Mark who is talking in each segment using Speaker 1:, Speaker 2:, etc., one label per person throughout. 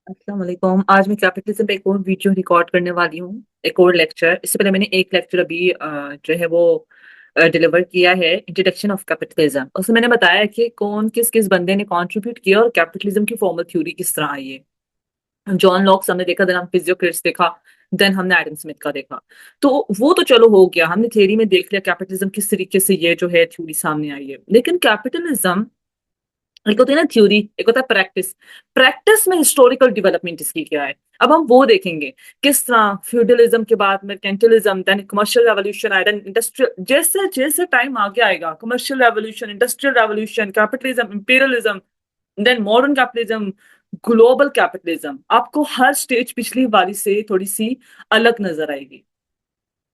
Speaker 1: अस्सलाम वालेकुम। आज मैं कैपिटलिज्म पे एक और वीडियो रिकॉर्ड करने वाली हूँ, एक और लेक्चर। इससे पहले मैंने एक लेक्चर अभी जो है वो डिलीवर किया है, इंट्रोडक्शन ऑफ कैपिटलिज्म। उसमें मैंने बताया कि कौन किस किस बंदे ने कंट्रीब्यूट किया और कैपिटलिज्म की फॉर्मल थ्योरी किस तरह आई है। जॉन लॉक्स हमने देखा, देन हम फिजियोक्रेट्स देखा, देन हमने एडम स्मिथ का देखा। तो वो तो चलो हो गया, हमने थ्योरी में देख लिया कैपिटलिज्म किस तरीके से ये जो है थ्योरी सामने आई है। लेकिन कैपिटलिज्म, एक होती है ना थ्योरी, एक होता है प्रैक्टिस। प्रैक्टिस में हिस्टोरिकल डेवलपमेंट इसकी क्या है, अब हम वो देखेंगे। किस तरह फ्यूडलिज्म के बाद मर्केंटिलिज्म, देन कमर्शियल रेवोल्यूशन आया, देन इंडस्ट्रियल, जैसे जैसे टाइम आगे आएगा, commercial revolution, industrial revolution, capitalism, imperialism, then modern capitalism, global capitalism, आपको हर स्टेज पिछली वाली से थोड़ी सी अलग नजर आएगी।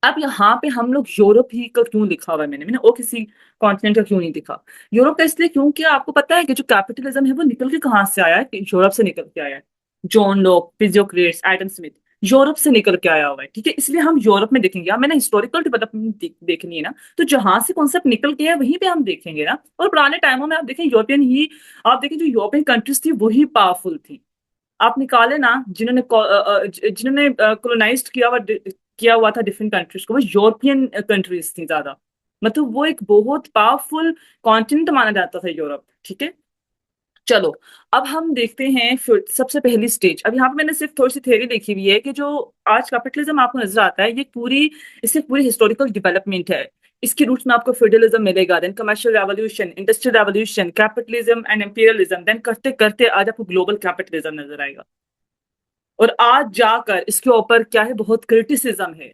Speaker 1: अब यहाँ पे हम लोग यूरोप ही का क्यों लिखा हुआ है, मैंने मैंने और किसी कॉन्टिनेंट का क्यों नहीं लिखा। यूरोप का इसलिए क्योंकि आपको पता है कि जो कैपिटलिज्म है वो निकल के कहाँ से आया है, कि यूरोप से निकल के आया है। John Locke, physiocrats, Adam Smith, Europe से निकल के आया हुआ है। ठीक है, इसलिए हम यूरोप में देखेंगे। अब मैंने हिस्टोरिकल डेवलपमेंट देखनी है ना, तो जहां से कॉन्सेप्ट निकल के है वहीं पे हम देखेंगे ना। और पुराने टाइमों में आप देखें यूरोपियन ही, आप देखें जो यूरोपियन कंट्रीज थी वही पावरफुल थी। आप निकाले ना, जिन्होंने कोलोनाइज किया हुआ था डिफरेंट कंट्रीज को, वो यूरोपियन कंट्रीज थी ज्यादा। मतलब वो एक बहुत पावरफुल कॉन्टिनेंट माना जाता था यूरोप। ठीक है, चलो अब हम देखते हैं फिर सबसे पहली स्टेज। अब यहाँ पे मैंने सिर्फ थोड़ी सी थ्योरी देखी हुई है कि जो आज कैपिटलिज्म आपको नजर आता है, ये पूरी, इससे पूरी हिस्टोरिकल डेवलपमेंट है। इसकी रूट्स में आपको फ्यूडलिज्म मिलेगा, then commercial revolution, industrial revolution, capitalism and imperialism, then करते करते आज आपको ग्लोबल कैपिटलिज्म नजर आएगा। और आज जाकर इसके ऊपर क्या है, बहुत क्रिटिसिज्म है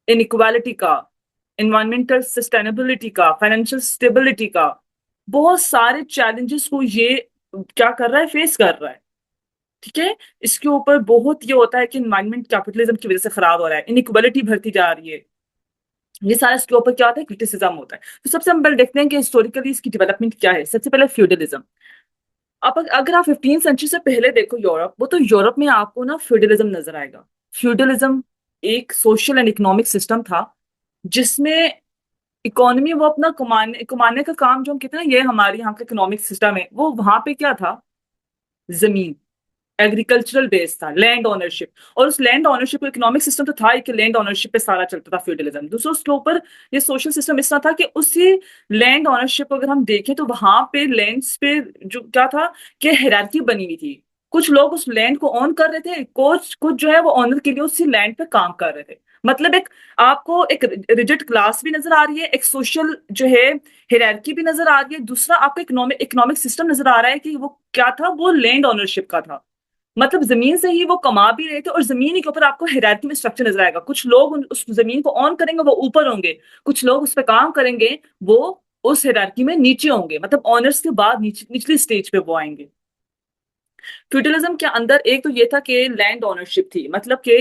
Speaker 1: इनइक्वालिटी का, इन्वायरमेंटल सस्टेनेबिलिटी का, फाइनेंशियल स्टेबिलिटी का। बहुत सारे चैलेंजेस को ये क्या कर रहा है, फेस कर रहा है। ठीक है, इसके ऊपर बहुत ये होता है कि इन्वायरमेंट कैपिटलिज्म की वजह से खराब हो रहा है, इनइक्वालिटी बढ़ती जा रही है। ये सारा इसके ऊपर क्या होता है, क्रिटिसिज्म होता है। तो सबसे हम पहले देखते हैं कि हिस्टोरिकली इसकी डेवलपमेंट क्या है। सबसे पहले फ्यूडलिज्म। अब अगर आप 15वीं सेंचुरी से पहले देखो यूरोप, वो तो यूरोप में आपको ना फ्यूडलिज्म नजर आएगा। फ्यूडलिज्म एक सोशल एंड इकोनॉमिक सिस्टम था जिसमें इकोनॉमी, वो अपना कमाने कमाने का काम, जो हम कहते हैं ना, ये हमारे यहाँ का इकोनॉमिक सिस्टम है, वो वहां पे क्या था, जमीन, एग्रीकल्चरल बेस था, लैंड ओनरशिप। और उस लैंड ओनरशिप, इकोनॉमिक सिस्टम तो था ही कि लैंड ओनरशिप पे सारा चलता था फ्यूडलिज्म। दूसरा उसके ऊपर ये सोशल सिस्टम इस तरह था कि उसी लैंड ओनरशिप को अगर हम देखें तो वहां पे लैंड्स पे जो क्या था, कि हायरार्की बनी हुई थी। कुछ लोग उस लैंड को ऑन कर रहे थे, कुछ कुछ जो है वो ऑनर के लिए उसी लैंड पे काम कर रहे थे। मतलब एक, आपको एक रिजिड क्लास भी नजर आ रही है, एक सोशल जो है हायरार्की भी नजर आ रही है। दूसरा आपको इकोनॉमिक इकोनॉमिक सिस्टम नजर आ रहा है कि वो क्या था, वो लैंड ओनरशिप का था। मतलब जमीन से ही वो कमा भी रहे थे, और जमीन के ऊपर आपको हायरार्की में स्ट्रक्चर नजर आएगा। कुछ लोग उस जमीन को ऑन करेंगे, वो ऊपर होंगे। कुछ लोग उस पर काम करेंगे, वो उस हायरार्की में नीचे होंगे। मतलब ऑनर्स के बाद निचली स्टेज पे वो आएंगे। फ्यूडलिज्म के अंदर एक तो ये था कि लैंड ओनरशिप थी, मतलब कि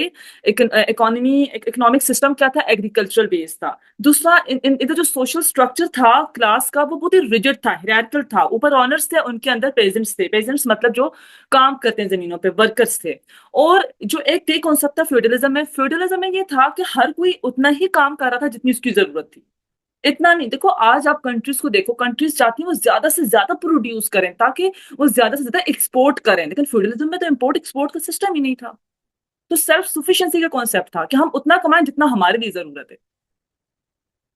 Speaker 1: इकोनॉमी, इकोनॉमिक सिस्टम क्या था, एग्रीकल्चरल बेस्ड था। दूसरा इधर जो सोशल स्ट्रक्चर था क्लास का, वो बहुत ही रिजिड था, हायरार्किकल था। ऊपर ऑनर्स थे, उनके अंदर पेजेंट्स थे। पेजेंट्स मतलब जो काम करते हैं जमीनों पे, वर्कर्स थे। और जो एक टे कॉन्सेप्ट था फ्यूडलिज्म में ये था कि हर कोई उतना ही काम कर रहा था जितनी उसकी जरूरत थी। इतना नहीं। देखो आज आप कंट्रीज को देखो, कंट्रीज चाहती हैं वो ज्यादा से ज्यादा प्रोड्यूस करें ताकि वो ज्यादा से ज्यादा एक्सपोर्ट करें, लेकिन फ्यूडलिज्म में तो इम्पोर्ट एक्सपोर्ट का सिस्टम ही नहीं था। तो सेल्फ सुफिशियंसी का कॉन्सेप्ट था कि हम उतना कमाएं जितना हमारे लिए जरूरत है।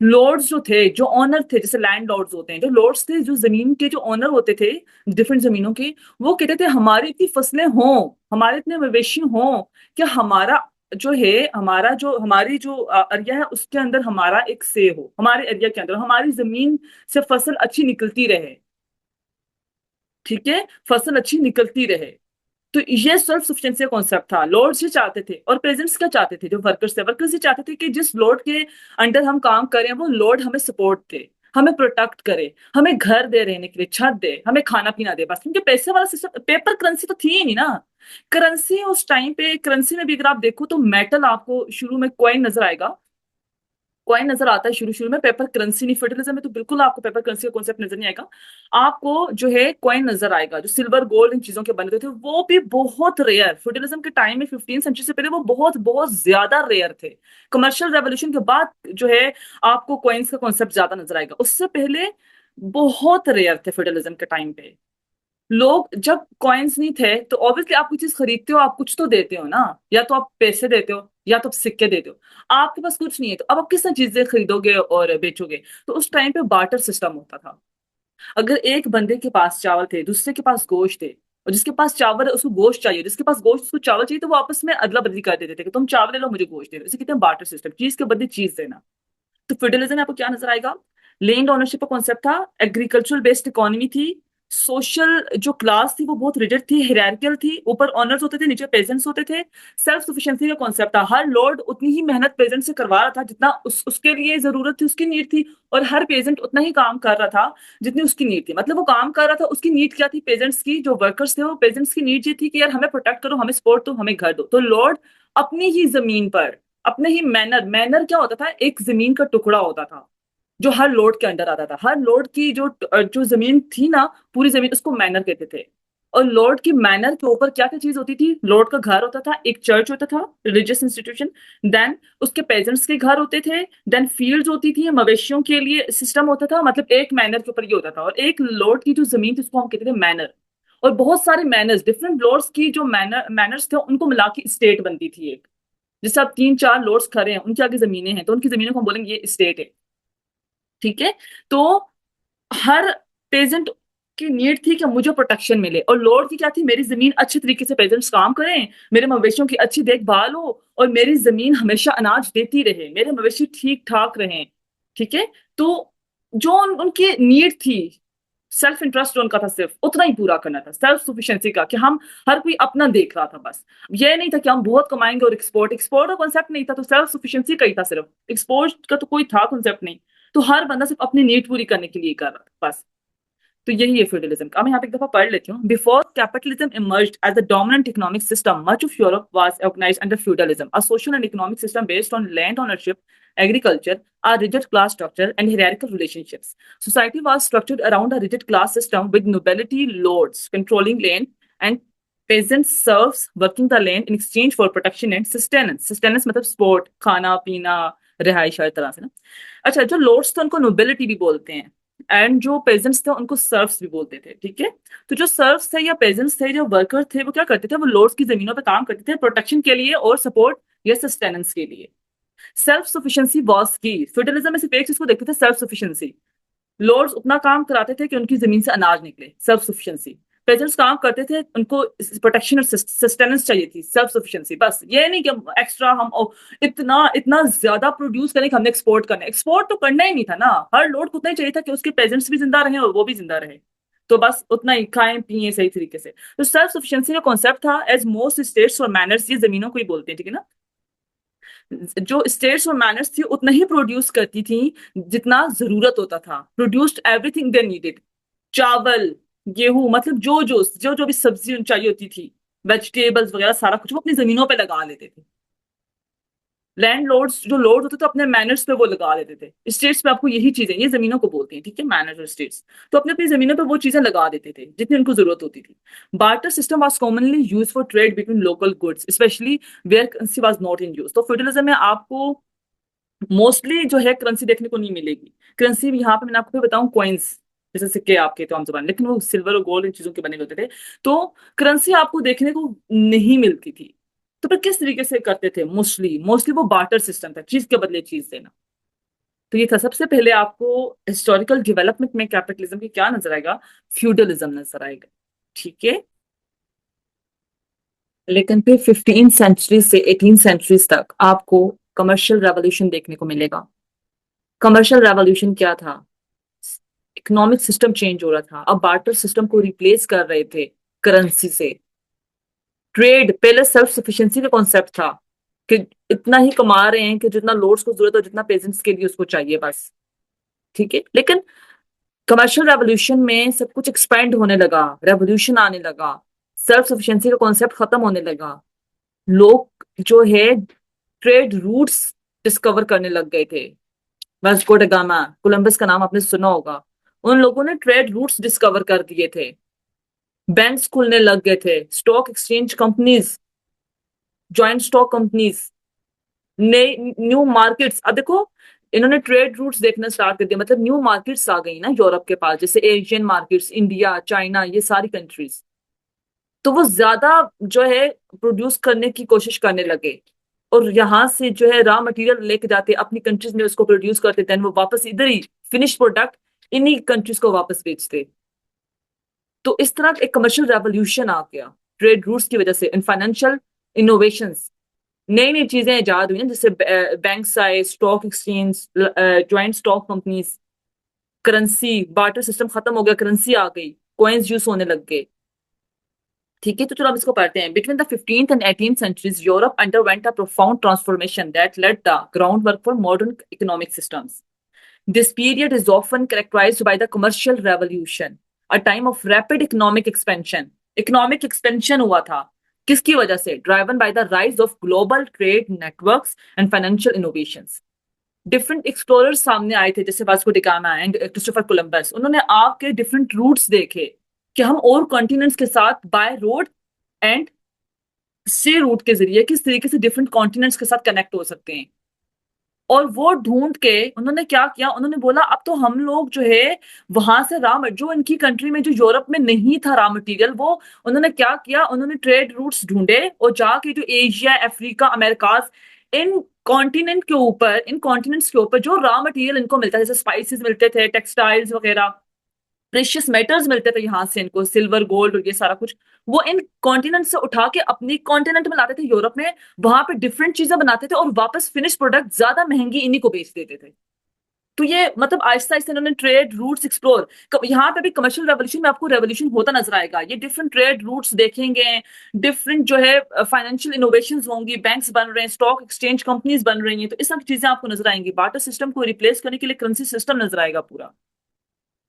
Speaker 1: लॉर्ड्स जो थे, जो ऑनर थे, जैसे लैंड लॉर्ड्स होते हैं, जो लॉर्ड्स थे, जो जमीन के जो ऑनर होते थे डिफरेंट जमीनों के, वो कहते थे हमारी इतनी फसलें हों, हमारे इतने मवेशी हों कि हमारा जो है, हमारा जो, हमारी जो एरिया है उसके अंदर हमारा एक से हो, हमारे एरिया के अंदर हमारी जमीन से फसल अच्छी निकलती रहे। ठीक है, फसल अच्छी निकलती रहे। तो ये सेल्फ सफिशिएंसी का कॉन्सेप्ट था। लॉर्ड्स ये चाहते थे, और प्रेजेंट्स क्या चाहते थे, जो वर्कर्स थे, वर्कर्स ये चाहते थे कि जिस लॉर्ड के अंडर हम काम करें वो लॉर्ड हमें सपोर्ट दे, हमें प्रोटेक्ट करे, हमें घर दे, रहने के लिए छत दे, हमें खाना पीना दे। बस, क्योंकि पैसे वाला सिस्टम, पेपर करेंसी तो थी ही नहीं ना। करेंसी उस टाइम पे, करेंसी में भी अगर आप देखो तो मेटल, आपको शुरू में कॉइन नजर आएगा, कॉइन नजर आता है शुरू शुरू में। पेपर करेंसी नहीं, फर्टिलिज्म में तो बिल्कुल आपको पेपर करेंसी का कॉन्सेप्ट नजर नहीं आएगा। आपको जो है कॉइन नजर आएगा, जो सिल्वर गोल्ड इन चीजों के बने थे, वो भी बहुत रेयर। फर्टिलिज्म के टाइम में 15वीं सेंचुरी से पहले वो बहुत बहुत ज्यादा रेयर थे। कमर्शियल रेवोल्यूशन के बाद जो है आपको कॉइन्स का कॉन्सेप्ट ज्यादा नजर आएगा, उससे पहले बहुत रेयर थे फर्टिलिज्म के टाइम पे। लोग जब कॉइन्स नहीं थे तो ऑब्वियसली आप कोई चीज खरीदते हो, आप कुछ तो देते हो ना, या तो आप पैसे देते हो या तो आप सिक्के देते हो। आपके पास कुछ नहीं है तो अब आप किस तरह चीजें खरीदोगे और बेचोगे? तो उस टाइम पे बार्टर सिस्टम होता था। अगर एक बंदे के पास चावल थे, दूसरे के पास गोश्त थे, और जिसके पास चावल है उसको गोश्त चाहिए, जिसके पास गोश्त उसको चावल चाहिए, तो वो आपस में अदला बदली कर देते थे कि तुम चावल ले लो, मुझे गोश्त दे दो। इसे कहते हैं बार्टर सिस्टम, चीज के बदले चीज देना। तो फेडरलिज्म में आपको क्या नजर आएगा? लैंड ओनरशिप का कॉन्सेप्ट था, एग्रीकल्चरल बेस्ड इकोनॉमी थी, सोशल जो क्लास थी वो बहुत रिजिड थी, हिरार्कियल थी, ऊपर ऑनर्स होते थे, नीचे पेजेंट्स होते थे। सेल्फ सफिशिएंसी का कॉन्सेप्ट था, हर लॉर्ड उतनी ही मेहनत पेजेंट से करवा रहा था जितना उसके लिए जरूरत थी, उसकी नीड थी, और हर पेजेंट उतना ही काम कर रहा था जितनी उसकी नीड थी। मतलब वो काम कर रहा था, उसकी नीड क्या थी पेजेंट्स की, जो वर्कर्स थे वो पेजेंट्स की नीड ये थी कि यार हमें प्रोटेक्ट करो, हमें सपोर्ट दो, हमें घर दो। तो लॉर्ड अपनी ही जमीन पर, अपने ही मैनर, मैनर क्या होता था, एक जमीन का टुकड़ा होता था जो हर लॉर्ड के अंडर आता था। हर लॉर्ड की जो जमीन थी ना, पूरी जमीन, उसको मैनर कहते थे। और लॉर्ड की मैनर के ऊपर क्या क्या चीज होती थी? लॉर्ड का घर होता था, एक चर्च होता था, रिलीजियस इंस्टीट्यूशन। देन उसके पेजेंट्स के घर होते थे। देन फील्ड्स होती थी, मवेशियों के लिए सिस्टम होता था। मतलब एक मैनर के ऊपर ये होता था, और एक लॉर्ड की जो जमीन थी उसको हम कहते थे मैनर। और बहुत सारे मैनर्स, डिफरेंट लॉर्ड्स की जो मैनर्स थे उनको मिला के स्टेट बनती थी एक। जैसे आप तीन चार लॉर्ड्स खड़े हैं, उनके आगे जमीनें हैं, तो उनकी जमीनों को हम बोलेंगे ये स्टेट है। ठीक है। तो हर पेजेंट की नीड थी कि मुझे प्रोटेक्शन मिले, और लॉर्ड की क्या थी? मेरी जमीन अच्छे तरीके से पेजेंट्स काम करें, मेरे मवेशियों की अच्छी देखभाल हो, और मेरी जमीन हमेशा अनाज देती रहे, मेरे मवेशी ठीक ठाक रहें। ठीक है। तो जो उनकी नीड थी, सेल्फ इंटरेस्ट जो उनका था, सिर्फ उतना ही पूरा करना था, सेल्फ सफिशिएंसी का, कि हम हर कोई अपना देख रहा था बस। ये नहीं था कि हम बहुत कमाएंगे और एक्सपोर्ट, एक्सपोर्ट का कॉन्सेप्ट नहीं था, तो सेल्फ सफिशिएंसी का ही था सिर्फ, एक्सपोर्ट का तो कोई था कॉन्सेप्ट नहीं। तो हर बंदा सिर्फ अपनी नीड पूरी करने के लिए कर रहा था बस। तो यही है फ्यूडलिज्म का। मैं यहाँ पे एक दफा पढ़ लेती हूँ। Before capitalism emerged as the dominant economic system, much of Europe was organised under feudalism, a social and economic system based on land ownership, agriculture, a rigid class structure, and hierarchical relationships. Society was structured around a rigid class system with nobility lords controlling land and peasants serfs working the land in exchange for protection and sustenance. Sustenance मतलब sport, खाना पीना, रिहाइश, हर तरह से ना। अच्छा, जो Lord's थे उनको नोबिलिटी भी बोलते हैं, एंड जो पेजेंट्स थे उनको सर्फ्स भी बोलते थे। ठीक है। तो जो सर्फ्स थे या पेजेंट्स थे, जो वर्कर थे, वो क्या करते थे? वो लॉर्ड्स की जमीनों पे काम करते थे प्रोटेक्शन के लिए और सपोर्ट या सस्टेनेंस के लिए। सेल्फ सफिशिएंसी वॉज की। फेडरलिज्म में सिर्फ एक चीज को देखते थे, सेल्फ सफिशिएंसी। लॉर्ड्स उतना काम कराते थे कि उनकी जमीन से अनाज निकले, सेल्फ सफिशिएंसी। पेजेंट्स काम करते थे, उनको प्रोटेक्शन और सस्टेनेंस चाहिए थी, सेल्फ सफिशिएंसी बस। ये नहीं कि एक्स्ट्रा हम इतना इतना ज्यादा प्रोड्यूस करें कि हमने एक्सपोर्ट करना है। एक्सपोर्ट तो करना ही नहीं था ना, हर लॉर्ड को उतना ही चाहिए था कि उसके पेजेंट्स भी जिंदा रहे और वो भी जिंदा रहे। तो बस उतना ही खाएं पिए सही तरीके से। तो सेल्फ सफिशिएंसी का कॉन्सेप्ट था, एज मोस्ट स्टेट्स और मैनर्स, ये जमीनों को ही बोलते हैं। ठीक है ना। जो स्टेट्स और मैनर्स थी उतना ही प्रोड्यूस करती थी जितना जरूरत होता था, प्रोड्यूस्ड एवरीथिंग दे नीडेड। चावल, गेहूं, मतलब जो भी सब्जी चाहिए होती थी, वेजिटेबल्स वगैरह, सारा कुछ वो अपनी जमीनों पे लगा लेते थे। लैंड लॉर्ड्स, जो लॉर्ड होते थे, अपने मैनर्स पे वो लगा लेते थे। स्टेट्स पे आपको यही चीजें, ये जमीनों को बोलते हैं। ठीक है, मैनर्स और स्टेट्स। तो अपने अपनी जमीनों पे वो चीजें लगा देते थे जितनी उनको जरूरत होती थी। Barter system was commonly use for trade between local goods, specially where currency was not in use. तो फेडरलिज्म में आपको मोस्टली जो है करेंसी देखने को नहीं मिलेगी। करेंसी यहाँ पे मैंने आपको बताऊं, कॉइन्स, जैसे सिक्के आपके तो आम जबान, लेकिन वो सिल्वर और गोल्ड इन चीजों के बने हुए होते थे। तो करेंसी आपको देखने को नहीं मिलती थी। तो फिर किस तरीके से करते थे? मोस्टली मोस्टली वो बार्टर सिस्टम था, चीज के बदले चीज देना। तो ये था। सबसे पहले आपको हिस्टोरिकल डेवलपमेंट में कैपिटलिज्म की क्या नजर आएगा? फ्यूडलिज्म नजर आएगा। ठीक है। लेकिन फिर 15th सेंचुरी से 18th सेंचुरीज तक आपको कमर्शियल रेवोल्यूशन देखने को मिलेगा। कमर्शियल रेवोल्यूशन क्या था? इकोनॉमिक सिस्टम चेंज हो रहा था, अब बार्टर सिस्टम को रिप्लेस कर रहे थे करेंसी से। ट्रेड, पहले सेल्फ सफिशिएंसी का कॉन्सेप्ट था कि इतना ही कमा रहे हैं कि जितना लॉर्ड्स को जरूरत हो, जितना पेजेंट्स के लिए उसको चाहिए बस। ठीक है। लेकिन कमर्शियल रेवोल्यूशन में सब कुछ एक्सपेंड होने लगा, रेवोल्यूशन आने लगा, सेल्फ सफिशिएंसी का कॉन्सेप्ट खत्म होने लगा। लोग जो है ट्रेड रूट्स डिस्कवर करने लग गए थे। वास्को ड गामा, कोलंबस का नाम आपने सुना होगा। उन लोगों ने ट्रेड रूट्स डिस्कवर कर दिए थे, बैंक्स खुलने लग गए थे, stock exchange companies, joint stock companies, नए न्यू मार्केट्स। अब देखो, इन्होंने ट्रेड रूट्स देखना स्टार्ट कर दिया, मतलब न्यू मार्केट्स आ गई ना यूरोप के पास, जैसे एशियन मार्केट्स, इंडिया, चाइना, ये सारी कंट्रीज। तो वो ज्यादा जो है प्रोड्यूस करने की कोशिश करने लगे, और यहाँ से जो है रॉ मटेरियल लेके जाते अपनी कंट्रीज में, उसको प्रोड्यूस करते, देन वो वापस इधर ही फिनिश प्रोडक्ट इन्हीं कंट्रीज को वापस बेचते। तो इस तरह एक कमर्शियल रेवोल्यूशन आ गया ट्रेड रूट्स की वजह से। इन फाइनेंशियल इनोवेशंस, नई नई चीजें इजाद हुई हैं, जैसे बैंक आए, stock exchange, joint stock companies, currency barter system खत्म हो गया, करेंसी आ गई, कॉइन्स यूज होने लग गए। ठीक है, तो चलो अब इसको पढ़ते हैं। Between the 15th and 18th centuries, Europe underwent a profound transformation that laid the groundwork for modern economic systems. This period is often characterized by the commercial revolution, a time of rapid economic expansion. Economic expansion हुआ था किसकी वजह से? Driven by the rise of global trade networks and financial innovations. Different explorers सामने आए थे, जैसे Vasco D gamma and Christopher Columbus. उन्होंने आके डिफरेंट रूट्स देखे कि हम और कॉन्टिनेंट्स के साथ by road and sea route के जरिए किस तरीके से डिफरेंट कॉन्टिनेंट्स के साथ कनेक्ट हो सकते हैं। और वो ढूंढ के उन्होंने क्या किया, उन्होंने बोला अब तो हम लोग जो है वहां से जो इनकी कंट्री में, जो यूरोप में नहीं था रॉ मटेरियल, वो उन्होंने क्या किया, उन्होंने ट्रेड रूट्स ढूंढे और जाके जो एशिया, अफ्रीका, अमेरिकाज, इन कॉन्टिनेंट के ऊपर, इन कॉन्टिनेंट्स के ऊपर जो रॉ मटेरियल इनको मिलता है, जैसे स्पाइसेस मिलते थे, टेक्सटाइल्स वगैरह, प्रेशियस मेटल्स मिलते थे यहाँ से इनको, सिल्वर, गोल्ड और ये सारा कुछ, वो इन कॉन्टिनेंट से उठा के अपनी कॉन्टिनेंट में लाते थे यूरोप में, वहां पे डिफरेंट चीजें बनाते थे और वापस फिनिश प्रोडक्ट ज्यादा महंगी इन्हीं को बेच देते थे। तो ये मतलब आहिस्ता आहिस्ता इन्होंने ट्रेड रूट्स एक्सप्लोर, यहाँ पे भी कमर्शियल रेवोल्यूशन में आपको रेवोल्यूशन होता नजर आएगा। ये डिफरेंट ट्रेड रूट्स देखेंगे, डिफरेंट जो है फाइनेंशियल इनोवेशंस होंगी, बैंक्स बन रहे हैं, स्टॉक एक्सचेंज कंपनीज बन रही हैं, तो इस सब चीजें आपको नजर आएंगी। बार्टर सिस्टम को रिप्लेस करने के लिए करेंसी सिस्टम नजर आएगा पूरा।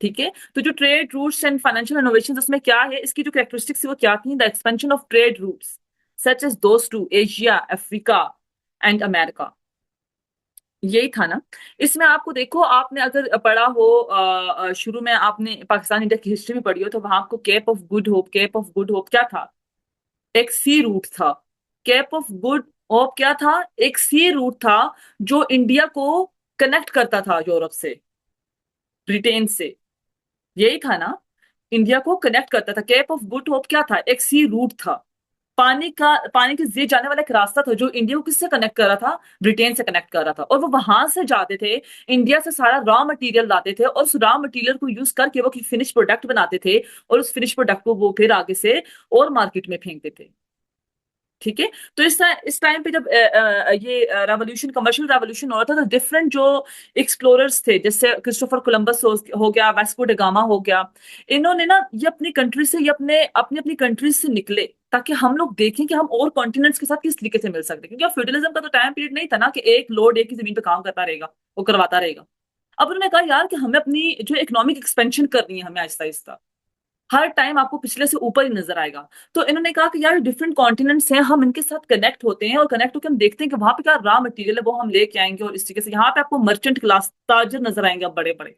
Speaker 1: ठीक है, तो जो trade routes and financial innovations, उसमें क्या है, इसकी जो कैरेक्टरिस्टिक्स वो क्या थी? The expansion of trade routes such as those to Asia, Africa and America. यही था ना। इसमें आपको देखो, आपने अगर पढ़ा हो शुरू में आपने पाकिस्तान इंडिया की हिस्ट्री में पढ़ी हो, तो वहां आपको Cape of Good Hope, Cape of Good Hope क्या था? एक सी रूट था। केप ऑफ गुड होप क्या था? एक सी रूट था जो इंडिया को कनेक्ट करता था यूरोप से, ब्रिटेन से। यही था ना, इंडिया को कनेक्ट करता था। केप ऑफ गुड होप क्या था? एक सी रूट था, पानी के जरिए जाने वाला एक रास्ता था जो इंडिया को किससे कनेक्ट कर रहा था? ब्रिटेन से कनेक्ट कर रहा था। और वो वहां से जाते थे, इंडिया से सारा रॉ मटेरियल लाते थे, और उस रॉ मटेरियल को यूज करके वो फिनिश प्रोडक्ट बनाते थे, और उस फिनिश प्रोडक्ट को वो फिर आगे से और मार्केट में फेंकते थे। ठीक है, तो इस टाइम पे जब ये रेवोल्यूशन, कमर्शियल रेवोल्यूशन हो रहा था, तो डिफरेंट जो एक्सप्लोरर्स थे, जैसे क्रिस्टोफर कोलंबस हो गया, वास्को ड गामा हो गया, इन्होंने ना ये अपनी कंट्री से, ये अपने अपनी अपनी कंट्रीज से निकले, ताकि हम लोग देखें कि हम और कॉन्टिनेंट्स के साथ किस तरीके से मिल सकते हैं। क्योंकि फ्यूडलिज्म का तो टाइम पीरियड नहीं था ना कि एक लोड एक ही जमीन पे काम करता रहेगा, वो करवाता रहेगा। अब उन्होंने कहा यार कि हमें अपनी जो इकोनॉमिक एक्सपेंशन करनी है, हमें आहिस्ता आहिस्ता, हर टाइम आपको पिछले से ऊपर ही नजर आएगा। तो इन्होंने कहा कि यार डिफरेंट कॉन्टिनेंट्स हैं, हम इनके साथ कनेक्ट होते हैं, और कनेक्ट होकर हम देखते हैं कि वहां पे क्या रॉ मटेरियल है, वो हम लेके आएंगे। और इस तरीके से यहाँ पे आपको मर्चेंट क्लास, ताजर नजर आएंगे अब बड़े बड़े।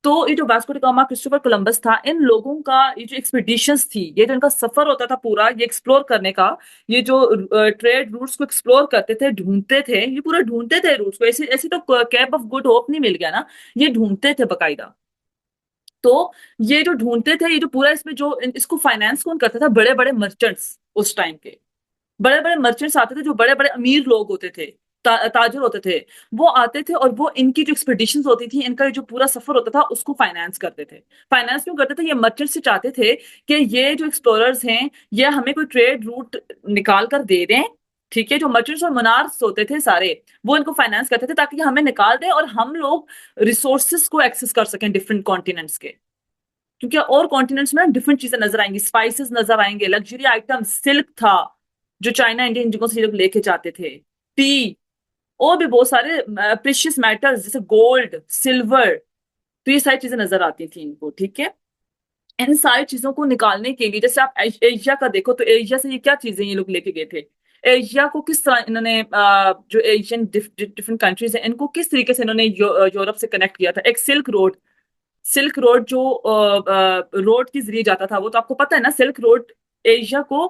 Speaker 1: तो ये जो Vasco D gamma, Christopher Columbus था, इन लोगों का ये जो एक्सपीडिशंस थी, ये जो इनका सफर होता था पूरा ये एक्सप्लोर करने का, ये जो ट्रेड रूट्स को एक्सप्लोर करते थे, ढूंढते थे, ये पूरा ढूंढते थे रूट्स को। ऐसे ऐसे तो कैप ऑफ गुड होप नहीं मिल गया ना, ये ढूंढते थे बकायदा। तो ये जो ढूंढते थे, ये जो पूरा इसमें जो इसको फाइनेंस कौन करता था? बड़े बड़े मर्चेंट्स, उस टाइम के बड़े बड़े मर्चेंट्स आते थे, जो बड़े बड़े अमीर लोग होते थे, ताजर होते थे, वो आते थे, और वो इनकी जो एक्सपेडिशंस होती थी, इनका जो पूरा सफर होता था, उसको फाइनेंस करते थे। फाइनेंस क्यों करते थे? ये मर्चेंट्स से चाहते थे कि ये जो एक्सप्लोरर्स हैं, ये हमें कोई ट्रेड रूट निकाल कर दे दें। ठीक है, जो मर्चेंट्स और मनार्स होते थे सारे, वो इनको फाइनेंस करते थे ताकि ये हमें निकाल दें और हम लोग रिसोर्सेस को एक्सेस कर सकें डिफरेंट कॉन्टिनेंट्स के। क्योंकि और कॉन्टिनेंट्स में डिफरेंट चीजें नजर आएंगी, स्पाइसेस नजर आएंगे, लग्जरी आइटम, सिल्क था जो चाइना, इंडिया, इन जगहों से लोग लेके जाते थे, टी, और भी बहुत सारे प्रेशियस मेटल्स जैसे गोल्ड, सिल्वर। तो ये सारी चीजें नजर आती थी इनको। ठीक है, इन सारी चीजों को निकालने के लिए, जैसे आप एशिया का देखो, तो एशिया से ये क्या चीजें ये लोग लेके गए थे? एशिया को किस तरह इन्होंने जो एशियन डिफरेंट कंट्रीज हैं, इनको किस तरीके से इन्होंने यूरोप से कनेक्ट किया था? एक सिल्क रोड, सिल्क रोड जो रोड के जरिए जाता था, वो तो आपको पता है ना, सिल्क रोड एशिया को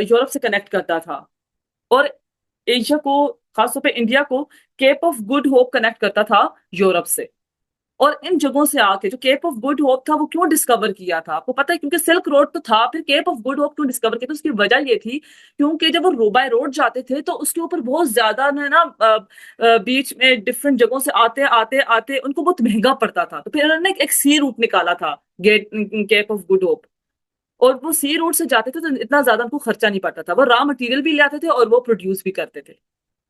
Speaker 1: यूरोप से कनेक्ट करता था, और एशिया को खासतौर पे इंडिया को Cape of Good Hope connect करता था यूरोप से। और इन जगहों से आके जो केप ऑफ गुड होप था वो क्यों डिस्कवर किया था आपको पता है? क्योंकि सिल्क रोड तो था, फिर केप ऑफ गुड होप क्यों डिस्कवर किया? तो उसकी वजह ये थी क्योंकि जब वो बाय रोड जाते थे तो उसके ऊपर बहुत ज्यादा है ना बीच में डिफरेंट जगहों से आते आते आते उनको बहुत महंगा पड़ता था। तो फिर उन्होंने एक सी रूट निकाला था, get Cape of Good Hope. और वो सी रूट से जाते थे तो इतना ज्यादा उनको खर्चा नहीं पड़ता था, वो रॉ मटेरियल भी ले आते थे और वो प्रोड्यूस भी करते थे।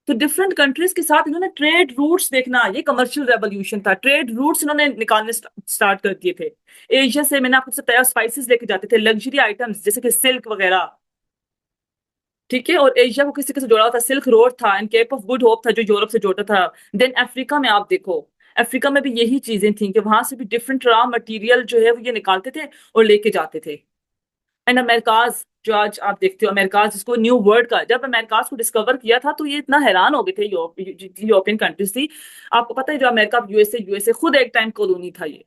Speaker 1: तो डिफरेंट कंट्रीज के साथ इन्होंने ट्रेड रूट्स देखना, ये कमर्शियल रेवोल्यूशन था। ट्रेड रूट्स इन्होंने निकालने स्टार्ट कर दिए थे। एशिया से मैंने आपको बताया स्पाइसेस लेके जाते थे, लग्जरी आइटम्स जैसे कि सिल्क वगैरह, ठीक है। और एशिया को किसी से जोड़ा था, सिल्क रोड था and Cape of Good Hope था जो यूरोप से जोड़ता था। देन अफ्रीका में आप देखो, अफ्रीका में भी यही चीजें थी कि वहां से भी डिफरेंट रॉ मटेरियल जो है वो ये निकालते थे और लेके जाते थे। एंड अमेरिकाज जो आज आप देखते हो, अमेरिकाज इसको न्यू वर्ल्ड का, जब अमेरिकाज को डिस्कवर किया था तो ये इतना हैरान हो गए थे, यूरोपियन कंट्रीज थी। आपको पता है जो अमेरिका यूएसए यूएसए खुद एक टाइम कॉलोनी था ये।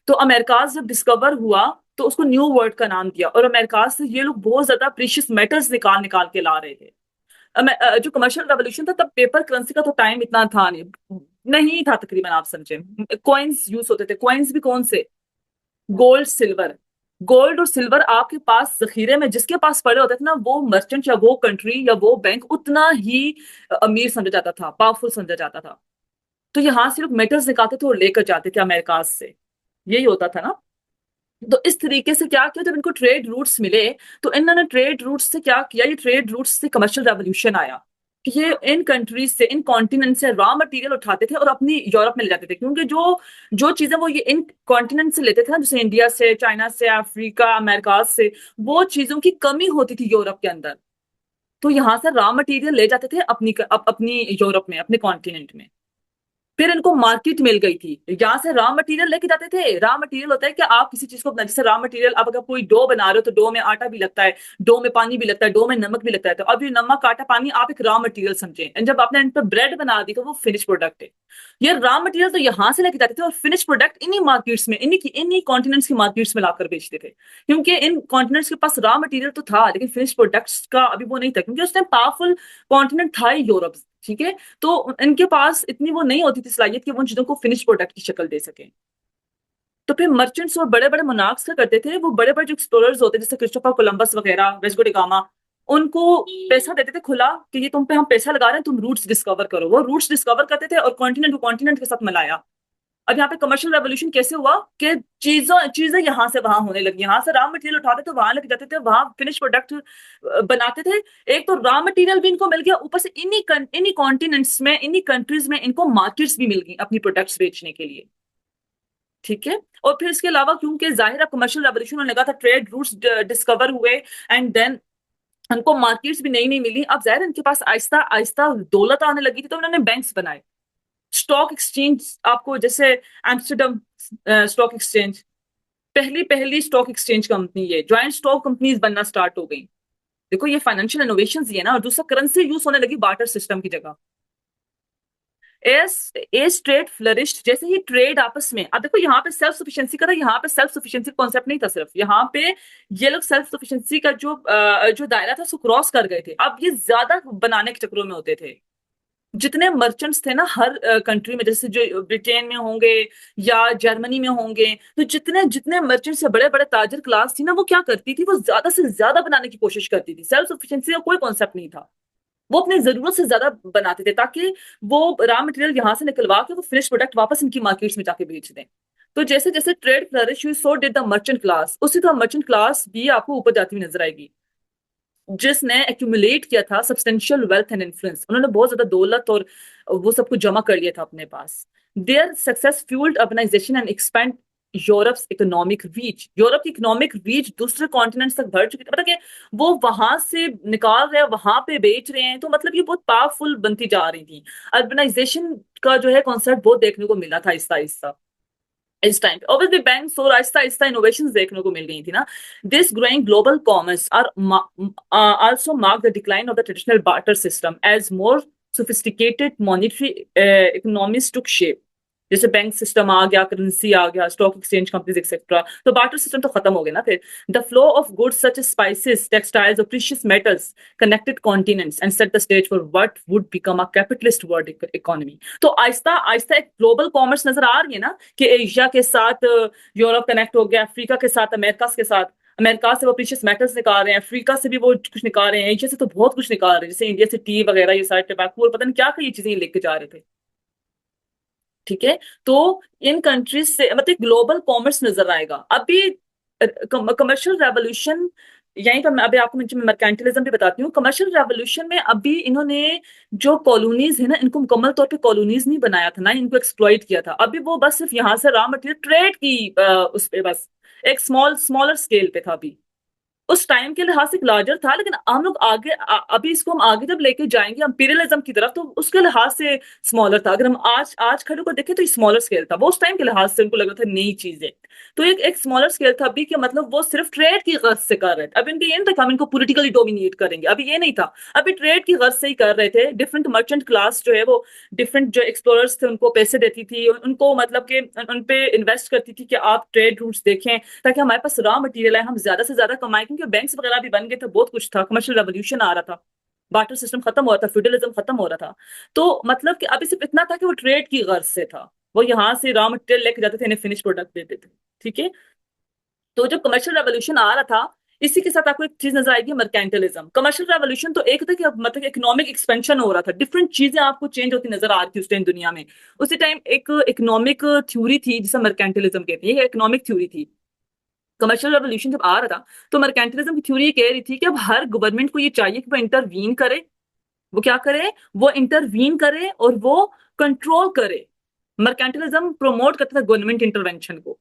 Speaker 1: तो अमेरिकाज जब डिस्कवर हुआ तो उसको न्यू वर्ल्ड का नाम दिया। और अमेरिकाज से ये लोग बहुत ज्यादा प्रीशियस मेटल्स निकाल निकाल के ला रहे थे। जो कमर्शियल रेवोल्यूशन था तब पेपर करेंसी का तो टाइम इतना था नहीं था तकरीबन, आप समझे। कॉइन्स यूज होते थे, कॉइन्स भी कौन से? Gold silver. गोल्ड और सिल्वर आपके पास जखीरे में जिसके पास पड़े होते थे ना, वो मर्चेंट या वो कंट्री या वो बैंक उतना ही अमीर समझा जाता था, पावरफुल समझा जाता था। तो यहाँ से लोग मेटल्स निकालते थे और लेकर जाते थे अमेरिका से, यही होता था ना। तो इस तरीके से क्या किया, जब इनको ट्रेड रूट्स मिले तो इन्होंने ट्रेड रूट्स से क्या किया, ये ट्रेड रूट्स से कमर्शियल रेवोल्यूशन आया कि ये इन कंट्रीज से, इन कॉन्टिनेंट से रॉ मटेरियल उठाते थे और अपनी यूरोप में ले जाते थे। क्योंकि जो जो चीजें वो ये इन कॉन्टिनेंट से लेते थे ना, जैसे इंडिया से, चाइना से, अफ्रीका, अमेरिका से, वो चीजों की कमी होती थी यूरोप के अंदर। तो यहाँ से रॉ मटेरियल ले जाते थे अपनी यूरोप में, अपने कॉन्टिनेंट में। फिर इनको मार्केट मिल गई थी, यहाँ से रॉ मटेरियल लेके जाते थे। रॉ मटेरियल होता है कि आप किसी चीज को बना, जैसे रॉ मटेरियल, आप अगर कोई डो बना रहे हो तो डो में आटा भी लगता है, डो में पानी भी लगता है, डो में नमक भी लगता है। तो अब ये नमक, आटा, पानी आप एक रॉ मटेरियल समझे, एंड जब आपने इन पर ब्रेड बना दी तो वो फिनिश प्रोडक्ट है। ये रॉ मटेरियल तो यहाँ से लेके जाते थे और फिनिश प्रोडक्ट इन्हीं मार्केट्स में, इन्हीं कॉन्टिनेंट्स की मार्केट्स में लाकर बेचते थे। क्योंकि इन कॉन्टिनेंट्स के पास रॉ मटेरियल तो था लेकिन फिनिश प्रोडक्ट्स का अभी वो नहीं था, क्योंकि उस टाइम पावरफुल कॉन्टिनेंट था ही यूरोप, ठीक है। तो इनके पास इतनी वो नहीं होती थी सलाहियत कि वो उन चीजों को फिनिश प्रोडक्ट की शक्ल दे सके। तो फिर मर्चेंट्स और बड़े बड़े मोनार्क्स क्या करते थे, वो बड़े बड़े जो एक्सप्लोरर्स होते थे जैसे क्रिस्टोफर कोलंबस वगैरह, वेस्को डी गामा, उनको पैसा देते थे खुला कि ये तुम पे हम पैसा लगा रहे हैं, तुम रूट्स डिस्कवर करो। वो रूट्स डिस्कवर करते थे और कॉन्टिनेंट को कॉन्टिनेंट के साथ मिलाया। अब यहाँ पे कमर्शियल रेवोल्यूशन कैसे हुआ कि चीजें यहाँ से वहां होने लगी, यहाँ से रॉ मटेरियल उठाते थे वहां लेके जाते थे, वहां फिनिश प्रोडक्ट बनाते थे। एक तो रॉ मटेरियल भी इनको मिल गया, ऊपर से इन्हीं कॉन्टिनेंट्स में, इन्हीं कंट्रीज में इनको मार्केट्स भी मिल गई अपनी प्रोडक्ट्स बेचने के लिए, ठीक है। और फिर इसके अलावा क्योंकि जाहिर कमर्शियल रेवोल्यूशन होने लगा था, ट्रेड रूट्स डिस्कवर हुए एंड देन उनको मार्केट्स भी नई नई मिली। अब जाहिर इनके पास आहिस्ता आहिस्ता दौलत आने लगी थी, तो उन्होंने बैंक्स बनाए, स्टॉक एक्सचेंज। आपको जैसे एम्स्टर्डम स्टॉक एक्सचेंज, पहली पहली स्टॉक एक्सचेंज कंपनी, ये ज्वाइंट स्टॉक कंपनीज बनना स्टार्ट हो गई। देखो ये फाइनेंशियल इनोवेशन ही है ना। और दूसरा करेंसी यूज होने लगी बार्टर सिस्टम की जगह। एस एज ट्रेड फ्लरिश्ड, जैसे ही ट्रेड आपस में, अब देखो यहाँ पे सेल्फ सफिशिएंसी का था, यहाँ पे सेल्फ सफिशिएंसी कॉन्सेप्ट नहीं था सिर्फ, यहाँ पे ये लोग सेल्फ सफिशिएंसी का जो दायरा था उसको क्रॉस कर गए थे। अब ये ज्यादा बनाने के चक्रों में होते थे। जितने मर्चेंट्स थे ना हर कंट्री में, जैसे जो ब्रिटेन में होंगे या जर्मनी में होंगे, तो जितने जितने मर्चेंट्स या बड़े बड़े ताजर क्लास थी ना, वो क्या करती थी, वो ज्यादा से ज्यादा बनाने की कोशिश करती थी। सेल्फ सफिशिएंसी का कोई कॉन्सेप्ट नहीं था, वो अपनी जरूरत से ज्यादा बनाते थे ताकि वो रॉ मटेरियल यहाँ से निकलवा के वो फिनिश प्रोडक्ट वापस इनकी मार्केट्स में जाके बेच दें। तो जैसे जैसे ट्रेड फ्लरिश हुई, so did the merchant class, उसी तरह मर्चेंट क्लास भी आपको ऊपर जाती हुई नजर आएगी, जिसने एक्यूमुलेट किया था सब्सटेंशियल वेल्थ एंड इन्फ्लुएंस। उन्होंने बहुत ज्यादा दौलत और वो सब कुछ जमा कर लिया था अपने पास। Their success fuelled urbanisation and expand Europe's economic reach, Europe की इकोनॉमिक रीच दूसरे कॉन्टिनेंट्स तक बढ़ चुकी थी। मतलब कि वो वहां से निकाल रहे हैं, वहां पे बेच रहे हैं, तो मतलब ये बहुत पावरफुल बनती जा रही थी। अर्बनाइजेशन का जो है कॉन्सेप्ट बहुत देखने को मिला था आहिस्ता आहिस्ता इस टाइम पे। ऑब्वियसली बैंक्स और आहिस्ता आहिस्ता इनोवेशन देखने को मिल गई थी ना। This growing global commerce are also mark the decline of the traditional barter system as more sophisticated monetary economies took shape. जैसे बैंक सिस्टम आ गया, करेंसी आ गया, स्टॉक एक्सचेंज कंपनीज एक्सेट्रा, तो बार्टर सिस्टम तो खत्म हो गया ना फिर। The flow of goods such as spices, textiles और precious metals connected continents and set the stage for what would become a capitalist world economy. तो आहिस्ता आहिस्ता एक ग्लोबल कॉमर्स नजर आ रही है ना, कि एशिया के साथ यूरोप कनेक्ट हो गया, अफ्रीका के साथ अमेरिका के साथ, अमेरिका से वो प्रीशियस मेटल्स निकाल रहे हैं, अफ्रीका से भी वो कुछ निकाल रहे हैं, एशिया से तो बहुत कुछ निकाल रहे हैं, जैसे इंडिया से टी वगैरह, ये सारे टबैको और पता नहीं क्या क्या ये चीजें लेके जा रहे थे। ठीक है। तो इन कंट्रीज से मतलब ग्लोबल कॉमर्स नजर आएगा अभी। कमर्शियल रेवोल्यूशन, यहीं पर मैं अभी आपको मर्केंटिलिज्म भी बताती हूँ। कमर्शियल रेवोल्यूशन में अभी इन्होंने जो कॉलोनीज है ना, इनको मुकम्मल तौर पे कॉलोनीज नहीं बनाया था ना, इनको एक्सप्लॉइट किया था। अभी वो बस सिर्फ यहाँ से रॉ मटेरियल ट्रेड की उस पे बस एक स्मॉलर स्केल पे था अभी। उस टाइम के लिहाज से एक लार्जर था, लेकिन हम लोग आगे अभी इसको हम आगे जब लेके जाएंगे इंपीरियलिज्म की तरफ, तो उसके लिहाज से स्मॉलर था। अगर हम आज आज खड़े को देखें तो स्मॉलर स्केल था, वो उस टाइम के लिहाज से उनको लग रहा था नई चीजें। तो एक स्मॉलर स्केल था अभी, कि मतलब वो सिर्फ ट्रेड की गर्ज से कर रहे थे। अब इनके ये नहीं था कि हम इनको पॉलिटिकली डोमिनेट करेंगे, अभी ये नहीं था। अभी ट्रेड की गर्ज से ही कर रहे थे। डिफरेंट मर्चेंट क्लास जो है वो डिफरेंट जो एक्सप्लोरर्स थे उनको पैसे देती थी, उनको मतलब कि उन पे इन्वेस्ट करती थी कि आप ट्रेड रूट्स देखें, ताकि हमारे पास रॉ मटेरियल है, हम ज्यादा से ज्यादा कमाएं। क्योंकि बैंक्स वगैरह भी बन गए थे, बहुत कुछ था, कमर्शियल रेवोल्यूशन आ रहा था, बार्टर सिस्टम खत्म हो रहा था, फ्यूडलिज्म खत्म हो रहा था। तो मतलब कि अभी सिर्फ इतना था कि वो ट्रेड की गर्ज से था, वो यहाँ से रॉ मटेरियल लेके जाते थे, इन्हें फिनिश प्रोडक्ट देते थे। ठीक है। तो जब कमर्शियल रेवोल्यूशन आ रहा था, इसी के साथ आपको एक चीज नजर आएगी, मर्केंटिलिज्म। कमर्शियल रेवोल्यूशन तो एक था कि अब मतलब इकोनॉमिक एक्सपेंशन हो रहा था, डिफरेंट चीजें आपको चेंज होती नजर आ रही थी उस टाइम दुनिया में। उसी टाइम एक इकोनॉमिक थ्योरी थी जिसे मर्केंटिलिज्म कहते हैं, ये इकोनॉमिक थ्योरी थी। कमर्शियल रेवोल्यूशन जब आ रहा था, तो मर्केंटिलिज्म की थ्योरी ये कह रही थी कि अब हर गवर्नमेंट को ये चाहिए कि वो इंटरवीन करे। वो क्या करे? वो इंटरवीन करे और वो कंट्रोल करे। मर्केंटिलिज्म प्रमोट करता था गवर्नमेंट इंटरवेंशन को।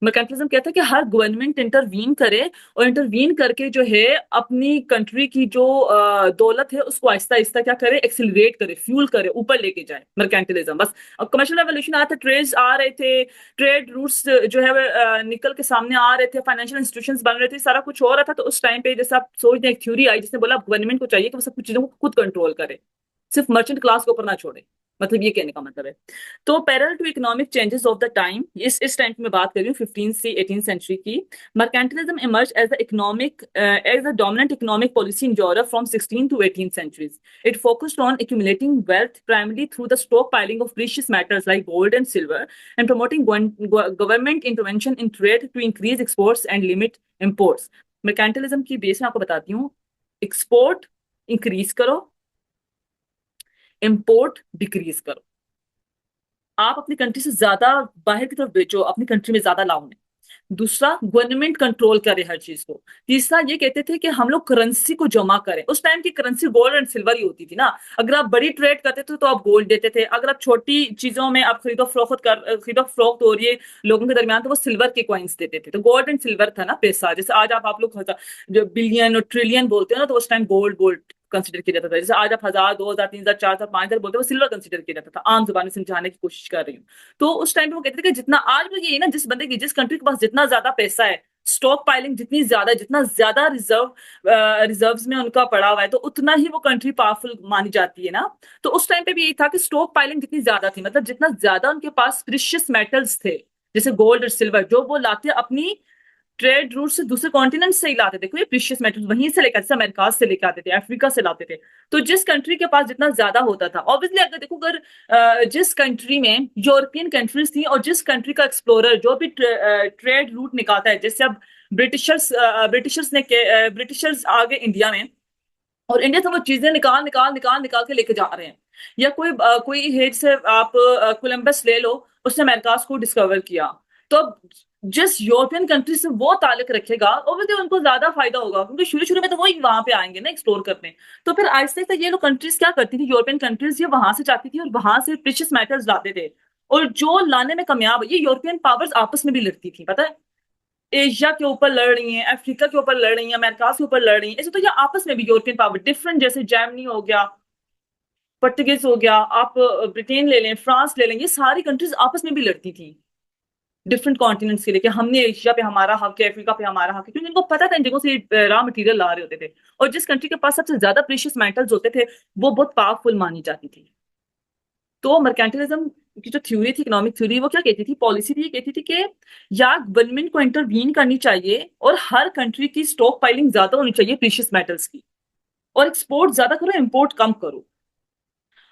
Speaker 1: मर्केंटिलिज्म कहता है कि हर गवर्नमेंट इंटरवीन करे, और इंटरवीन करके जो है अपनी कंट्री की जो दौलत है उसको आहिस्ता आहिस्ता क्या करे, एक्सिलरेट करे, फ्यूल करे, ऊपर लेके जाए। मर्केंटिलिज्म बस। अब कमर्शियल रेवोल्यूशन आया था, ट्रेड्स आ रहे थे, ट्रेड रूट्स जो है वो निकल के सामने आ रहे थे, फाइनेंशियल इंस्टीट्यूशंस बन रहे थे, सारा कुछ हो रहा था। तो उस टाइम पे जैसे आप सोच दें, एक थ्योरी आई जिसने बोला गवर्नमेंट को चाहिए कि वो सब कुछ चीजों को खुद कंट्रोल करे, सिर्फ मर्चेंट क्लास के ऊपर ना छोड़े। मतलब ये कहने का मतलब है। तो parallel to economic changes of the time, इस टाइम की मैं बात कर रही हूँ 15 से 18 सेंचुरी की। Mercantilism emerge as a dominant economic policy in Europe from 16 to 18 centuries. It focused on accumulating wealth primarily through the stockpiling of precious metals like gold and silver, and promoting government intervention in trade to increase exports and limit imports. Mercantilism की base में आपको बताती हूँ, export increase करो, import decrease करो। आप अपनी country से ज्यादा बाहर की तरफ बेचो, अपनी कंट्री में ज्यादा लाओ नहीं। दूसरा, गवर्नमेंट कंट्रोल करे हर चीज को। तीसरा, ये कहते थे कि हम लोग करेंसी को जमा करें। उस टाइम की करेंसी गोल्ड एंड सिल्वर ही होती थी ना। अगर आप बड़ी ट्रेड करते थे तो आप गोल्ड देते थे, अगर आप छोटी चीजों में आप खरीदो फरोख्त हो रही है लोगों के दरमियान, तो वो सिल्वर के कॉइन्स देते थे। तो गोल्ड एंड सिल्वर था ना पैसा। जैसे आज आप लोग जो बिलियन और ट्रिलियन बोलते हैं ना, तो उस टाइम गोल्ड गोल्ड कंसिडर किया जाता था। जैसे आज आप 1000, 2000, 3000, 4000, 5000 बोलते हैं, वो सिल्वर कंसिडर किया जाता था। आम जुबान में समझाने की कोशिश कर रही हूँ। तो उस टाइम पे वो कहते थे कि जितना आज भी ये है ना, जिस बंदे की जिस कंट्री के पास जितना ज्यादा पैसा है, स्टॉक पाइलिंग जितना ज्यादा रिजर्व्स में उनका पड़ा हुआ है, तो उतना ही वो कंट्री पावरफुल मानी जाती है ना। तो उस टाइम पे भी यही था कि स्टॉक पाइलिंग जितनी ज्यादा थी, मतलब जितना ज्यादा उनके पास प्रीशियस मेटल्स थे, जैसे गोल्ड और सिल्वर, जो वो लाते अपनी ट्रेड रूट से दूसरे कॉन्टिनेंट से ही लाते थे। कोई प्रीशियस मेटल्स वहीं से लेकर, जैसे अमेरिका से लेकर आते थे, अफ्रीका से लाते थे। तो जिस कंट्री के पास जितना ज्यादा होता था, ऑब्वियसली अगर देखो, अगर जिस कंट्री में यूरोपियन कंट्रीज थी और जिस कंट्री का एक्सप्लोरर जो भी ट्रेड रूट निकालता है, जैसे अब ब्रिटिशर्स आ गए इंडिया में, और इंडिया से वो चीजें निकाल निकाल निकाल निकाल के लेके जा रहे हैं। या कोई है, जैसे आप कोलंबस ले लो, उसने अमेरिकास को डिस्कवर किया। तो अब जिस यूरोपियन कंट्री से वो ताल्लुक रखेगा, ऑब्वियसली उनको ज्यादा फायदा होगा, क्योंकि शुरू शुरू में तो वही वहां पे आएंगे ना एक्सप्लोर करने। तो फिर आहिस्ता आहिस्ता ये लोग कंट्रीज क्या करती थी, यूरोपियन कंट्रीज, ये वहां से जाती थी और वहां से प्रीशियस मेटल्स लाते थे। और जो लाने में कामयाब, ये यूरोपियन पावर्स आपस में भी लड़ती थी, पता है। एशिया के ऊपर लड़ रही हैं, अफ्रीका के ऊपर लड़ रही हैं, अमेरिका के ऊपर लड़ रही हैं, ऐसे तो ये आपस में भी यूरोपियन पावर डिफरेंट, जैसे जर्मनी हो गया, पुर्तगाल हो गया, आप ब्रिटेन ले लें, फ्रांस ले लें, ये सारी कंट्रीज आपस में भी लड़ती थी डिफरेंट कॉन्टिनेंट्स के लिए, कि हमने एशिया पे हमारा हक है, अफ्रीका पे हमारा हक है, क्योंकि इनको पता था इन जगहों से रॉ मटेरियल ला रहे होते थे। और जिस कंट्री के पास सबसे ज्यादा प्रीशियस मेटल्स होते थे, वो बहुत पावरफुल मानी जाती थी। तो मर्केंटिलिज्म की जो थ्योरी थी, इकोनॉमिक थ्योरी, वो क्या कहती थी, पॉलिसी थी, ये कहती थी कि या गवर्नमेंट को इंटरवीन करनी चाहिए और हर कंट्री की स्टॉक फाइलिंग ज्यादा होनी चाहिए प्रीशियस मेटल्स की, और एक्सपोर्ट ज्यादा करो, इंपोर्ट कम करो।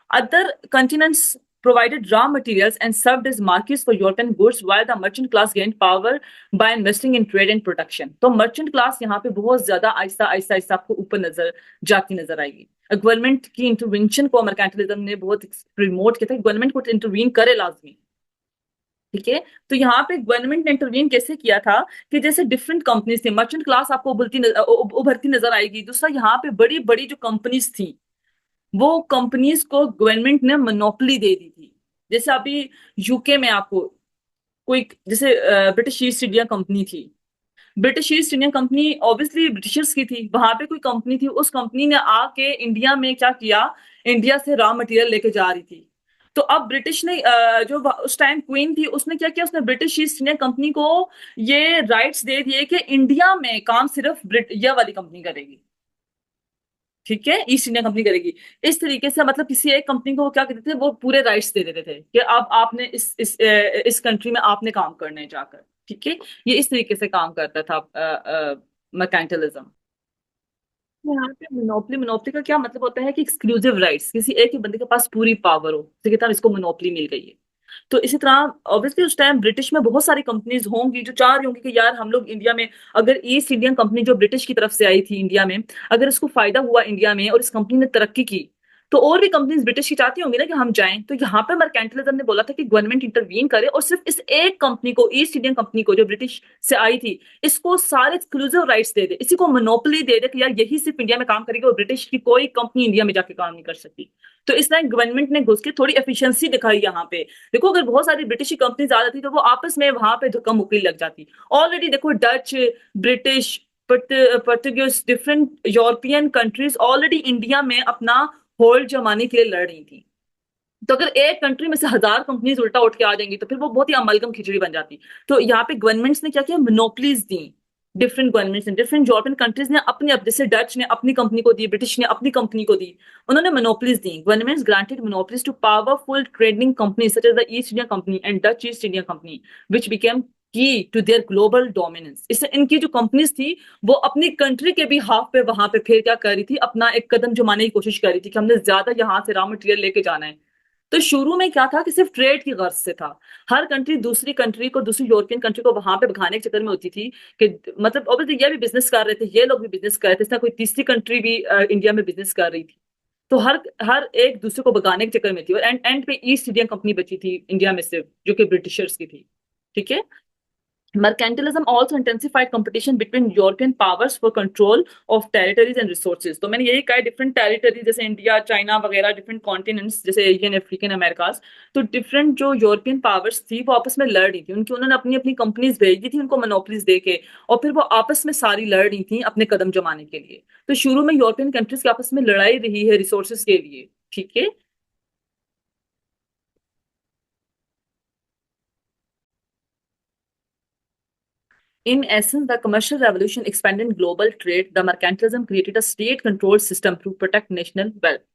Speaker 1: Other continents provided raw materials and served as markets for European goods, while the merchant class gained power by investing in trade and production. तो merchant class यहाँ पे बहुत ज्यादा आहिस्ता आहिस्ता आहिस्ता आपको ऊपर नजर जाती नजर आएगी। गवर्नमेंट की इंटरवेंशन को मर्केंटिलिज्म ने बहुत प्रमोट किया था, गवर्नमेंट को इंटरवीन करे लाजमी। ठीक है, तो यहाँ पे गवर्नमेंट ने इंटरवीन कैसे किया था कि जैसे डिफरेंट कंपनीज थी, मर्चेंट क्लास आपको उभरती नजर आएगी। दूसरा, यहाँ पे बड़ी बड़ी जो कंपनीज थी, वो कंपनीज को गवर्नमेंट ने मोनोपोली दे दी थी। जैसे अभी यूके में आपको कोई, जैसे ब्रिटिश ईस्ट इंडिया कंपनी थी, British east India company obviously Britishers की थी, वहां पे कोई कंपनी थी, उस कंपनी ने आके इंडिया में क्या किया, इंडिया से रॉ मटेरियल लेके जा रही थी। तो अब ब्रिटिश ने जो उस टाइम क्वीन थी, उसने क्या किया, उसने ब्रिटिश ईस्ट इंडिया कंपनी को ये राइट्स दे दिए कि इंडिया में काम सिर्फ ये वाली कंपनी करेगी। ठीक है, ईस्ट इंडिया कंपनी करेगी। इस तरीके से मतलब किसी एक कंपनी को वो क्या कहते थे, वो पूरे राइट्स दे देते थे कि अब आपने इस कंट्री में आपने काम करना है जाकर। ठीक है, ये इस तरीके से काम करता था मर्केंटिलिज्म। यहाँ पे मोनोपोली, मोनोपोली का क्या मतलब होता है कि एक्सक्लूसिव राइट्स, किसी एक ही बंदे के पास पूरी पावर हो, जैसे कहता है इसको मोनोपोली मिल गई है। तो इसी तरह ऑब्वियसली उस टाइम ब्रिटिश में बहुत सारी कंपनीज होंगी जो चाह रही होंगी कि यार हम लोग इंडिया में, अगर ईस्ट इंडियन कंपनी जो ब्रिटिश की तरफ से आई थी इंडिया में, अगर इसको फायदा हुआ इंडिया में और इस कंपनी ने तरक्की की, तो और भी कंपनीज ब्रिटिश की चाहती होंगी ना कि हम जाएं। तो यहाँ पे मर्केंटिलिज्म ने बोला था कि गवर्नमेंट इंटरवीन करे और सिर्फ इस एक कंपनी को, ईस्ट इंडियन कंपनी को जो ब्रिटिश से आई थी, इसको सारे एक्सक्लूसिव राइट्स दे दे, इसी को मोनोपोली दे दे कि यार यही सिर्फ इंडिया में काम करेगी और ब्रिटिश की कोई कंपनी इंडिया में जाके काम नहीं कर सकती। तो इस तरह गवर्नमेंट ने घुस के थोड़ी एफिशिएंसी दिखाई यहाँ पे। देखो, अगर बहुत सारी ब्रिटिश कंपनीज आ जाती तो वो आपस में वहां पे धक्का मुक्की लग जाती। ऑलरेडी देखो, Dutch, British, Portuguese, different European countries already India में अपना होल्ड जमाने के लिए लड़ रही थी। तो अगर एक कंट्री में से 1000 कंपनीज उल्टा उठ के आ जाएंगी तो फिर वो बहुत ही अमलगम खिचड़ी बन जाती। तो यहाँ पे गवर्नमेंट्स ने क्या किया, मोनोपलीज दी। डिफरेंट गवर्नमेंट्स ने, डिफरेंट यूरोपियन कंट्रीज ने अपने, जैसे डच ने अपनी कंपनी को दी, ब्रिटिश ने अपनी कंपनी को दी, उन्होंने मोनोपलीज दी। Governments granted monopolies to powerful trading company such as the East India Company and Dutch East India Company which became key to their global dominance. इससे इनकी जो कंपनीज थी, वो अपनी कंट्री के भी हाफ पे वहां पे फिर क्या कर रही थी, अपना एक कदम जमाने की कोशिश कर रही थी कि हमने ज्यादा यहाँ से रॉ मटेरियल लेके जाना है। तो शुरू में क्या था कि सिर्फ ट्रेड की गर्ज से था, हर कंट्री दूसरी कंट्री को, दूसरी यूरोपियन कंट्री को वहां पे भगाने के चक्कर में होती थी कि मतलब ऑब्वियसली ये भी बिजनेस कर रहे थे, ये लोग भी बिजनेस कर रहे थे, इसमें कोई तीसरी कंट्री भी इंडिया में बिजनेस कर रही थी। तो हर हर एक दूसरे को भगाने के चक्कर में थी, और एंड पे ईस्ट इंडिया कंपनी बची थी इंडिया में सिर्फ, जो कि ब्रिटिशर्स की थी। ठीक है, Mercantilism also intensified competition between European powers for control of territories and resources। तो मैंने यही कहा, डिफरेंट टेरिटरीज जैसे इंडिया, चाइना वगैरह, डिफरेंट कॉन्टिनेंट्स जैसे एशियन, अफ्रीकन, अमेरिकाज, तो डिफरेंट जो यूरोपियन पावर्स थी वो आपस में लड़ रही थी, उनकी उन्होंने अपनी अपनी कंपनीज भेज दी थी उनको मोनोपलीज देके, और फिर वो आपस में सारी लड़ रही थी अपने कदम जमाने के लिए। तो शुरू में यूरोपियन कंट्रीज के आपस में लड़ाई रही है रिसोर्सेज के लिए। ठीक है, in essence, the commercial revolution expanded global trade. The mercantilism created a state-controlled system to protect national wealth.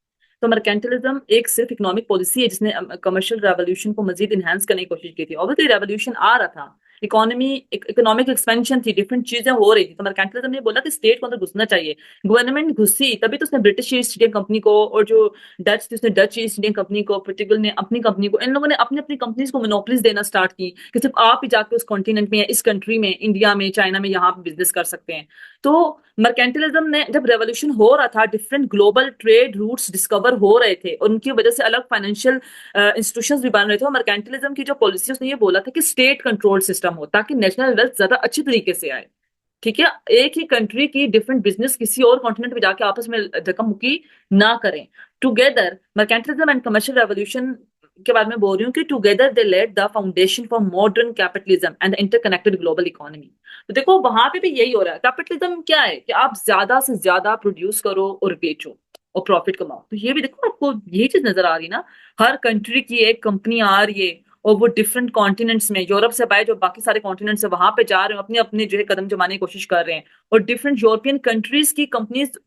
Speaker 1: तो मर्केंटलिज्म एक सिर्फ इकोनॉमिक पॉलिसी है जिसने कमर्शियल रेवोल्यूशन को मजीद इनहेंस करने की कोशिश की थी। ऑब्वियसली रेवोल्यूशन आ रहा था, इकोनॉमी, इकोनॉमिक एक्सपेंशन थी, डिफरेंट चीजें हो रही थी, तो मर्केंटलिज्म ने बोला कि स्टेट को अंदर घुसना चाहिए। गवर्नमेंट घुसी तभी तो उसने ब्रिटिश ईस्ट इंडिया कंपनी को, और जो डच थी उसने डच ईस्ट इंडिया कंपनी को, पोर्टुगल ने अपनी कंपनी को, इन लोगों ने अपनी अपनी कंपनीज को मोनोपलीज देना स्टार्ट की कि सिर्फ आप ही जाके उस कॉन्टिनेंट में या इस कंट्री में, इंडिया में, चाइना में, यहाँ पे बिजनेस कर सकते हैं। तो मर्केंटिलिज्म ने जब रेवोल्यूशन हो रहा था, different global trade routes discover हो रहे थे और उनकी वजह से अलग फाइनेंशियल इंस्टीट्यूशंस भी बन रहे थे, और मर्केंटिलिज्म की जो पॉलिसी उसने ये बोला था कि स्टेट कंट्रोल सिस्टम हो ताकि नेशनल वेल्थ ज्यादा अच्छी तरीके से आए। ठीक है, एक ही कंट्री की डिफरेंट बिजनेस किसी और कॉन्टिनेंट पे जाके आपस में धक्का मुक्की ना करें। Together mercantilism and commercial revolution के बारे में बोल रही हूँ कि together they laid the foundation for modern capitalism and the interconnected global economy. तो देखो, वहां पे भी यही हो रहा है। कैपिटलिज्म क्या है कि आप ज्यादा से ज्यादा प्रोड्यूस करो और बेचो और प्रॉफिट कमाओ। तो ये भी देखो, आपको यही चीज नजर आ रही ना, हर कंट्री की एक कंपनी आ रही है और वो डिफरेंट कॉन्टिनेंट्स में, यूरोप से बाहर जो बाकी सारे कॉन्टिनेंट्स है वहां पे जा रहे हो, अपने अपने जो है कदम जमाने की कोशिश कर रहे हैं, और डिफरेंट यूरोपियन कंट्रीज की कंपनीज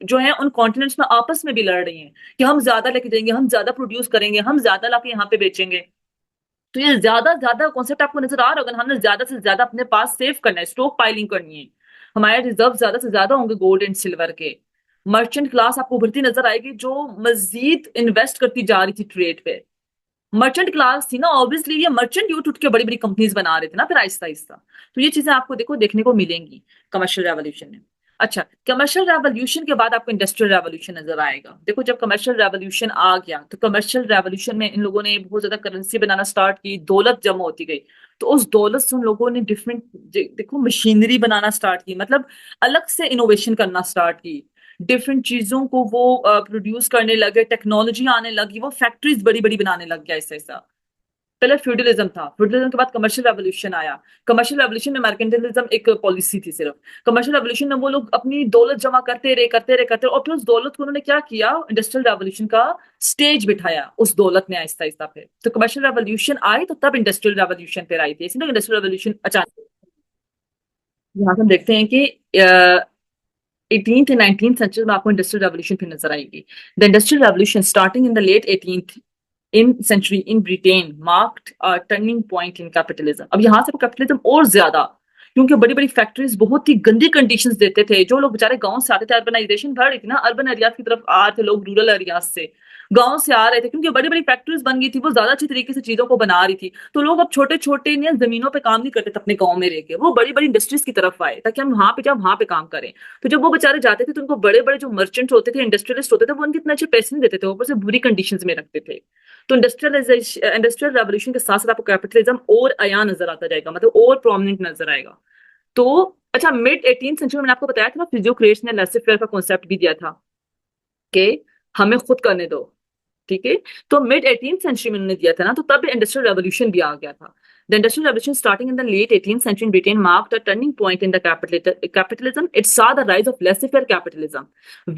Speaker 1: जो है उन कॉन्टिनेंट्स में आपस में भी लड़ रही हैं कि हम ज्यादा लेके जाएंगे, हम ज्यादा प्रोड्यूस करेंगे, हम ज्यादा लाके यहाँ पे बेचेंगे। तो ये ज्यादा ज्यादा कॉन्सेप्ट आपको नजर आ रहा होगा, हमने ज्यादा से ज्यादा अपने पास सेव करना है, स्टॉक पाइलिंग करनी है, हमारे रिजर्व ज्यादा से ज्यादा होंगे गोल्ड एंड सिल्वर के। मर्चेंट क्लास आपको उभरती नजर आएगी जो मजीद इन्वेस्ट करती जा रही थी ट्रेड पे। मर्चेंट क्लास थी ना, ऑब्वियसली ये मर्चेंट यूथ उठ के बड़ी बड़ी कंपनीज बना रहे थे ना फिर आहिस्ता आहिस्ता। तो ये चीजें आपको देखो देखने को मिलेंगी कमर्शियल रेवोल्यूशन में। अच्छा, कमर्शियल रेवोल्यूशन के बाद आपको इंडस्ट्रियल रेवोल्यूशन नजर आएगा। देखो जब कमर्शियल रेवोल्यूशन आ गया तो कमर्शियल रेवोल्यूशन में इन लोगों ने बहुत ज्यादा करेंसी बनाना स्टार्ट की, दौलत जमा होती गई। तो उस दौलत से उन लोगों ने डिफरेंट, देखो मशीनरी बनाना स्टार्ट की, मतलब अलग से इनोवेशन करना स्टार्ट की, डिफरेंट चीजों को वो प्रोड्यूस करने लगे, टेक्नोलॉजी आने लगी, वो फैक्ट्रीज बड़ी बड़ी बनाने लग गया ऐसा ऐसा। पहले फ्यूडलिज्म था, फ्यूडलिज्म के बाद कमर्शियल रेवोल्यूशन आया। कमर्शियल रेवोल्यूशन में मर्केंटिलिज्म एक पॉलिसी थी सिर्फ। कमर्शियल रेवोल्यूशन में वो लोग अपनी दौलत जमा करते रहे और फिर उस दौलत को उन्होंने क्या किया, इंडस्ट्रियल रेवोल्यूशन का स्टेज बिठाया उस दौलत ने आहिस्ता आहिस्ता। फिर तो कमर्शियल रेवोल्यूशन आई तो तब इंडस्ट्रियल रेवोल्यूशन फिर आई थी, इसलिए इंडस्ट्रियल रेवोल्यूशन अचानक। यहाँ से हम देखते हैं कि 18th and 19th सेंचुरी में आपको इंडस्ट्रियल रेवोल्यूशन फिर नजर आएगी। The industrial revolution starting in the late 18th in century in Britain marked a turning point in capitalism. अब यहाँ से कैपिटलिज्म और ज्यादा, क्योंकि बड़ी बड़ी फैक्ट्रीज बहुत ही गंदी कंडीशंस देते थे, जो लोग बेचारे गांव से आते थे, अर्बनाइजेशन बढ़ रही थी ना, अर्बन एरिया की तरफ आ रहे थे लोग, रूरल एरिया से गांव से आ रहे थे, क्योंकि बड़ी बड़ी फैक्ट्रीज बन गई थी, वो ज्यादा अच्छी तरीके से चीजों को बना रही थी। तो लोग अब छोटे छोटे जमीनों पे काम नहीं करते थे अपने गाँव में रह के, वो बड़ी बड़ी इंडस्ट्रीज की तरफ आए ताकि हम वहां पे जाए, वहां पे काम करें। तो जब वो बेचारे जाते थे तो उनको बड़े बड़े जो मर्चेंट्स होते थे, इंडस्ट्रियलिस्ट होते थे, वो उनके इतने अच्छे पैसे नहीं देते थे, ऊपर से बुरी कंडीशंस में रखते थे। तो इंडस्ट्रियल रेवोल्यूशन के साथ साथ आपको कैपिटलिज्म और आया नजर आता जाएगा, मतलब और प्रोमिनेंट नजर आएगा। तो अच्छा, मिड 18th सेंचुरी में मैंने आपको बताया था ना, फिजियोक्रेट्स ने लेसर फेयर का कॉन्सेप्ट भी दिया था कि हमें खुद करने दो, ठीक है। तो मिड 18th सेंचुरी में उन्होंने दिया था ना, तो तब इंडस्ट्रियल रेवोल्यूशन भी आ गया था। The industrial revolution starting in the late 18th century in Britain marked a turning point in the capitalism. It saw the rise of laissez-faire capitalism,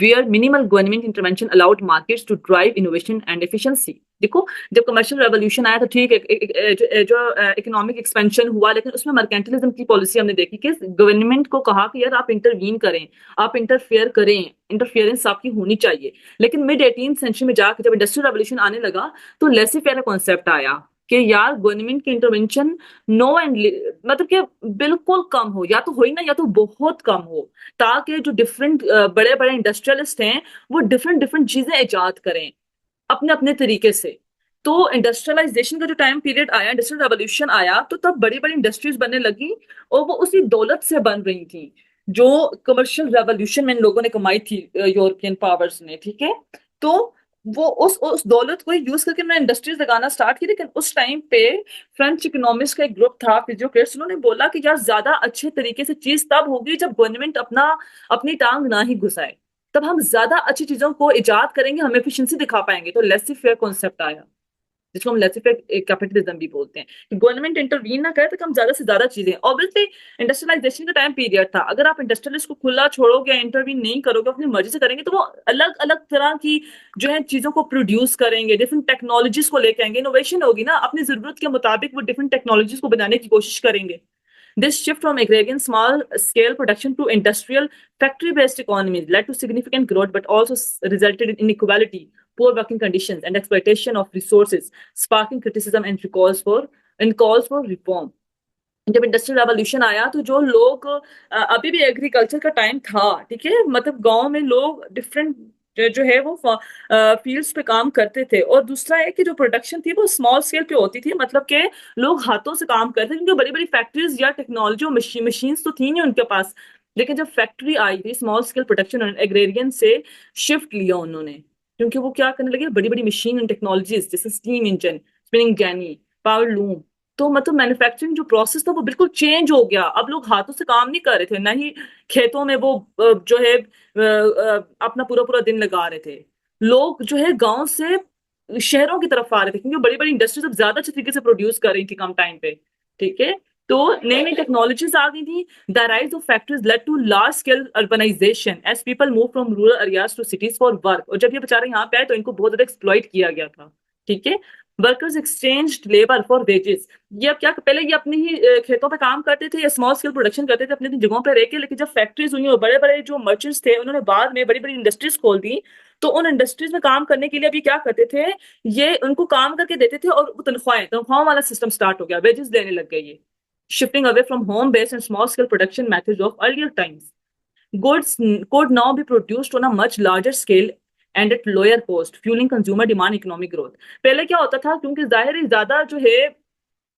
Speaker 1: where minimal government intervention allowed markets to drive innovation and efficiency. देखो जब commercial revolution आया तो ठीक है, जो economic expansion हुआ, लेकिन उसमें मर्केंटिलिज्म की पॉलिसी हमने देखी कि गवर्नमेंट को कहा कि यार आप इंटरवीन करें, आप इंटरफेयर करें, इंटरफेरेंस आपकी होनी चाहिए। लेकिन मिड 18th सेंचुरी में जाकर जब इंडस्ट्रियल रेवोल्यूशन आने लगा तो लेसे फेयर कॉन्सेप्ट आया कि यार गवर्नमेंट की इंटरवेंशन नो एंड, मतलब कि बिल्कुल कम हो, या तो हो ही ना या तो बहुत कम हो, ताकि जो डिफरेंट बड़े बड़े इंडस्ट्रियलिस्ट हैं वो डिफरेंट डिफरेंट चीजें इजाद करें अपने अपने तरीके से। तो इंडस्ट्रियलाइजेशन का जो टाइम पीरियड आया, इंडस्ट्रियल रेवोल्यूशन आया, तो तब बड़ी बड़ी इंडस्ट्रीज बनने लगी और वो उसी दौलत से बन रही थी जो कमर्शियल रेवोल्यूशन में इन लोगों ने कमाई थी, यूरोपियन पावर्स ने, ठीक है। तो वो उस दौलत को यूज करके उन्होंने इंडस्ट्रीज लगाना स्टार्ट की। लेकिन उस टाइम पे फ्रेंच इकोनॉमिस्ट का एक ग्रुप था फिजियोक्रेट्स, उन्होंने बोला कि यार ज्यादा अच्छे तरीके से चीज तब होगी जब गवर्नमेंट अपनी टांग ना ही घुसाए, तब हम ज्यादा अच्छी चीजों को इजाद करेंगे, हम एफिशिएंसी दिखा पाएंगे। तो लेसी फेयर कॉन्सेप्ट आया, जिसको हम लेसी फेयर कैपिटलिज्म भी बोलते हैं, कि गवर्नमेंट इंटरवीन ना करे तो हम ज्यादा से ज्यादा चीजें। ऑब्वियसली इंडस्ट्रियलाइजेशन का टाइम पीरियड था, अगर आप इंडस्ट्रियलिस्ट को खुला छोड़ोगे, इंटरवीन नहीं करोगे, अपनी मर्जी से करेंगे, तो वो अलग अलग तरह की जो है चीजों को प्रोड्यूस करेंगे, डिफरेंट टेक्नोलॉजीज को लेके आएंगे, इनोवेशन होगी ना, अपनी जरूरत के मुताबिक वो डिफरेंट टेक्नोलॉजीज को बनाने की कोशिश करेंगे। This shift from agrarian small-scale production to industrial factory-based economies led to significant growth, but also resulted in inequality, poor working conditions, and exploitation of resources, sparking criticism and calls for reform. जब industrial revolution आया तो जो लोग अभी भी agriculture का time था, ठीक है, मतलब गांव में लोग डिफरेंट जो है वो फील्ड्स पे काम करते थे। और दूसरा है कि जो प्रोडक्शन थी वो स्मॉल स्केल पे होती थी, मतलब कि लोग हाथों से काम करते थे, क्योंकि बड़ी बड़ी फैक्ट्रीज या टेक्नोलॉजी और मशीन्स तो थी नहीं उनके पास। लेकिन जब फैक्ट्री आई थी, स्मॉल स्केल प्रोडक्शन एग्रेरियन से शिफ्ट लिया उन्होंने, क्योंकि वो क्या करने लगे, बड़ी बड़ी मशीन एंड टेक्नोलॉजीज जैसे steam engine, spinning jenny, power loom. तो मतलब मैन्युफैक्चरिंग जो प्रोसेस था वो बिल्कुल चेंज हो गया। अब लोग हाथों से काम नहीं कर रहे थे, ना ही खेतों में वो जो है अपना पूरा पूरा दिन लगा रहे थे। लोग जो है गांव से शहरों की तरफ आ रहे थे, क्योंकि बड़ी बड़ी इंडस्ट्रीज अब ज्यादा अच्छे तरीके से प्रोड्यूस कर रही थी कम टाइम पे, ठीक है। तो नई नई टेक्नोलॉजीज आ गई थी। The rise of factories led to large scale urbanisation as people move from rural areas to cities for work. और जब ये बेचारे यहाँ पे आए तो इनको बहुत ज्यादा एक्सप्लॉइट किया गया था, ठीक है। Workers exchanged labour for wages. ये अब क्या, पहले ये अपने ही खेतों पे काम करते थे या स्मॉल स्केल प्रोडक्शन करते थे अपनी जगहों पे रह के, लेकिन जब फैक्ट्रीज हुई और बड़े बड़े जो मर्चेंट्स थे उन्होंने बाद में बड़ी बड़ी इंडस्ट्रीज खोल दी, तो उन इंडस्ट्रीज में काम करने के लिए अभी क्या करते थे, ये उनको काम करके देते थे और तनख्वाहों वाला सिस्टम स्टार्ट हो गया, वेजेस देने लग गए ये, shifting away from home based and small scale production methods of earlier times. Goods could now be produced on a much larger scale and at lower cost, fueling consumer demand, economic growth। पहले क्या होता था, क्योंकि जाहिर है ज्यादा जो है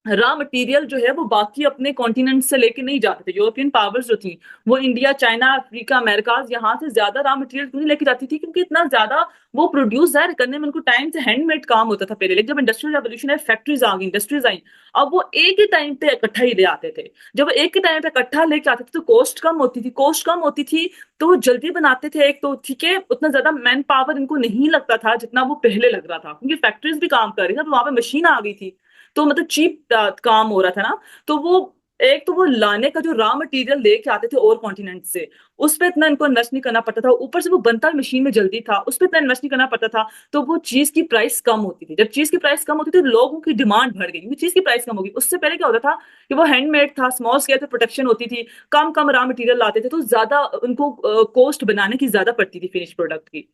Speaker 1: रॉ मटेरियल जो है वो बाकी अपने कॉन्टिनेंट से लेके नहीं जाते थे, यूरोपियन पावर्स जो थी वो इंडिया, चाइना, अफ्रीका, अमेरिका, यहाँ से ज्यादा रॉ मटेरियल क्यों नहीं लेके जाती थी, क्योंकि इतना ज्यादा वो प्रोड्यूस जाहिर करने में उनको टाइम से हैंडमेड काम होता था पहले। लेकिन जब इंडस्ट्रियल रेवोल्यूशन है, फैक्ट्रीज आ गई, इंडस्ट्रीज आई, अब वो एक ही टाइम पे इकट्ठा ही ले आते थे। जब वो एक ही टाइम पे इकट्ठा लेके आते थे तो कॉस्ट कम होती थी, कॉस्ट कम होती थी तो वो जल्दी बनाते थे, एक तो ठीक है उतना ज्यादा मैन पावर इनको नहीं लगता था जितना वो पहले लग रहा था, क्योंकि फैक्ट्रीज भी काम कर रही थी, वहां पे मशीन आ गई थी, तो मतलब चीप काम हो रहा था ना। तो वो एक तो वो लाने का जो रॉ मटेरियल लेके आते थे और कॉन्टिनेंट से, उस पर इतना इनको इन्वेस्ट नहीं करना पड़ता था, ऊपर से वो बनता मशीन में जल्दी था, उस पर इतना इन्वेस्ट नहीं करना पड़ता था, तो वो चीज की प्राइस कम होती थी। जब चीज की प्राइस कम होती थी तो लोगों की डिमांड बढ़ गई, क्योंकि चीज की प्राइस कम होगी। उससे पहले क्या होता था कि वो हैंडमेड था, स्मॉल स्केल पे प्रोडक्शन होती थी, कम कम रॉ मटेरियल लाते थे, तो ज्यादा उनको कॉस्ट बनाने की ज्यादा पड़ती थी फिनिश प्रोडक्ट की,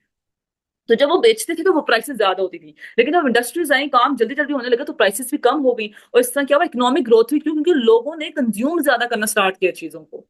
Speaker 1: तो जब वो बेचते थे तो वो प्राइसेस ज्यादा होती थी। लेकिन जब इंडस्ट्रीज आई, काम जल्दी जल्दी होने लगा, तो प्राइसेस भी कम हो गई, और इस तरह क्या हुआ, इकोनॉमिक ग्रोथ हुई, क्यों, क्योंकि लोगों ने कंज्यूम ज्यादा करना स्टार्ट किया चीजों को।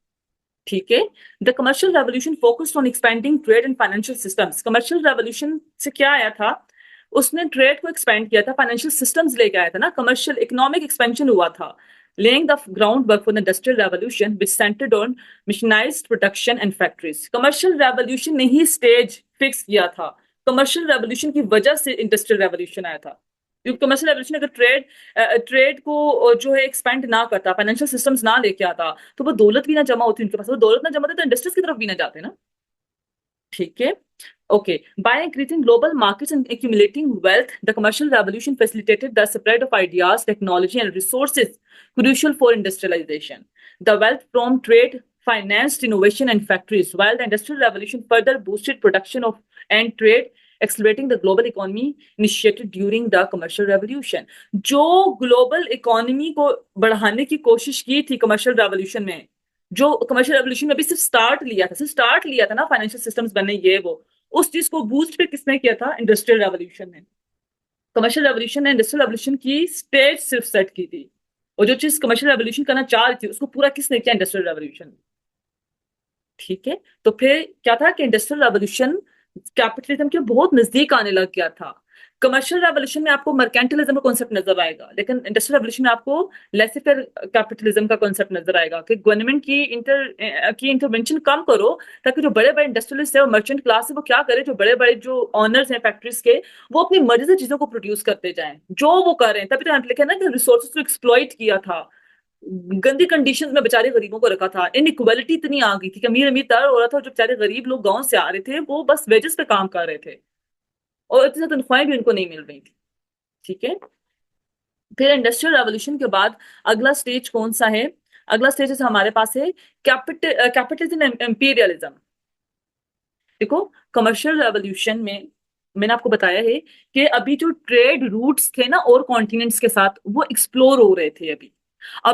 Speaker 1: ठीक है। The commercial revolution focused on expanding trade and financial systems. Commercial revolution से क्या आया था, उसने ट्रेड को एक्सपेंड किया था, फाइनेंशियल सिस्टम्स लेके आया था ना, कमर्शियल इकोनॉमिक एक्सपेंशन हुआ था। Laying the ground work for the industrial revolution which centred on mechanised production and factories. Commercial revolution ने ही स्टेज फिक्स किया था, कमर्शियल रेवोल्यूशन की वजह से इंडस्ट्रियल रेवोल्यूशन आया था। क्योंकि कमर्शियल रेवोल्यूशन अगर ट्रेड को जो है एक्सपेंड ना करता, फाइनेंशियल सिस्टम्स ना लेके आता, तो वो दौलत भी ना जमा होती उनके पास, वो दौलत ना जमा होती तो इंडस्ट्रीज की तरफ भी ना जाते ना। ठीक है। Okay, by increasing global markets and accumulating wealth, the commercial revolution facilitated the spread of ideas, technology, and resources crucial for industrialization. The wealth from trade financed innovation and factories, while the industrial revolution further boosted production of and trade, accelerating the global economy initiated during the commercial revolution. जो global economy को बढ़ाने की कोशिश की थी commercial revolution में, जो commercial revolution में अभी सिर्फ स्टार्ट लिया था ना, फाइनेंशियल सिस्टम्स बनने, ये वो उस चीज को बूस्ट पे किसने किया था, इंडस्ट्रियल रेवोल्यूशन ने। कमर्शियल रेवोल्यूशन ने इंडस्ट्रियल रेवोल्यूशन की स्टेज सिर्फ सेट की थी, और जो चीज कमर्शियल रेवोल्यूशन करना चाह रही थी उसको पूरा किसने किया, इंडस्ट्रियल रेवोल्यूशन। ठीक है। तो फिर क्या था कि इंडस्ट्रियल रेवोल्यूशन कैपिटलिज्म के बहुत नजदीक आने लग गया था। कमर्शियल रेवोल्यूशन में आपको मर्केंटिलिज्म का कॉन्सेप्ट नजर आएगा, लेकिन इंडस्ट्रियल रेवोल्यूशन में आपको लेसिफेयर कैपिटलिज्म का कॉन्सेप्ट नजर आएगा कि गवर्नमेंट की इंटरवेंशन कम करो, ताकि जो बड़े बड़े इंडस्ट्रियलिस्ट है और मर्चेंट क्लास है वो क्या करे, जो बड़े बड़े जो ऑनर्स हैं फैक्ट्रीज के, वो अपनी मर्जी से चीजों को प्रोड्यूस करते जाएं जो वो कर रहे हैं। तभी तो हमने लिखा है ना कि रिसोर्सेज को एक्सप्लॉइट किया था, गंदी कंडीशंस में बेचारे गरीबों को रखा था, इनइक्वालिटी इतनी आ गई थी कि अमीर अमीर तय हो रहा था, और जो बेचारे गरीब लोग गांव से आ रहे थे वो बस वेजेस पे काम कर रहे थे, और इतनी ज्यादा तनख्वाहें भी उनको नहीं मिल रही थी। ठीक है। फिर इंडस्ट्रियल रेवोल्यूशन के बाद अगला स्टेज कौन सा है, अगला स्टेज हमारे पास है कैपिटलिज्म एंड इंपीरियलिज्म। देखो, कमर्शियल रेवोल्यूशन में मैंने आपको बताया है कि अभी जो ट्रेड रूट्स थे ना और कॉन्टिनेंट्स के साथ, वो एक्सप्लोर हो रहे थे अभी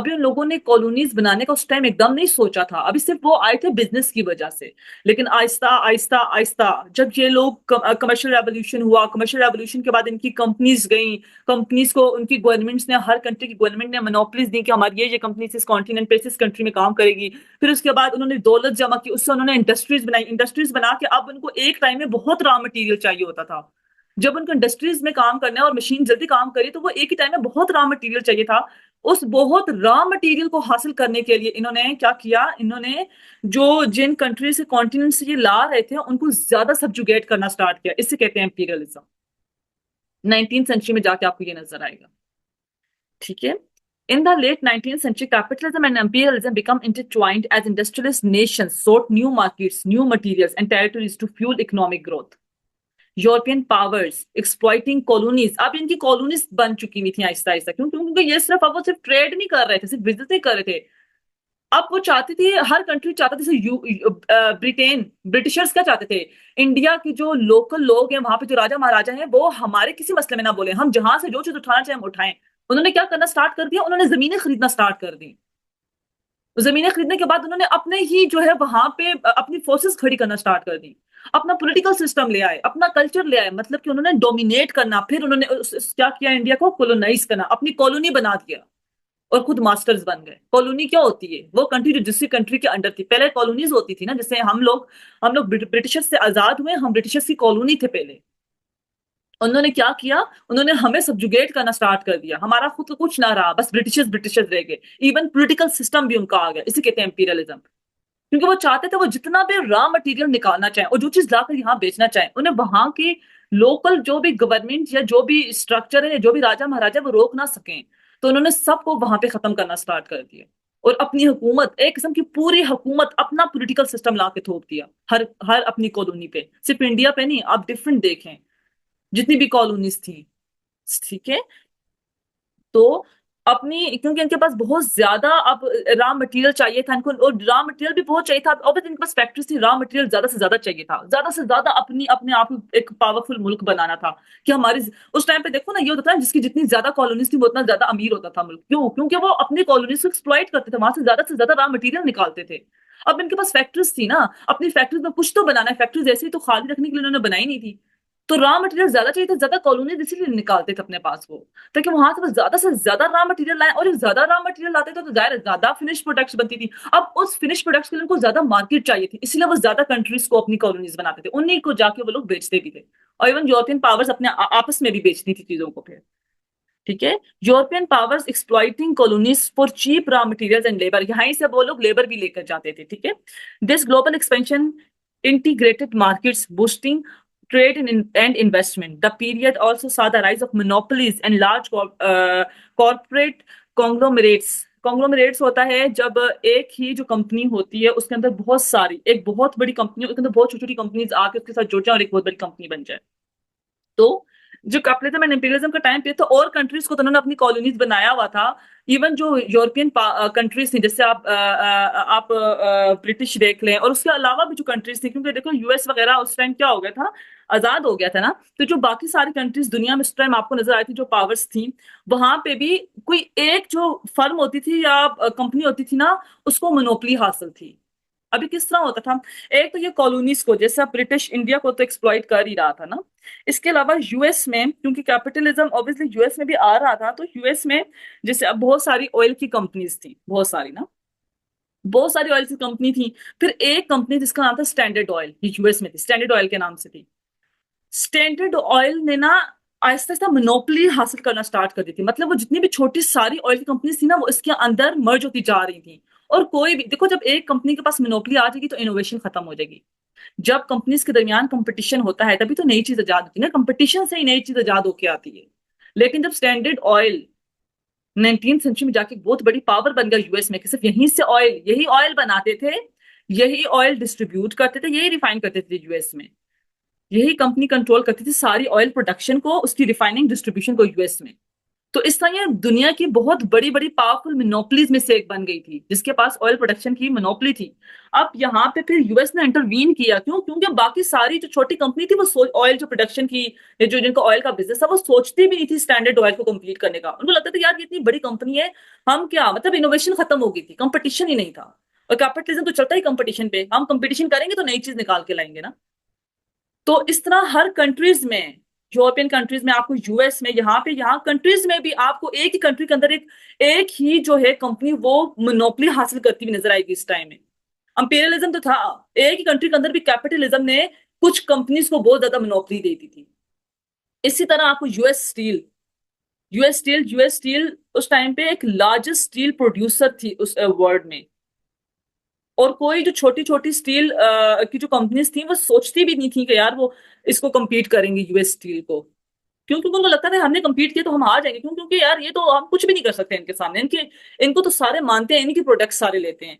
Speaker 1: उन लोगों ने कॉलोनीज बनाने का उस टाइम एकदम नहीं सोचा था, अभी सिर्फ वो आए थे बिजनेस की वजह से। लेकिन आहिस्ता आहिस्ता आहिस्ता जब ये लोग, कमर्शियल रेवोल्यूशन हुआ, कमर्शियल रेवोल्यूशन के बाद इनकी कंपनीज गई, कंपनीज को उनकी गवर्नमेंट्स ने, हर कंट्री की गवर्नमेंट ने मोनोपलीज दी कि हमारी ये कंपनीज इस कॉन्टिनेंट पे इस कंट्री में काम करेगी। फिर उसके बाद उन्होंने दौलत जमा की, उससे उन्होंने इंडस्ट्रीज बनाई, इंडस्ट्रीज बना के अब उनको एक टाइम में बहुत रॉ मटेरियल चाहिए होता था। जब उनको इंडस्ट्रीज में काम करना है और मशीन जल्दी काम करी, तो वो एक ही टाइम में बहुत रॉ मटेरियल चाहिए था। उस बहुत रॉ मटेरियल को हासिल करने के लिए इन्होंने क्या किया, इन्होंने जो जिन कंट्री से, कॉन्टिनेंट से ये ला रहे थे उनको ज्यादा सब्जुगेट करना स्टार्ट किया, इससे कहते हैं इंपीरियलिज्म। 19th सेंचुरी में जाके आपको ये नजर आएगा। ठीक है। In the late 19th century, capitalism and imperialism become intertwined as industrialist nations sought new markets, new materials, and territories to fuel economic growth. European powers exploiting colonies, अब इनकी कॉलोनीज बन चुकी हुई थी आहिस्ता आहिस्ता, क्यों, क्योंकि ये सिर्फ अब वो सिर्फ ट्रेड नहीं कर रहे थे, सिर्फ बिजनेस नहीं कर रहे थे, अब वो चाहती थी, हर कंट्री चाहता था, जैसे ब्रिटेन, ब्रिटिशर्स क्या चाहते थे, इंडिया के जो लोकल लोग हैं वहां पे, जो राजा महाराजा हैं, वो हमारे किसी मसले में ना बोले, हम जहां से जो चीज उठाना चाहें हम उठाएं। उन्होंने क्या करना स्टार्ट कर दिया, उन्होंने जमीनें खरीदना स्टार्ट कर दी। जमीनें खरीदने के बाद उन्होंने अपने ही जो है वहां पे अपनी फोर्सेस खड़ी करना स्टार्ट कर दी, अपना पॉलिटिकल सिस्टम ले आए, अपना कल्चर ले आए, मतलब कि उन्होंने डोमिनेट करना, फिर उन्होंने क्या किया, इंडिया को कोलोनाइज करना, अपनी कॉलोनी बना दिया और खुद मास्टर्स बन गए। कॉलोनी क्या होती है, वो कंट्री जो जिस कंट्री के अंडर थी, पहले कॉलोनीज होती थी ना, जैसे हम लोग ब्रिटिशर्स से आजाद हुए, हम ब्रिटिशर्स की कॉलोनी थे पहले। उन्होंने क्या किया, उन्होंने हमें सबजुगेट करना स्टार्ट कर दिया, हमारा खुद का कुछ ना रहा, बस ब्रिटिशर्स ब्रिटिशर्स रह गए। इवन पॉलिटिकल सिस्टम भी उनका आ गया, इसे कहते हैं इंपीरियलिज्म। क्योंकि वो चाहते थे, वो जितना भी रॉ मटेरियल निकालना चाहे और जो चीज लाकर यहाँ बेचना चाहे, उन्हें वहां की लोकल जो भी गवर्नमेंट या जो भी स्ट्रक्चर है, जो भी राजा महाराजा, वो रोक ना सकें। तो उन्होंने सबको वहां पे खत्म करना स्टार्ट कर दिया और अपनी हुकूमत, एक किस्म की पूरी हुकूमत, अपना पॉलिटिकल सिस्टम ला के थोप दिया हर हर अपनी कॉलोनी पे। सिर्फ इंडिया पे नहीं, आप डिफरेंट देखें, जितनी भी कॉलोनीज थी, ठीक है। तो अपनी, क्योंकि इनके पास बहुत ज्यादा अब रॉ मटेरियल चाहिए था इनको, और रॉ मटेरियल भी बहुत चाहिए था, और इनके पास फैक्ट्रीज थी, रॉ मटेरियल ज्यादा से ज्यादा चाहिए था, ज्यादा से ज्यादा अपनी अपने आप को एक पावरफुल मुल्क बनाना था। कि हमारी, उस टाइम पे देखो ना, ये होता था जिसकी जितनी ज्यादा कॉलोनीज थी वो उतना ज्यादा अमीर होता था मुल्क। क्यों? क्योंकि वो अपनी कॉलोनीज को एक्सप्लॉइट करते थे, वहां से ज्यादा रॉ मटेरियल निकालते थे। अब इनके पास फैक्ट्रीज थी ना, अपनी फैक्ट्रीज में कुछ तो बनाना है, फैक्ट्रीज ऐसे ही तो खाली रखने के लिए उन्होंने बनाई नहीं थी। तो रॉ मटेरियल ज्यादा चाहिए था, ज्यादा कॉलोनीज इसीलिए निकालते थे अपने पास वो, ताकि वहां से वो ज्यादा से ज्यादा रॉ मटेरियल लाए। और जब ज्यादा रॉ मटेरियल लाते थे तो जाहिर है ज्यादा फिनिश प्रोडक्ट्स बनती थी। अब उस फिनिश प्रोडक्ट्स के लिए उनको ज्यादा मार्केट चाहिए थी, इसलिए वो ज्यादा कंट्रीज को अपनी कॉलोनीज बनाते थे, उन्हीं को जाके वो लोग बेचते भी थे। और इवन यूरोपियन पावर्स अपने आपस में भी बेचती थी चीजों को फिर, ठीक है। European powers exploiting colonies for cheap raw materials and labour, यहाँ से वो लोग लेबर भी लेकर जाते थे, ठीक है। This global expansion integrated markets boosting trade and investment. The period also saw the rise of monopolies and large corporate conglomerates. conglomerates होता है जब एक ही जो कंपनी होती है उसके अंदर बहुत सारी, एक बहुत बड़ी कंपनी, उसके अंदर बहुत छोटी छोटी कंपनीज आके उसके साथ जुड़ जाए और एक बहुत बड़ी कंपनी बन जाए। तो जो कैपिटलिज्म एंड इंपीरियलिज्म का टाइम पीरियड था, और कंट्रीज को तो उन्होंने अपनी कॉलोनीज बनाया हुआ था। इवन जो यूरोपियन कंट्रीज थी, जैसे आप ब्रिटिश देख लें, और उसके अलावा भी जो कंट्रीज थी, क्योंकि देखो यूएस वगैरह उस टाइम क्या हो गया था, आजाद हो गया था ना। तो जो बाकी सारी कंट्रीज दुनिया में उस टाइम आपको नजर आई थी, जो पावर्स थी, वहां पे भी कोई एक जो फर्म होती थी या कंपनी होती थी ना, उसको मोनोपोली हासिल थी। अभी किस तरह होता था, एक तो ये कॉलोनीज को, जैसे ब्रिटिश इंडिया को तो एक्सप्लॉइट कर ही रहा था ना, इसके अलावा यूएस में, क्योंकि कैपिटलिज्म ऑब्वियसली यूएस में भी आ रहा था, तो यूएस में जैसे अब बहुत सारी ऑयल की कंपनीज थी, बहुत सारी ना, बहुत सारी ऑयल की कंपनी थी। फिर एक कंपनी जिसका नाम था स्टैंडर्ड ऑयल, ये यूएस में थी, स्टैंडर्ड ऑयल के नाम से थी। स्टैंडर्ड ऑयल ने ना आहिस्ता आहिस्ता मोनोपोली हासिल करना स्टार्ट कर दी थी, मतलब वो जितनी भी छोटी सारी ऑयल की कंपनी थी ना, वो इसके अंदर मर्ज होती जा रही थी। और कोई भी देखो, जब एक कंपनी के पास मोनोपोली आ जाएगी तो इनोवेशन खत्म हो जाएगी। जब कंपनीज के दरमियान कंपटीशन होता है तभी तो नई चीज आजाद होती है ना, कंपटीशन से ही नई चीज आजाद होके आती है। लेकिन जब स्टैंडर्ड ऑयल 19th सेंचुरी में जाके बहुत बड़ी पावर बन गया यूएस में, कि सिर्फ यहीं से ऑयल, यही ऑयल बनाते थे, यही ऑयल डिस्ट्रीब्यूट करते थे, यही रिफाइन करते थे यूएस में, यही कंपनी कंट्रोल करती थी सारी ऑयल प्रोडक्शन को, उसकी रिफाइनिंग डिस्ट्रीब्यूशन को यूएस में। तो इस तरह ये दुनिया की बहुत बड़ी बड़ी पावरफुल मोनोपलीज में से एक बन गई थी, जिसके पास ऑयल प्रोडक्शन की मोनोपली थी। अब यहाँ पे फिर यूएस ने इंटरवीन किया, क्यों? क्योंकि बाकी सारी जो छोटी कंपनी थी वो ऑयल जो प्रोडक्शन की, ये जो जिनका ऑयल का बिजनेस था, वो सोचती भी नहीं थी स्टैंडर्ड ऑयल को कंप्लीट करने का। उनको लगता था यार ये इतनी बड़ी कंपनी है, हम क्या, मतलब इनोवेशन खत्म हो गई थी, कंपटीशन ही नहीं था। और कैपिटलिज्म तो चलता ही कंपटीशन पे, हम कंपटीशन करेंगे तो नई चीज निकाल के लाएंगे ना। तो इस तरह हर कंट्रीज में, यूरोपियन कंट्रीज में, आपको यूएस में, यहाँ कंट्रीज में भी आपको एक ही कंट्री के अंदर एक ही जो है कंपनी, वो मोनोपोली हासिल करती हुई नजर आएगी इस टाइम में। अंपेरियलिज्म तो था, एक ही कंट्री के अंदर भी कैपिटलिज्म ने कुछ कंपनीज को बहुत ज्यादा मोनोपोली दे दी थी। इसी तरह आपको यूएस स्टील उस टाइम पे एक लार्जेस्ट स्टील प्रोड्यूसर थी उस वर्ल्ड में। और कोई जो छोटी छोटी स्टील की जो कंपनीज थी, वो सोचती भी नहीं थी कि यार वो इसको compete करेंगे यूएस स्टील को। क्यों? क्योंकि उनको लगता था हमने compete किया तो हम हार जाएंगे। क्यों? क्योंकि यार ये तो हम कुछ भी नहीं कर सकते इनके सामने, इनको तो सारे मानते हैं, इनकी प्रोडक्ट सारे लेते हैं।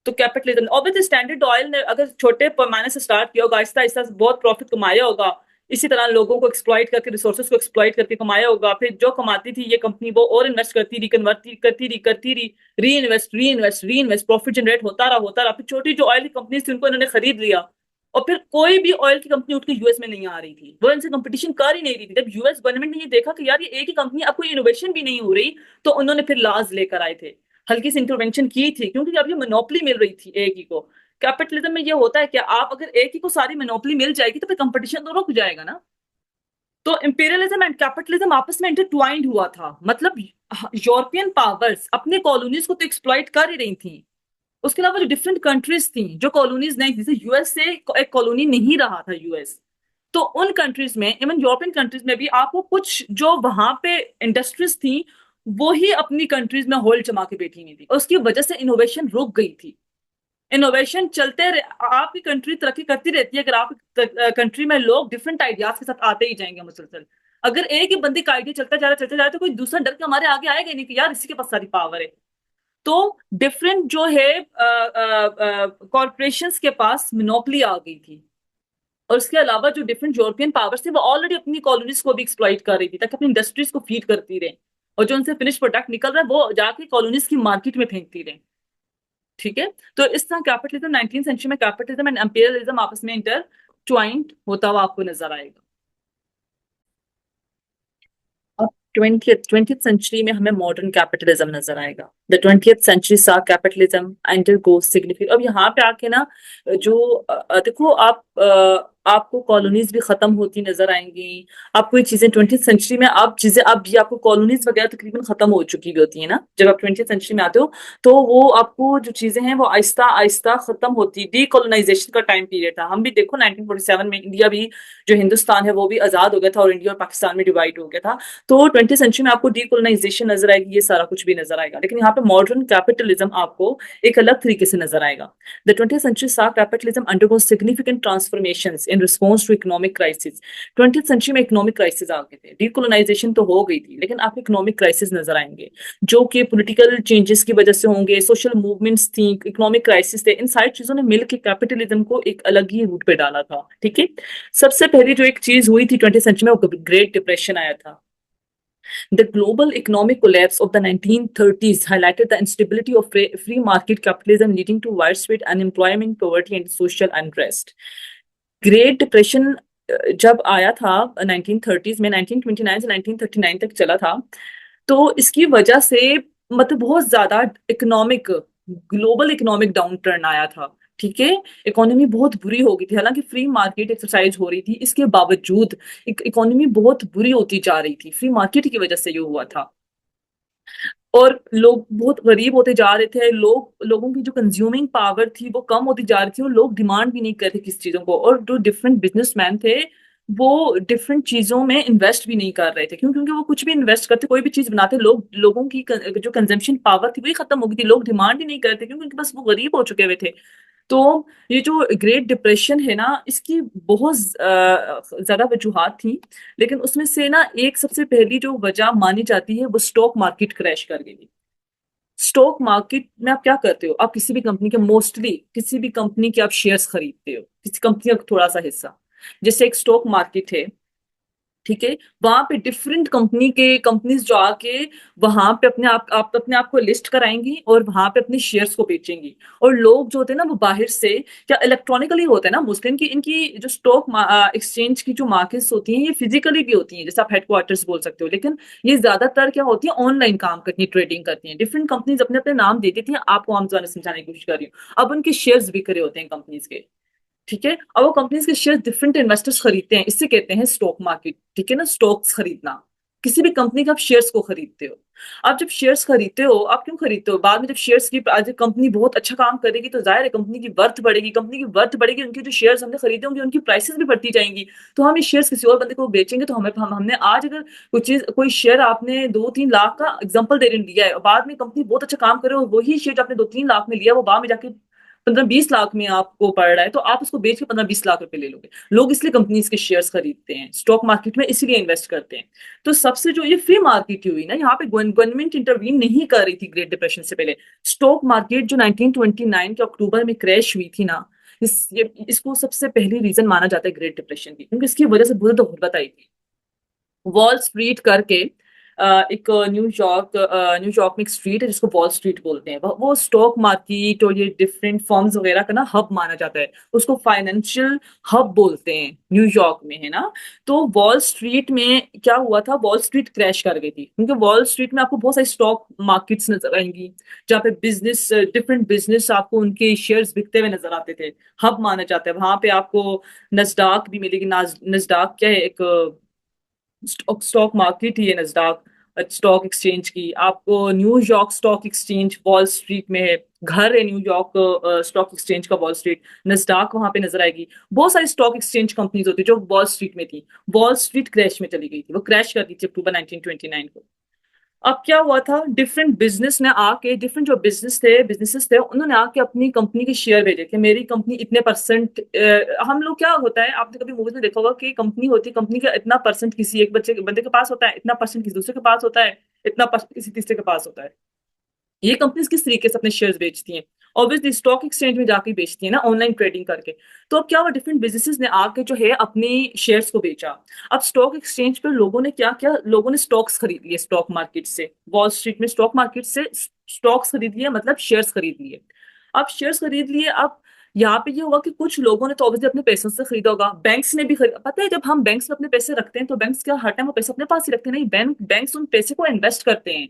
Speaker 1: तो कैपिटलिज्म, ऑब्वियसली स्टैंडर्ड ऑयल ने अगर छोटे पैमाने से स्टार्ट किया होगा, आहिस्ता आहिस्ता बहुत प्रॉफिट कमाया होगा, इसी तरह लोगों को एक्सप्लॉइट करके, रिसोर्सेज को एक्सप्लॉइट करके कमाया होगा। फिर जो कमाती थी ये कंपनी वो और इन्वेस्ट करती रही, कन्वर्ट करती रही, री इन्वेस्ट, प्रॉफिट जनरेट होता रहा। फिर छोटी जो ऑयल की कंपनीज थी उनको इन्होंने खरीद लिया, और फिर कोई भी ऑयल की कंपनी उठ के यूएस में नहीं आ रही थी, वो इनसे कंपटीशन कर ही नहीं रही थी। जब यूएस गवर्नमेंट ने ये देखा कि यार ये एक ही कंपनी, अब कोई इनोवेशन भी नहीं हो रही, तो उन्होंने फिर लॉज लेकर आए थे, हल्की सी इंटरवेंशन की थी, क्योंकि अब ये मोनोपोली मिल रही थी एक ही को। कैपिटलिज्म में ये होता है कि आप अगर एक ही को सारी मोनोपोली मिल जाएगी तो फिर कंपटीशन तो रुक जाएगा ना। तो इंपीरियलिज्म एंड कैपिटलिज्म आपस में इंटरट्वाइंड हुआ था, मतलब यूरोपियन पावर्स अपने कॉलोनीज को तो एक्सप्लॉइट कर ही रही थी, उसके अलावा जो डिफरेंट कंट्रीज थी जो कॉलोनीज नहीं, जैसे यूएस से एक कॉलोनी नहीं रहा था यूएस, तो उन कंट्रीज में, इवन यूरोपियन कंट्रीज में भी आपको कुछ जो वहां पे इंडस्ट्रीज थी वो ही अपनी कंट्रीज में होल्ड जमा के बैठी हुई थी, और उसकी वजह से इनोवेशन रुक गई थी। इनोवेशन आपकी कंट्री तरक्की करती रहती है अगर आप कंट्री में लोग डिफरेंट आइडियाज के साथ आते ही जाएंगे मुसलसल। अगर एक ही बंदे का आइडिया चलता जा रहा है तो कोई दूसरा डर के हमारे आगे आएगा ही नहीं कि यार इसी के पास सारी पावर है। तो डिफरेंट जो है कॉरपोरेशंस के पास मोनोपोली आ गई थी, और उसके अलावा जो डिफरेंट यूरोपियन पावर्स थे वो ऑलरेडी अपनी कॉलोनीज को भी एक्सप्लॉइट कर रही थी ताकि अपनी इंडस्ट्रीज को फीड करती रहे, और जो उनसे फिनिश प्रोडक्ट निकल रहा है वो जाके कॉलोनीज की मार्केट में फेंकती रहे। ठीक है, तो इस तरह कैपिटलिज्म 19th सेंचुरी में कैपिटलिज्म एंड एम्पिरियलिज्म आपस में इंटर ज्वाइंट होता हुआ आपको नजर आएगा। अब ट्वेंटियथ सेंचुरी में हमें मॉडर्न कैपिटलिज्म नजर आएगा। द 20th सेंचुरी सा कैपिटलिज्म अंडरगो सिग्निफिकेंट। अब यहाँ पे आके ना जो देखो आपको कॉलोनीज भी खत्म होती नजर आएंगी, आपको ये चीजें 20th सेंचुरी में, आप चीजें अब ये आपको कॉलोनीज वगैरह तकरीबन खत्म हो चुकी भी होती है ना जब आप 20th सेंचुरी में आते हो, तो वो आपको जो चीजें हैं वो आहिस्ता आहिस्ता खत्म होती, डीकोलोनाइजेशन का टाइम पीरियड था। हम भी देखो 1947 में इंडिया भी, जो हिंदुस्तान है वो भी आजाद हो गया था और इंडिया और पाकिस्तान में डिवाइड हो गया था। तो 20th सेंचुरी में आपको डीकोलोनाइजेशन नजर आएगी, ये सारा कुछ भी नजर आएगा, लेकिन यहाँ पे मॉडर्न कैपिटलिज्म आपको एक अलग तरीके से नजर आएगा। द 20th century saw capitalism undergo significant transformations in response to economic crisis। 20th century में इकोनॉमिक क्राइसिस आ गए थे, डीकोलोनाइजेशन तो हो गई थी लेकिन आपको इकोनॉमिक क्राइसिस नजर आएंगे जो कि पॉलिटिकल चेंजेस की वजह से होंगे, सोशल मूवमेंट्स थी, इकोनॉमिक क्राइसिस थे, इन सारी चीजों ने मिलकर कैपिटलिज्म को एक अलग ही रूट पे डाला था। ठीक है, सबसे पहली जो एक चीज हुई थी 20th सेंचुरी में, वो ग्रेट डिप्रेशन आया था। The global economic collapse of the 1930s highlighted the instability of free market capitalism, leading to widespread unemployment, poverty, and social unrest। Great depression जब आया था 1930s में, 1929 से 1939 तक चला था, तो इसकी वजह से मतलब बहुत ज्यादा economic, global economic down turn आया था। ठीक है, इकोनॉमी बहुत बुरी हो गई थी, हालांकि फ्री मार्केट एक्सरसाइज हो रही थी, इसके बावजूद इकोनॉमी बहुत बुरी होती जा रही थी, फ्री मार्केट की वजह से ये हुआ था। और लोग बहुत गरीब होते जा रहे थे, लोगों की जो कंज्यूमिंग पावर थी वो कम होती जा रही थी, और लोग डिमांड भी नहीं करते किस चीजों को, और जो डिफरेंट बिजनेसमैन थे वो डिफरेंट चीजों में इन्वेस्ट भी नहीं कर रहे थे। क्यों? क्योंकि वो कुछ भी इन्वेस्ट करते, कोई भी चीज बनाते, लोगों की जो कंजम्पशन पावर थी वही खत्म हो गई थी, लोग डिमांड ही नहीं करते क्योंकि उनके पास वो गरीब हो चुके हुए थे। तो ये जो ग्रेट डिप्रेशन है ना, इसकी बहुत ज्यादा वजूहात थी, लेकिन उसमें से ना एक सबसे पहली जो वजह मानी जाती है वो स्टॉक मार्केट क्रैश कर गई। स्टॉक मार्केट में आप क्या करते हो, आप किसी भी कंपनी के, मोस्टली किसी भी कंपनी के आप शेयर्स खरीदते हो, किसी कंपनी का थोड़ा सा हिस्सा, जैसे एक स्टॉक मार्केट है। ठीक है, वहां पे डिफरेंट कंपनीज जो आके वहां पे अपने आप को लिस्ट कराएंगी और वहां पे अपने शेयर्स को बेचेंगी, और लोग जो होते हैं ना वो बाहर से, क्या इलेक्ट्रॉनिकली होता है ना मोस्टली, इनकी जो स्टॉक एक्सचेंज की जो मार्केट्स होती हैं ये फिजिकली भी होती हैं, जैसे आप हेडक्वार्टर्स बोल सकते हो, लेकिन ये ज्यादातर क्या होती है, ऑनलाइन काम करती है, ट्रेडिंग करती हैं। डिफरेंट कंपनीज अपने अपने नाम दे देती हैं, आपको आम जाने समझाने की कोशिश कर रही हूँ। अब उनके शेयर्स बिक रहे होते हैं कंपनीज के। ठीक है, अब वो कंपनीज के शेयर डिफरेंट इन्वेस्टर्स खरीदते हैं, इससे कहते हैं स्टॉक मार्केट। ठीक है ना, स्टॉक्स खरीदना, किसी भी कंपनी के आप शेयर्स को खरीदते हो। आप जब शेयर्स खरीदते हो, आप क्यों खरीदते हो, बाद में जब शेयर्स की आज कंपनी बहुत अच्छा काम करेगी तो जाहिर है कंपनी की वर्थ बढ़ेगी, कंपनी की वर्थ बढ़ेगी, उनके जो शेयर्स हमने खरीदे होंगे उनकी प्राइसेस भी बढ़ती जाएंगी, तो हम ये शेयर्स किसी और बंदे को बेचेंगे, तो हमने आज अगर कोई शेयर आपने 2-3 लाख का एग्जाम्पल दे लिया है, और बाद में कंपनी बहुत अच्छा काम करे और वही शेयर आपने 2-3 लाख में लिया वो बाद में जाके 15-20 लाख में आपको पड़ रहा है, तो आप उसको बेच के 15-20 लाख रुपए ले लोगे। लोग इसलिए कंपनीज के शेयर्स खरीदते हैं, स्टॉक मार्केट में इसीलिए इन्वेस्ट करते हैं। तो सबसे जो ये फ्री मार्केट हुई ना, यहाँ पे गवर्नमेंट इंटरवीन नहीं कर रही थी ग्रेट डिप्रेशन से पहले। स्टॉक मार्केट जो 1929 के अक्टूबर में क्रैश हुई थी ना, इसको सबसे पहली रीजन माना जाता है ग्रेट डिप्रेशन की, क्योंकि इसकी वजह से बहुत ज्यादा गुर्बत आई थी। वॉल स्ट्रीट करके एक न्यूयॉर्क में एक स्ट्रीट है जिसको वॉल स्ट्रीट बोलते हैं। वो स्टॉक मार्केट और ये डिफरेंट फर्म्स वगैरह का ना हब माना जाता है। उसको फाइनेंशियल हब बोलते हैं, न्यूयॉर्क में, है ना। तो वॉल स्ट्रीट में क्या हुआ था, वॉल स्ट्रीट क्रैश कर गई थी, क्योंकि वॉल स्ट्रीट में आपको बहुत सारी स्टॉक मार्केट्स नजर आएंगी जहाँ पे डिफरेंट बिजनेस आपको उनके शेयर्स बिकते हुए नजर आते थे। हब माना जाता है वहां पे। आपको नस्डाक भी मिलेगी। नस्डाक क्या है, एक स्टॉक मार्केट ही है नस्डाक, स्टॉक एक्सचेंज की। आपको New York stock exchange wall street में है, घर है न्यूयॉर्क स्टॉक एक्सचेंज का, वॉल स्ट्रीट। नस्डाक वहां पे नजर आएगी। बहुत सारी स्टॉक एक्सचेंज कंपनीज होती है जो वॉल स्ट्रीट में थी। वॉल स्ट्रीट क्रैश में चली गई थी, वो क्रैश कर दी थी अक्टूबर 1929 को। अब क्या हुआ था, डिफरेंट बिजनेस ने आके, डिफरेंट जो बिजनेसेस थे, उन्होंने आके अपनी कंपनी के शेयर भेजे कि मेरी कंपनी इतने परसेंट। हम लोग क्या होता है, आपने कभी मूवीज में देखा होगा कि कंपनी होती है, कंपनी का इतना परसेंट किसी एक बंदे के पास होता है, इतना परसेंट किसी दूसरे के पास होता है, इतना परसेंट किसी तीसरे के पास होता है। ये कंपनीज किस तरीके से अपने शेयर्स बेचती हैं? ऑब्वियसली स्टॉक एक्सचेंज में जाके बेचती है ना, ऑनलाइन ट्रेडिंग करके। तो अब क्या हुआ, डिफरेंट बिजनेसेस ने आके जो है अपनी शेयर्स को बेचा। अब स्टॉक एक्सचेंज पर लोगों ने क्या किया, लोगों ने स्टॉक्स खरीद लिए स्टॉक मार्केट से। वॉल स्ट्रीट में स्टॉक मार्केट से स्टॉक्स खरीद लिए, मतलब शेयर्स खरीद लिए। अब शेयर्स खरीद लिए। अब यहाँ पे ये हुआ कि कुछ लोगों ने तो ऑब्वियसली अपने पैसों से खरीदा होगा, बैंक्स ने भी खरीदा। पता है, जब हम बैंक्स में अपने पैसे रखते हैं तो बैंक्स क्या हर टाइम वो पैसे अपने पास ही रखते हैं? नहीं, बैंक्स उन पैसे को इन्वेस्ट करते हैं।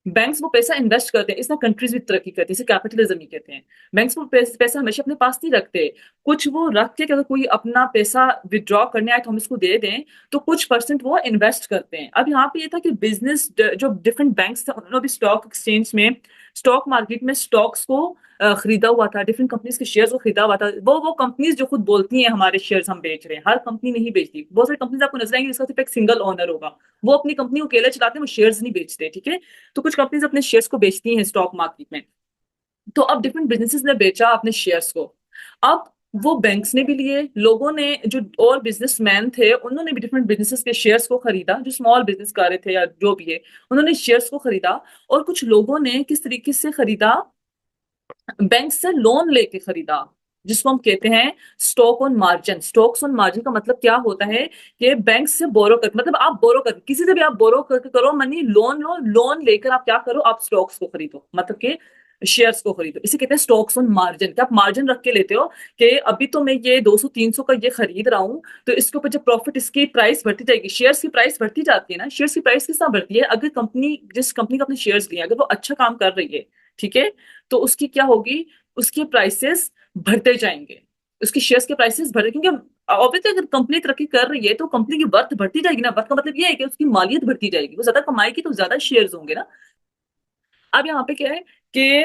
Speaker 1: बैंक्स वो पैसा इन्वेस्ट करते हैं, इसमें कंट्रीज भी तरक्की करती है, इसे कैपिटलिज्म ही कहते हैं। बैंक्स वो पैसा हमेशा अपने पास नहीं रखते। कुछ वो रख के कि अगर कोई अपना पैसा विड्रॉ करने आए तो हम इसको दे दें, तो कुछ परसेंट वो इन्वेस्ट करते हैं। अब यहाँ पे ये था कि बिजनेस जो डिफरेंट बैंक्स थे, उन्होंने भी स्टॉक एक्सचेंज में, स्टॉक मार्केट में स्टॉक्स को खरीदा हुआ था, डिफरेंट कंपनीज के शेयर्स को खरीदा हुआ था। वो कंपनीज जो खुद बोलती हैं हमारे शेयर्स हम बेच रहे हैं, हर कंपनी नहीं बेचती। बहुत सारी कंपनीज आपको नजर आएंगी जिसका सिर्फ एक सिंगल ओनर होगा, वो अपनी कंपनी को अकेले चलाते हैं, वो शेयर्स नहीं बेचते, ठीक है। तो कुछ कंपनीज अपने शेयर्स को बेचती हैं स्टॉक मार्केट में। तो अब डिफरेंट बिजनेसेस ने बेचा अपने शेयर्स को। अब वो बैंक्स ने भी लिए, लोगों ने जो और बिजनेसमैन थे उन्होंने भी डिफरेंट बिजनेसेस के शेयर्स को खरीदा, जो स्मॉल बिजनेस कर रहे थे या जो भी है, उन्होंने शेयर्स को खरीदा। और कुछ लोगों ने किस तरीके से खरीदा, बैंक से लोन लेके खरीदा, जिसको हम कहते हैं stock on margin. Stocks on margin का मतलब क्या होता है कि बैंक से बोरो कर, मतलब आप बोरो कर, किसी से भी आप बोरो करके करो मनी, लोन लो, लोन लेकर आप क्या करो, आप स्टॉक्स को खरीदो, मतलब कि शेयर्स को खरीदो। इसे कहते हैं स्टॉक्स ऑन मार्जिन। क्या आप मार्जिन रख के लेते हो कि अभी तो मैं ये 200-300 का ये खरीद रहा हूँ, तो इसके ऊपर जब प्रॉफिट, इसकी प्राइस बढ़ती जाएगी, शेयर्स की प्राइस बढ़ती जाती है ना। शेयर्स की प्राइस किस तरह बढ़ती है, अगर कंपनी, जिस कंपनी का अपने शेयर्स लिए, अगर वो अच्छा काम कर रही है, ठीक है, तो उसकी क्या होगी, उसके प्राइसेस बढ़ते जाएंगे, उसके शेयर्स के प्राइसेस बढ़े, क्योंकि ऑब्वियसली अगर कंपनी तरक्की कर रही है तो कंपनी की वर्थ बढ़ती जाएगी ना। वर्थ का मतलब ये है कि उसकी मालियत बढ़ती जाएगी, वो ज्यादा कमाएगी तो ज्यादा शेयर्स होंगे ना। अब यहाँ पे क्या है कि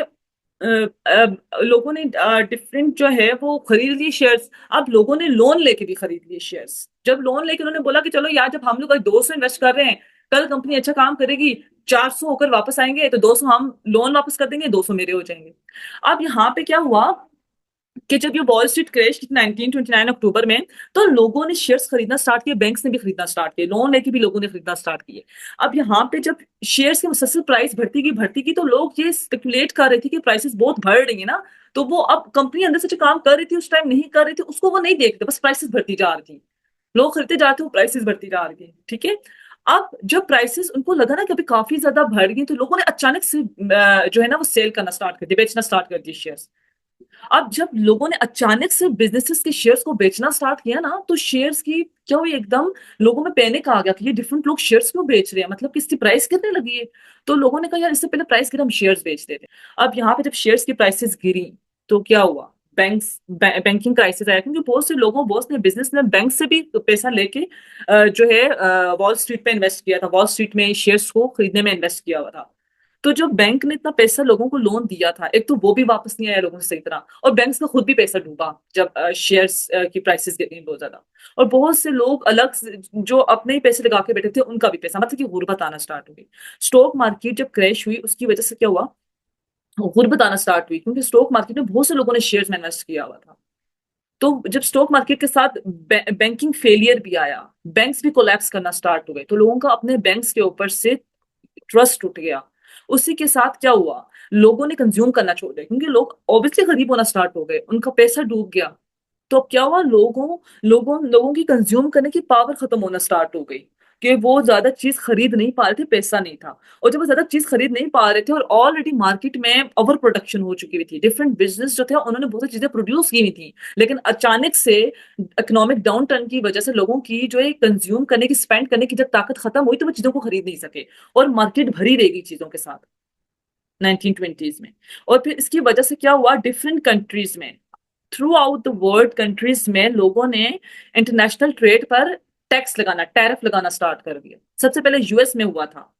Speaker 1: लोगों ने डिफरेंट जो है वो खरीद लिए शेयर्स। अब लोगों ने लोन लेके भी खरीद लिए शेयर्स। जब लोन लेके उन्होंने बोला कि चलो यार, जब हम लोग 200 इन्वेस्ट कर रहे हैं, कल कंपनी अच्छा काम करेगी, 400 होकर वापस आएंगे, तो 200 हम लोन वापस कर देंगे, 200 मेरे हो जाएंगे। अब यहाँ पे क्या हुआ कि जब ये वॉल स्ट्रीट क्रैश की 1929 अक्टूबर में, तो लोगों ने शेयर्स खरीदना स्टार्ट किए, बैंक्स ने भी खरीदना स्टार्ट किए, लोन लेके भी लोगों ने खरीदना स्टार्ट किए। अब यहाँ पे जब शेयर्स की मुसलसल प्राइस बढ़ती गई तो लोग ये स्पेकुलेट कर रहे थे कि प्राइसेस बहुत बढ़ रही है ना। तो वो, अब कंपनी अंदर से जो काम कर रही थी उस टाइम नहीं कर रही थी, उसको वो नहीं देखते, बस प्राइसेस बढ़ती जा रही थी, लोग खरीदते जा रहे थे, वो प्राइसेस बढ़ती जा रही थी, ठीक है। अब जब प्राइसेस उनको लगा ना कि अभी काफी ज्यादा बढ़ गई, तो लोगों ने अचानक से जो है ना वो सेल करना स्टार्ट कर दिया, बेचना स्टार्ट कर दिया शेयर्स। अब जब लोगों ने अचानक से बिजनेसेस के शेयर्स को बेचना स्टार्ट किया ना, तो शेयर्स की क्या हुई, एकदम लोगों में पैनिक आ गया कि ये डिफरेंट लोग शेयर्स क्यों बेच रहे हैं, मतलब कि इसकी प्राइस गिरने लगी है। तो लोगों ने कहा यार, इससे पहले प्राइस गिरा, हम शेयर्स बेच देते हैं। अब यहाँ पे जब शेयर्स की प्राइसेस गिरी, तो क्या हुआ, बैंकिंग क्राइसिस आया, क्योंकि बहुत से बिजनेस ने बैंक से भी पैसा लेके जो है वॉल स्ट्रीट पे इन्वेस्ट किया था, वॉल स्ट्रीट में शेयर्स को खरीदने में इन्वेस्ट किया हुआ था। तो जो बैंक ने इतना पैसा लोगों को लोन दिया था, एक तो वो भी वापस नहीं आया लोगों से सही तरह, और बैंक्स का खुद भी पैसा डूबा जब शेयर्स की प्राइसेस गिर गई बहुत ज्यादा। और बहुत से लोग जो अपने ही पैसे लगा के बैठे थे, उनका भी पैसा, मतलब कि गुर्बत आना स्टार्ट हो गई। स्टॉक मार्केट जब क्रैश हुई, उसकी वजह से क्या हुआ, गुर्बत आना स्टार्ट हुई, क्योंकि स्टॉक मार्केट में बहुत से लोगों ने शेयर्स में इन्वेस्ट किया हुआ था। तो जब स्टॉक मार्केट के साथ बैंकिंग फेलियर भी आया, बैंक्स भी कोलैप्स करना स्टार्ट हो गए, तो लोगों का अपने बैंक्स के ऊपर से ट्रस्ट टूट गया। उसी के साथ क्या हुआ, लोगों ने कंज्यूम करना छोड़ दिया क्योंकि लोग ऑब्वियसली गरीब होना स्टार्ट हो गए, उनका पैसा डूब गया। तो अब क्या हुआ, लोगों लोगों लोगों की कंज्यूम करने की पावर खत्म होना स्टार्ट हो गई कि वो ज्यादा चीज खरीद नहीं पा रहे थे, पैसा नहीं था। और जब वो ज्यादा चीज खरीद नहीं पा रहे थे और ऑलरेडी मार्केट में ओवर प्रोडक्शन हो चुकी हुई थी, डिफरेंट बिजनेस जो थे उन्होंने बहुत सारी चीजें प्रोड्यूस की हुई थी, लेकिन अचानक से इकोनॉमिक डाउन टर्न की वजह से लोगों की जो है कंज्यूम करने की, स्पेंड करने की जब ताकत खत्म हुई तो वो चीजों को खरीद नहीं सके, और मार्केट भरी रहेगी चीजों के साथ 1920s में। और फिर इसकी वजह से क्या हुआ, डिफरेंट कंट्रीज में, through out the world countries में लोगों ने इंटरनेशनल ट्रेड पर टैक्स लगाना, टैरिफ लगाना स्टार्ट कर दिया। सबसे पहले यूएस में हुआ था।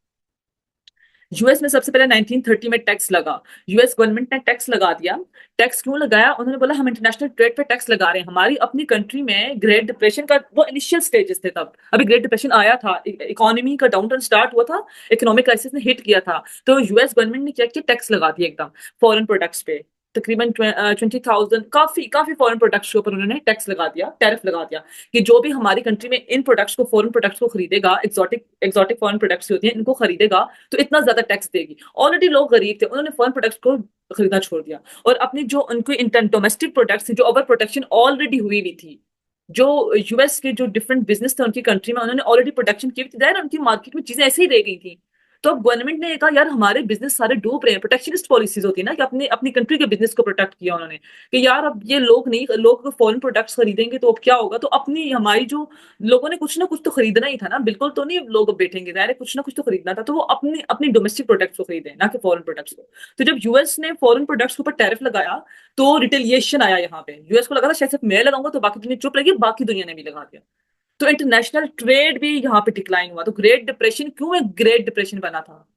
Speaker 1: यूएस में सबसे पहले 1930 में टैक्स लगा। यूएस गवर्नमेंट ने टैक्स लगा दिया। टैक्स क्यों लगाया, उन्होंने बोला हम इंटरनेशनल ट्रेड पे टैक्स लगा रहे हैं। हमारी अपनी कंट्री में ग्रेट डिप्रेशन का वो इनिशियल स्टेजेस थे, तब अभी ग्रेट डिप्रेशन आया था, इकोनॉमी का डाउन टर्न स्टार्ट हुआ था, इकोनॉमिक क्राइसिस ने हिट किया था। तो यूएस गवर्नमेंट ने क्या किया, टैक्स लगा दिया एकदम फॉरेन प्रोडक्ट्स पे। तकरीबन 20,000 काफी काफी फॉरेन प्रोडक्ट्स के ऊपर उन्होंने टैक्स लगा दिया, टैरिफ लगा दिया कि जो भी हमारी कंट्री में इन प्रोडक्ट्स को, फॉरेन प्रोडक्ट्स को खरीदेगा, एक्सोटिक एक्सोटिक फॉरेन प्रोडक्ट्स होती हैं, इनको खरीदेगा तो इतना ज्यादा टैक्स देगी। ऑलरेडी लोग गरीब थे, उन्होंने फॉरेन प्रोडक्ट्स को खरीदना छोड़ दिया, और अपनी जो उनकी इंटर डोमेस्टिक प्रोडक्ट्स थी, जो ओवर प्रोटेक्शन ऑलरेडी हुई हुई थी, जो यूएस के जो डिफरेंट बिजनेस थे उनकी कंट्री में, उन्होंने ऑलरेडी प्रोडक्शन की थी, उनकी मार्केट में चीजें ऐसे ही रह गई थी। तो अब गवर्नमेंट ने कहा यार हमारे बिजनेस सारे डूब रहे हैं, प्रोटेक्शनिस्ट पॉलिसीज होती है ना, कि अपने अपनी कंट्री के बिजनेस को प्रोटेक्ट किया उन्होंने, कि यार अब ये लोग नहीं, लोग फॉरेन प्रोडक्ट्स खरीदेंगे तो अब क्या होगा, तो अपनी हमारी जो लोगों ने कुछ ना कुछ तो खरीदना ही था ना, बिल्कुल तो नहीं लोग बैठेंगे, जाहिर है कुछ ना कुछ तो खरीदना था, तो वो अपनी अपनी डोमेस्टिक प्रोडक्ट्स को खरीदे ना कि फॉरेन प्रोडक्ट्स को। तो जब यूएस ने फॉरेन प्रोडक्ट्स के ऊपर टैरिफ लगाया तो रिटेलिएशन आया यहाँ पे। यूएस को लगा था शायद सिर्फ मैं लगाऊंगा तो बाकी दुनिया चुप रहेगी, बाकी दुनिया ने भी लगा दिया। तो इंटरनेशनल ट्रेड भी यहाँ पे डिक्लाइन हुआ। तो ग्रेट डिप्रेशन, क्यों एक ग्रेट डिप्रेशन बना था,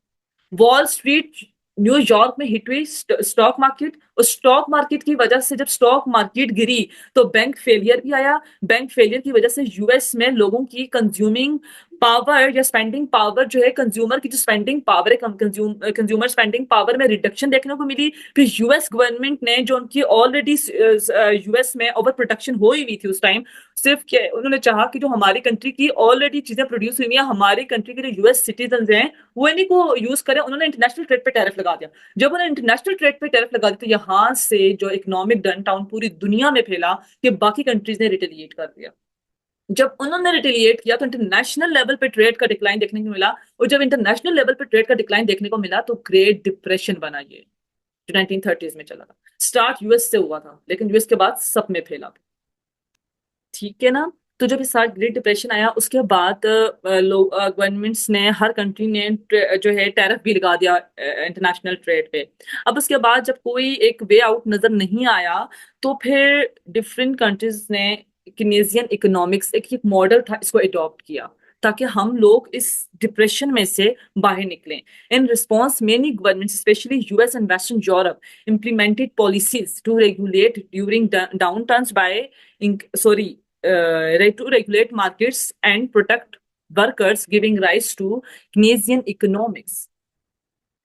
Speaker 1: वॉल स्ट्रीट न्यूयॉर्क में हिट हुई स्टॉक मार्केट, उस स्टॉक मार्केट की वजह से जब स्टॉक मार्केट गिरी तो बैंक फेलियर भी आया। बैंक फेलियर की वजह से यूएस में लोगों की कंज्यूमिंग पावर या स्पेंडिंग पावर जो है, कंज्यूमर की जो स्पेंडिंग पावर है, कंज्यूमर स्पेंडिंग पावर में रिडक्शन देखने को मिली। फिर यूएस गवर्नमेंट ने जो उनकी ऑलरेडी यूएस में ओवर प्रोडक्शन हो ही हुई थी उस टाइम, सिर्फ क्या उन्होंने चाहा कि जो हमारी कंट्री की ऑलरेडी चीजें प्रोड्यूस हुई हैं, हमारी कंट्री के जो यूएस सिटीजन हैं वो इन्हीं को यूज करें, उन्होंने इंटरनेशनल ट्रेड पे टैरिफ लगा दिया। जब उन्होंने इंटरनेशनल ट्रेड पे टैरिफ लगा दिया तो यहाँ से जो इकोनॉमिक डन टाउन पूरी दुनिया में फैला कि बाकी कंट्रीज ने रिटेलिएट कर दिया। जब उन्होंने रिटेलिएट किया तो इंटरनेशनल लेवल पे ट्रेड का डिक्लाइन देखने को मिला, और जब इंटरनेशनल लेवल पे ट्रेड का डिक्लाइन देखने को मिला तो ग्रेट डिप्रेशन बना, ये जो 1930s में चला था। स्टार्ट यूएस से हुआ था लेकिन यूएस के बाद सब में फैला, ठीक है ना। तो जब इस साल ग्रेट डिप्रेशन आया उसके बाद लोग, गवर्नमेंट्स ने, हर कंट्री ने जो है टैरिफ भी लगा दिया इंटरनेशनल ट्रेड पे। अब उसके बाद जब कोई एक वे आउट नजर नहीं आया तो फिर डिफरेंट कंट्रीज ने किनेजियन इकोनॉमिक्स, एक मॉडल था, इसको अडॉप्ट किया ताकि हम लोग इस डिप्रेशन में से बाहर निकलें। In response many governments specially US and western Europe implemented policies to regulate during downturns by sorry to regulate markets and protect workers, giving rise to Keynesian economics।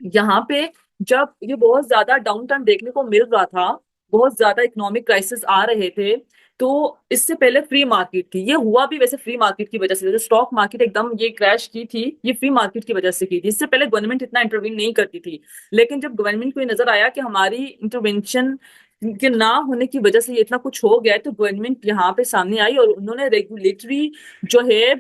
Speaker 1: यहाँ पे जब ये बहुत ज्यादा डाउन टर्न देखने को मिल रहा था, बहुत ज्यादा इकोनॉमिक क्राइसिस आ रहे थे, तो इससे पहले फ्री मार्केट थी। ये हुआ भी वैसे फ्री मार्केट की वजह से, जैसे स्टॉक मार्केट एकदम ये क्रैश की थी, ये फ्री मार्केट की वजह से की थी। इससे पहले गवर्नमेंट इतना इंटरवीन नहीं करती थी, लेकिन जब गवर्नमेंट को ये नजर आया कि हमारी इंटरवेंशन के ना होने की वजह से ये इतना कुछ हो गया है, तो गवर्नमेंट यहाँ पे सामने आई और उन्होंने रेगुलेटरी जो है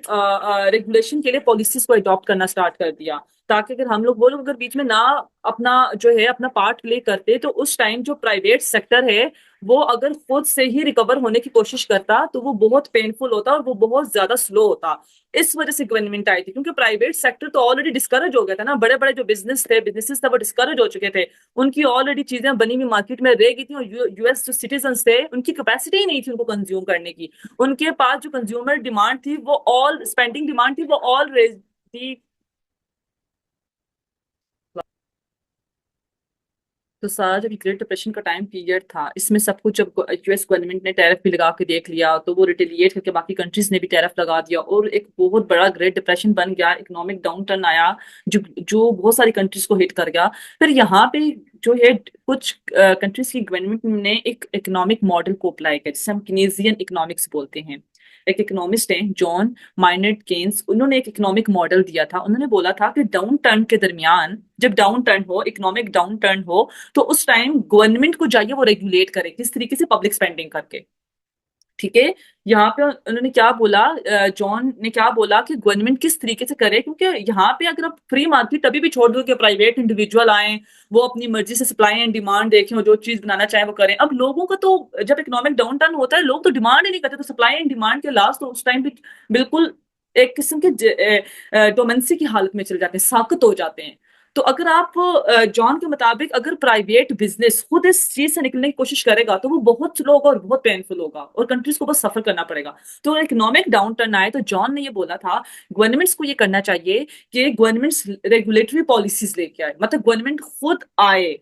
Speaker 1: रेगुलेशन के लिए पॉलिसीज को अडॉप्ट करना स्टार्ट कर दिया, ताकि अगर हम लोग, वो लोग अगर बीच में ना अपना जो है अपना पार्ट प्ले करते तो उस टाइम जो प्राइवेट सेक्टर है वो अगर खुद से ही रिकवर होने की कोशिश करता तो वो बहुत पेनफुल होता और वो बहुत ज्यादा स्लो होता। इस वजह से गवर्नमेंट आई थी, क्योंकि प्राइवेट सेक्टर तो ऑलरेडी डिस्करेज हो गया था ना, बड़े बड़े जो बिजनेसेस थे वो डिस्करेज हो चुके थे, उनकी ऑलरेडी चीजें बनी हुई मार्केट में रह गई थी, और यूएस जो सिटीजन थे उनकी कैपेसिटी ही नहीं थी उनको कंज्यूम करने की। उनके पास जो कंज्यूमर डिमांड थी, वो ऑल स्पेंडिंग डिमांड थी, वो ऑलरेडी। तो सारा जब ग्रेट डिप्रेशन का टाइम पीरियड था, इसमें सब कुछ, जब यूएस गवर्नमेंट ने टैरिफ भी लगा के देख लिया तो वो रिटेलिएट करके बाकी कंट्रीज ने भी टैरिफ लगा दिया, और एक बहुत बड़ा ग्रेट डिप्रेशन बन गया, इकोनॉमिक डाउन टर्न आया जो जो बहुत सारी कंट्रीज को हिट कर गया। फिर यहाँ पे जो है कुछ कंट्रीज की गवर्नमेंट ने एक इकोनॉमिक मॉडल को अप्लाई किया जिसे हम किनेजियन इकोनॉमिक्स बोलते हैं। एक इकोनॉमिस्ट हैं जॉन माइनर्ड केन्स, उन्होंने एक इकोनॉमिक मॉडल दिया था। उन्होंने बोला था कि डाउन टर्न के दरमियान, जब डाउन टर्न हो, इकोनॉमिक डाउन टर्न हो, तो उस टाइम गवर्नमेंट को चाहिए वो रेगुलेट करे किस तरीके से, पब्लिक स्पेंडिंग करके। ठीक है। यहाँ पे उन्होंने क्या बोला, जॉन ने क्या बोला कि गवर्नमेंट किस तरीके से करे, क्योंकि यहाँ पे अगर आप फ्री मार्केट तभी भी छोड़ दो कि प्राइवेट इंडिविजुअल आए, वो अपनी मर्जी से सप्लाई एंड डिमांड देखें और जो चीज बनाना चाहे वो करें। अब लोगों का तो जब इकोनॉमिक डाउन टर्न होता है लोग तो डिमांड ही नहीं करते, तो सप्लाई एंड डिमांड के लास्ट तो उस टाइम पे बिल्कुल एक किस्म के डोमेंसी की हालत में चले जाते हैं, साकत हो जाते हैं। तो अगर आप जॉन के मुताबिक अगर प्राइवेट बिजनेस खुद इस चीज से निकलने की कोशिश करेगा तो वो बहुत स्लो होगा और बहुत पेनफुल होगा और कंट्रीज को बहुत सफर करना पड़ेगा। तो इकोनॉमिक डाउन टर्न आए तो जॉन ने ये बोला था गवर्नमेंट्स को ये करना चाहिए कि गवर्नमेंट्स रेगुलेटरी पॉलिसीज लेके आए, मतलब गवर्नमेंट खुद आए,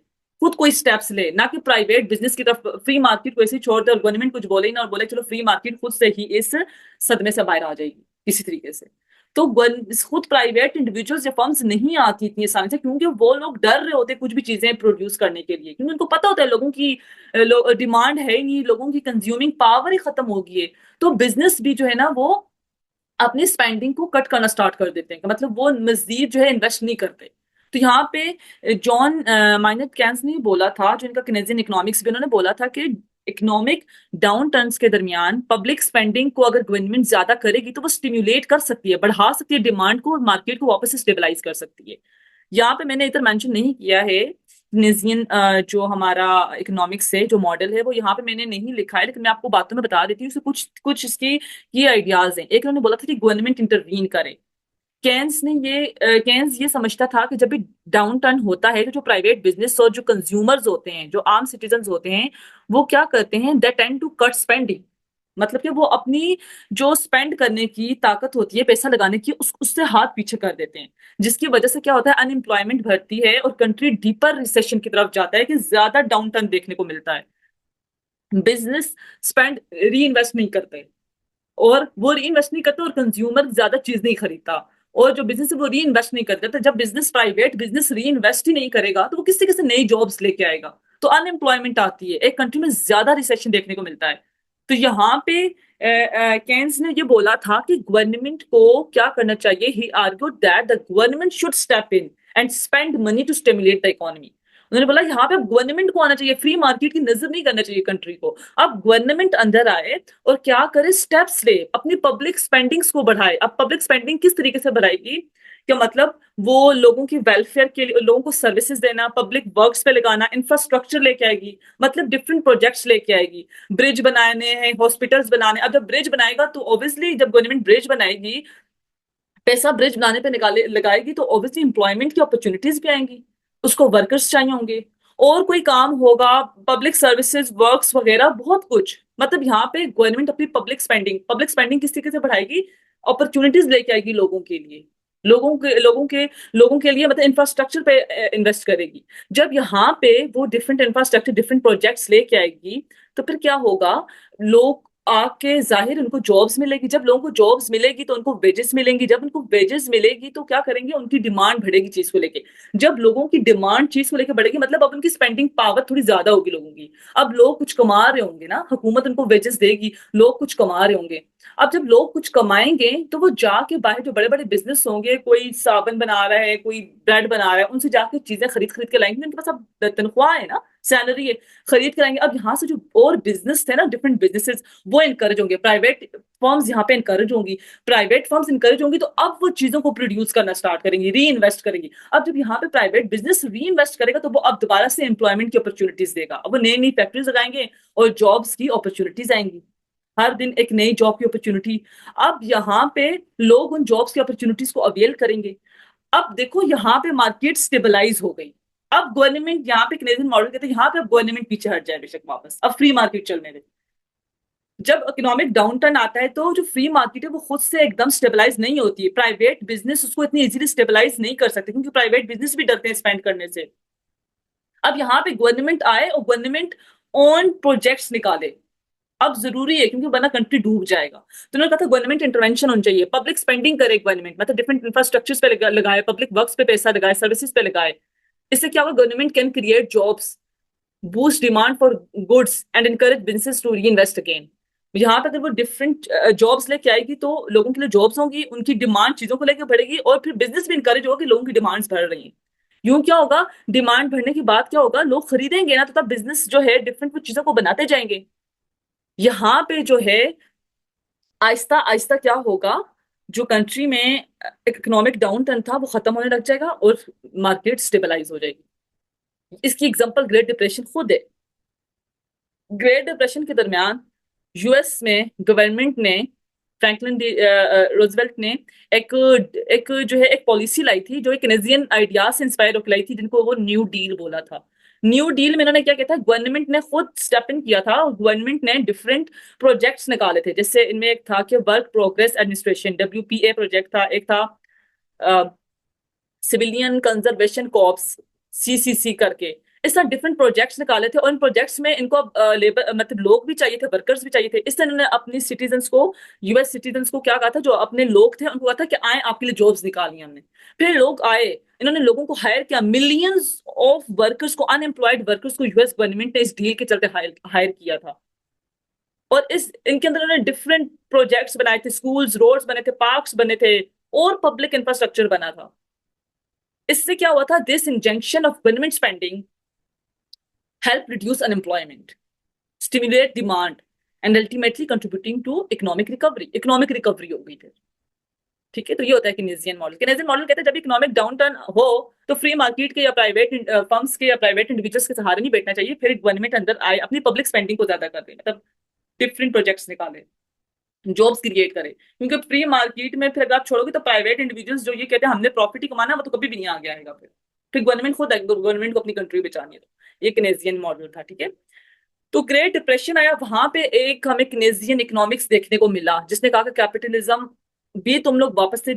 Speaker 1: खुद कोई स्टेप्स ले, ना कि प्राइवेट बिजनेस की तरफ फ्री मार्केट को ऐसे ही छोड़ दे और गवर्नमेंट कुछ बोले ही ना और बोले चलो फ्री मार्केट खुद से ही इस सदमे से बाहर आ जाएगी किसी तरीके से। तो खुद प्राइवेट इंडिविजुअल्स या फर्म्स नहीं आती इतनी आसानी से, क्योंकि वो लोग डर रहे होते कुछ भी चीजें प्रोड्यूस करने के लिए, क्योंकि उनको पता होता है लोगों की डिमांड है ही नहीं, लोगों की कंज्यूमिंग पावर ही खत्म हो गई है। तो बिजनेस भी जो है ना वो अपनी स्पेंडिंग को कट करना स्टार्ट कर देते हैं, मतलब वो मजीद जो है इन्वेस्ट नहीं करते। तो यहाँ पे जॉन माइनर कैंस ने बोला था, जो इनका केनेजियन इकोनॉमिक्स भी, उन्होंने बोला था कि इकोनॉमिक डाउन टर्न्स के दरमियान पब्लिक स्पेंडिंग को अगर गवर्नमेंट ज्यादा करेगी तो वो स्टिम्युलेट कर सकती है, बढ़ा सकती है डिमांड को और मार्केट को वापस से स्टेबलाइज कर सकती है। यहाँ पे मैंने इधर मेंशन नहीं किया है निजियन जो हमारा इकोनॉमिक्स से जो मॉडल है वो यहाँ पे मैंने नहीं लिखा है, लेकिन मैं आपको बातों में बता देती हूँ। कुछ कुछ इसकी ये आइडियाज हैं। एक उन्होंने बोला था कि गवर्नमेंट इंटरवीन करे। केन्स ये समझता था कि जब भी डाउन टर्न होता है तो जो प्राइवेट बिजनेस और जो कंज्यूमर्स होते हैं, जो आम सिटीजन होते हैं, वो क्या करते हैं, they tend to cut spending, मतलब कि वो अपनी जो स्पेंड करने की ताकत होती है, पैसा लगाने की, उससे हाथ पीछे कर देते हैं, जिसकी वजह से क्या होता है, अनएम्प्लॉयमेंट बढ़ती है और कंट्री डीपर रिसेशन की तरफ जाता है कि ज्यादा डाउन टर्न देखने को मिलता है। बिजनेस स्पेंड री इन्वेस्ट नहीं करते और वो री इन्वेस्ट नहीं करते और कंज्यूमर ज्यादा चीज नहीं खरीदता, और जो बिजनेस है वो री इन्वेस्ट नहीं करते। तो जब बिजनेस प्राइवेट बिजनेस री इन्वेस्ट ही नहीं करेगा तो वो किसी किसी नई जॉब्स लेके आएगा, तो अनएम्प्लॉयमेंट आती है, एक कंट्री में ज्यादा रिसेशन देखने को मिलता है। तो यहाँ पे केन्स ने ये बोला था कि गवर्नमेंट को क्या करना चाहिए, he argued that the government should step in and spend money to stimulate the economy. उन्होंने बोला यहाँ पे गवर्नमेंट को आना चाहिए, फ्री मार्केट की नजर नहीं करना चाहिए कंट्री को। अब गवर्नमेंट अंदर आए और क्या करे, स्टेप्स ले, अपनी पब्लिक स्पेंडिंग्स को बढ़ाए। अब पब्लिक स्पेंडिंग किस तरीके से बढ़ाएगी, क्या मतलब वो लोगों की वेलफेयर के लिए, लोगों को सर्विसेज देना, पब्लिक वर्क्स पे लगाना, इंफ्रास्ट्रक्चर लेके आएगी, मतलब डिफरेंट प्रोजेक्ट्स लेके आएगी, ब्रिज बनाने हैं, हॉस्पिटल्स बनाने। अब जब ब्रिज बनाएगा तो ऑब्वियसली जब गवर्नमेंट ब्रिज बनाएगी, पैसा ब्रिज बनाने पे निकाले लगाएगी, तो ऑब्वियसली इंप्लॉयमेंट की अपॉर्चुनिटीज भी आएंगी, उसको वर्कर्स चाहिए होंगे, और कोई काम होगा, पब्लिक सर्विसेज वर्क्स वगैरह बहुत कुछ। मतलब यहाँ पे गवर्नमेंट अपनी पब्लिक स्पेंडिंग किस तरीके से बढ़ाएगी, अपॉर्चुनिटीज लेके आएगी लोगों के लिए, लोगों के लिए, मतलब इंफ्रास्ट्रक्चर पे इन्वेस्ट करेगी। जब यहाँ पे वो डिफरेंट इंफ्रास्ट्रक्चर डिफरेंट प्रोजेक्ट्स लेके आएगी तो फिर क्या होगा, लोग आके जाहिर उनको जॉब्स मिलेगी, जब लोगों को जॉब्स मिलेगी तो उनको वेजेस मिलेंगी, जब उनको वेजेस मिलेगी तो क्या करेंगे, उनकी डिमांड बढ़ेगी चीज को लेके। जब लोगों की डिमांड चीज को लेके बढ़ेगी मतलब अब उनकी स्पेंडिंग पावर थोड़ी ज्यादा होगी लोगों की। अब लोग कुछ कमा रहे होंगे ना, हुकूमत उनको वेजेस देगी, लोग कुछ कमा रहे होंगे। अब जब लोग कुछ कमाएंगे तो वो जाके बाहर जो बड़े बड़े बिजनेस होंगे, कोई साबुन बना रहा है, कोई ब्रेड बना रहा है, उनसे जाके चीजें खरीद खरीद के लाएंगे, उनके पास अब तनख्वाह है ना, सैलरी है, खरीद के लाएंगे। अब यहाँ से जो और बिजनेस थे ना, डिफरेंट बिजनेसेस, वो इनकरेज होंगे, प्राइवेट फर्म्स यहाँ पे इनकरेज होंगी, प्राइवेट फर्म्स इनकरेज होंगी, तो अब वो चीजों को प्रोड्यूस करना स्टार्ट करेंगी, री इन्वेस्ट करेंगी। अब जब यहाँ पे प्राइवेट बिजनेस री इन्वेस्ट करेगा तो वो अब दोबारा से एम्प्लॉयमेंट की अपॉर्चुनिटीज देगा, अब वो नई नई फैक्ट्रीज लगाएंगे और जॉब्स की अपॉर्चुनिटीज आएंगी, हर दिन एक नई जॉब की अपॉर्चुनिटी। अब यहाँ पे लोग उन जॉब्स की अपॉर्चुनिटीज को अवेल करेंगे। अब देखो यहाँ पे मार्केट स्टेबलाइज हो गई। अब गवर्नमेंट यहाँ पे कैनेडियन मॉडल कहते हैं, यहाँ पे अब गवर्नमेंट पीछे हट जाए बेशक, वापस अब फ्री मार्केट चलने दे। जब इकोनॉमिक डाउनटर्न आता है तो जो फ्री मार्केट है वो खुद से एकदम स्टेबलाइज नहीं होती है, प्राइवेट बिजनेस उसको इतनी इजीली स्टेबलाइज नहीं कर सकते, क्योंकि प्राइवेट बिजनेस भी डरते हैं स्पेंड करने से। अब यहाँ पे गवर्नमेंट आए और गवर्नमेंट ऑन प्रोजेक्ट्स निकाले, अब जरूरी है क्योंकि वरना कंट्री डूब जाएगा। तो उन्होंने कहा था गवर्नमेंट इंटरवेंशन होनी चाहिए, पब्लिक स्पेंडिंग करे गवर्नमेंट, मतलब डिफरेंट इंफ्रास्ट्रक्चर्स पे लगाए, पब्लिक वर्क्स पे पैसा लगाए, सर्विसेज पे लगाए। इससे क्या होगा, government can create jobs, boost demand for goods and encourage businesses to reinvest again। यहाँ पे अगर वो डिफरेंट जॉब्स लेके आएगी तो लोगों के लिए जॉब्स होंगी, उनकी डिमांड चीजों को लेकर बढ़ेगी और फिर बिजनेस भी इनकरेज होगा कि लोगों की डिमांड्स बढ़ रही हैं। यूं क्या होगा, डिमांड बढ़ने की बात क्या होगा, लोग खरीदेंगे ना, तो तब बिजनेस जो है डिफरेंट कुछ चीजों को बनाते जाएंगे। यहाँ पे जो है आहिस्ता आहिस्ता क्या होगा, जो कंट्री में एक इकोनॉमिक डाउन टर्न था वो खत्म होने लग जाएगा और मार्केट स्टेबलाइज हो जाएगी। इसकी एग्जांपल ग्रेट डिप्रेशन खुद है। ग्रेट डिप्रेशन के दरमियान यूएस में गवर्नमेंट ने, फ्रैंकलिन डी रोजवेल्ट ने एक एक जो है एक पॉलिसी लाई थी जो एक केनेजियन आइडिया से इंस्पायर होकर लाई थी, जिनको वो न्यू डील बोला था। न्यू डील में इन्होंने क्या किया था, गवर्नमेंट ने खुद स्टेप इन किया था और गवर्नमेंट ने डिफरेंट प्रोजेक्ट्स निकाले थे। जैसे इनमें एक था कि work progress administration, WPA project था, एक था सिविलियन कंजर्वेशन कॉर्प्स, CCC करके। इस तरह डिफरेंट प्रोजेक्ट्स निकाले थे और इन प्रोजेक्ट्स में इनको लेबर मतलब लोग भी चाहिए थे, वर्कर्स भी चाहिए थे। इस तरह इन्होंने अपनी सिटीजन्स को, यूएस सिटीजन्स को क्या कहा था, जो अपने लोग थे उनको कहा था कि आए आपके लिए जॉब्स निकाली हमने। फिर लोग आए, इन्होंने लोगों को हायर किया, मिलियंस ऑफ वर्कर्स को, अनएम्प्लॉयड वर्कर्स को यूएस गवर्नमेंट ने इस डील के चलते हायर किया था। और इस इनके अंदर उन्होंने डिफरेंट प्रोजेक्ट्स बनाए थे, स्कूल्स, रोड्स बने थे, पार्क्स बने थे और पब्लिक इंफ्रास्ट्रक्चर बना था। इससे क्या हुआ था, this injection of government spending help reduce unemployment, stimulate demand and ultimately contributing to economic recovery. Economic recovery हो गई फिर। ठीक है, तो ये होता है केनेजियन मॉडल। केनेजियन मॉडल कहते हैं जब इकोनॉमिक डाउनटर्न हो तो फ्री मार्केट के या प्राइवेट फर्म्स के या प्राइवेट इंडिविजुअल्स के सहारे नहीं बैठना चाहिए, फिर गवर्नमेंट अंदर आए, अपनी पब्लिक स्पेंडिंग को ज्यादा कर दे, मतलब डिफरेंट प्रोजेक्ट्स निकाले, जॉब्स क्रिएट करे। क्योंकि फ्री मार्केट में फिर अगर आप छोड़ोगे तो प्राइवेट इंडिविजुअल्स जो ये कहते हैं हमने प्रॉफिट ही कमाना, वो तो कभी भी नहीं आगे आएगा। फिर गवर्नमेंट खुद, गवर्नमेंट को अपनी कंट्री बचानी है। तो ये केनेजियन मॉडल था। ठीक है, तो ग्रेट डिप्रेशन आया, वहां पे एक हमें केनेजियन इकोनॉमिक्स देखने को मिला जिसने कहा कि कैपिटलिज्म भी तुम लोग वापस से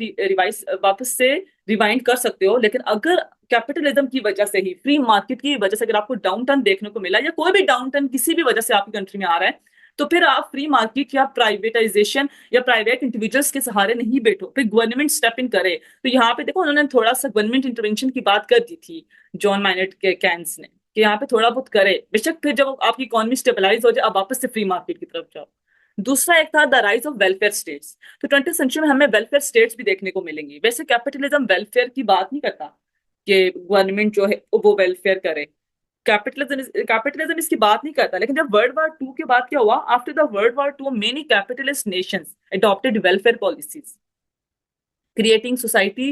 Speaker 1: रिवाइंड कर सकते हो, लेकिन अगर कैपिटलिज्म की वजह से ही, फ्री मार्केट की वजह से अगर आपको डाउन टर्न देखने को मिला या कोई भी डाउन टर्न किसी भी वजह से आपकी कंट्री में आ रहा है, तो फिर आप फ्री मार्केट या प्राइवेटाइजेशन या प्राइवेट इंडिविजुअल्स के सहारे नहीं बैठो, फिर गवर्नमेंट स्टेप इन करे। तो यहाँ पे देखो उन्होंने थोड़ा सा गवर्नमेंट इंटरवेंशन की बात कर दी थी जॉन माइनेट के कैंस ने, कि यहाँ पे थोड़ा बहुत करे, बेशक फिर जब आपकी इकोनॉमी स्टेबलाइज हो जाए आप वापस से फ्री मार्केट की तरफ जाओ। दूसरा एक था the rise of welfare states. तो 20th सेंचुरी में हमें वेलफेयर स्टेट्स भी देखने को मिलेंगी। वैसे कैपिटलिज्म वेलफेयर की बात नहीं करता कि गवर्नमेंट जो है वो वेलफेयर करे, कैपिटलिज्म इसकी बात नहीं करता। लेकिन जब वर्ल्ड वॉर 2 के बाद क्या हुआ, after the world war 2 many capitalist Nations adopted welfare policies, creating society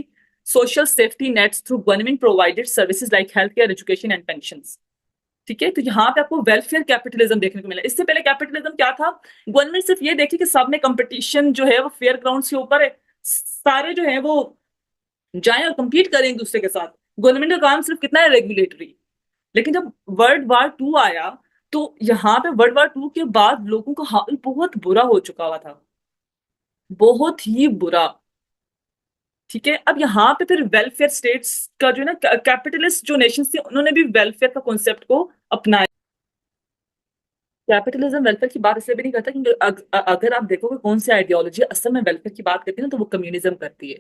Speaker 1: social safety nets through government provided services like healthcare, education and pensions। ठीक है, तो यहाँ पे आपको वेलफेयर कैपिटलिज्म देखने को मिला। इससे पहले कैपिटलिज्म क्या था, गवर्नमेंट सिर्फ ये देखी कि सब में कंपटीशन जो है वो फेयर ग्राउंड के ऊपर है, सारे जो है वो जाएं और compete करें एक दूसरे के साथ। गवर्नमेंट का काम सिर्फ कितना है, रेगुलेटरी। लेकिन जब वर्ल्ड वॉर 2 आया तो यहाँ पे वर्ल्ड वॉर 2 के बाद लोगों का हाल बहुत बुरा हो चुका हुआ था, बहुत ही बुरा। ठीक है, अब यहाँ पे फिर वेलफेयर स्टेट्स का जो है ना, कैपिटलिस्ट जो नेशन थे उन्होंने भी वेलफेयर का कॉन्सेप्ट को अपनाया। कैपिटलिज्म वेलफेयर की बात इसलिए भी नहीं करता क्योंकि अगर आप देखोगे कौन सी आइडियोलॉजी असल में वेलफेयर की बात करती है ना, तो वो कम्युनिज्म करती है।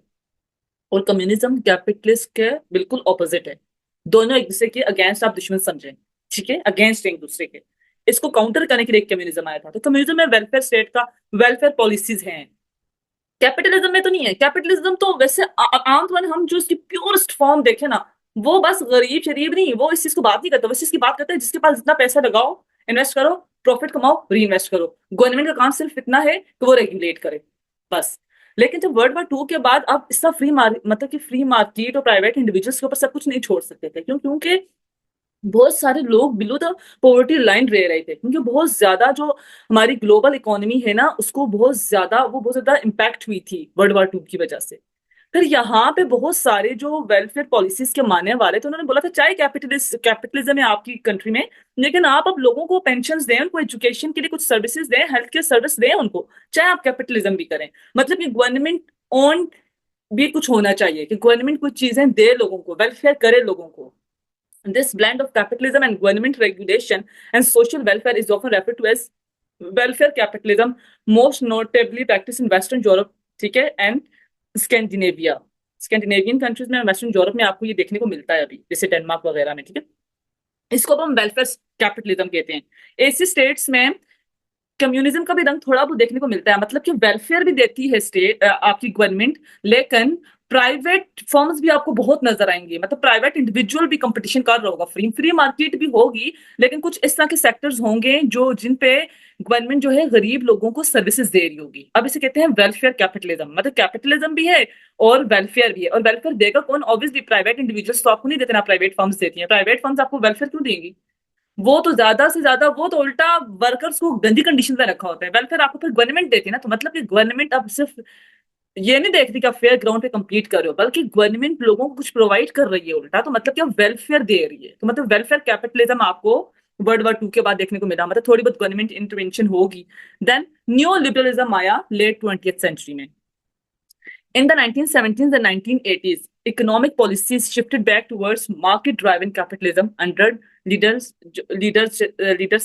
Speaker 1: और कम्युनिज्म कैपिटलिस्ट के बिल्कुल ऑपोजिट है। दोनों एक दूसरे के अगेंस्ट आप दुश्मन समझें, ठीक है, अगेंस्ट एक दूसरे के। इसको काउंटर करने के लिए कम्युनिज्म आया था। तो कम्युनिज्म में वेलफेयर स्टेट का वेलफेयर पॉलिसीज हैं, कैपिटलिज्म में तो नहीं है। कैपिटलिज्म तो वैसे आमतौर हम जो इसकी प्योरेस्ट फॉर्म देखे ना, वो बस गरीब शरीब नहीं, वो इस चीज को बात नहीं करता। वो इस चीज की बात करता है जिसके पास जितना पैसा लगाओ, इन्वेस्ट करो, प्रॉफिट कमाओ, री इन्वेस्ट करो। गवर्नमेंट का काम सिर्फ इतना है कि वो रेगुलेट करे, बस। लेकिन जब वर्ल्ड वॉर 2 के बाद आप इसका मतलब कि फ्री मार्केट और प्राइवेट इंडिविजुअल्स के ऊपर सब कुछ नहीं छोड़ सकते थे। क्यों? क्योंकि बहुत सारे लोग बिलो द पॉवर्टी लाइन रह रहे थे, क्योंकि बहुत ज्यादा जो हमारी ग्लोबल इकोनॉमी है ना, उसको बहुत ज्यादा इम्पैक्ट हुई थी वर्ल्ड वॉर 2 की वजह से। फिर यहाँ पे बहुत सारे जो वेलफेयर पॉलिसीज के मानने वाले थे, उन्होंने बोला था चाहे कैपिटलिज्म है आपकी कंट्री में, लेकिन आप अब लोगों को पेंशन दें, उनको एजुकेशन के लिए कुछ सर्विसेज दें, हेल्थ केयर सर्विस दें उनको, चाहे आप कैपिटलिज्म भी करें। मतलब कि गवर्नमेंट ओन भी कुछ होना चाहिए, कि गवर्नमेंट कुछ चीजें दे लोगों को, वेलफेयर करे लोगों को। This blend of capitalism and government regulation and social welfare is often referred to as welfare capitalism, most notably practiced in Western Europe, ठीक है, एंड स्कैंडिनेविया। स्कैंडिनेवियन कंट्रीज में, वेस्टर्न यूरोप में आपको ये देखने को मिलता है अभी, जैसे डेनमार्क वगैरह में। ठीक है, इसको अब हम वेलफेयर कैपिटलिज्म कहते हैं। ऐसे स्टेट्स में कम्युनिज्म का भी रंग थोड़ा बहुत देखने को मिलता है, मतलब कि वेलफेयर भी देती है स्टेट, आपकी गवर्नमेंट, लेकिन प्राइवेट फर्म्स भी आपको बहुत नजर आएंगे, मतलब प्राइवेट इंडिविजुअल भी कंपटीशन कर रहा होगा, फ्री फ्री मार्केट भी होगी, लेकिन कुछ इस तरह के सेक्टर्स होंगे जो जिन पे गवर्नमेंट जो है गरीब लोगों को सर्विसेज दे रही होगी। अब इसे कहते हैं वेलफेयर कैपिटलिज्म, मतलब कैपिटलिज्म भी है और वेलफेयर भी है। और वेलफेयर देगा कौन? ऑब्वियसली प्राइवेट इंडिविजुअल्स तो आपको नहीं देते ना, प्राइवेट फर्म्स देती हैं। प्राइवेट फर्म्स आपको वेलफेयर क्यों देंगी? वो तो ज्यादा से ज्यादा, वो तो उल्टा वर्कर्स को गंदी कंडीशन में रखा होता है। वेलफेयर आपको फिर गवर्नमेंट देती है ना, तो मतलब कि गवर्नमेंट अब सिर्फ ये नहीं देख रही कि आप फेयर ग्राउंड पे कंप्लीट कर रहे हो, बल्कि गवर्नमेंट लोगों को कुछ प्रोवाइड कर रही है उल्टा, तो मतलब कि आप वेलफेयर दे रही है। तो मतलब वेलफेयर कैपिटलिज्म आपको वर्ल्ड वॉर 2 के बाद देखने को मिला, मतलब थोड़ी बहुत गवर्नमेंट इंटरवेंशन होगी। देन न्यू लिबरलिज्म आया लेट 20th सेंचुरी में। In the 1970s and 1980s, economic policies shifted back towards market-driven capitalism under leaders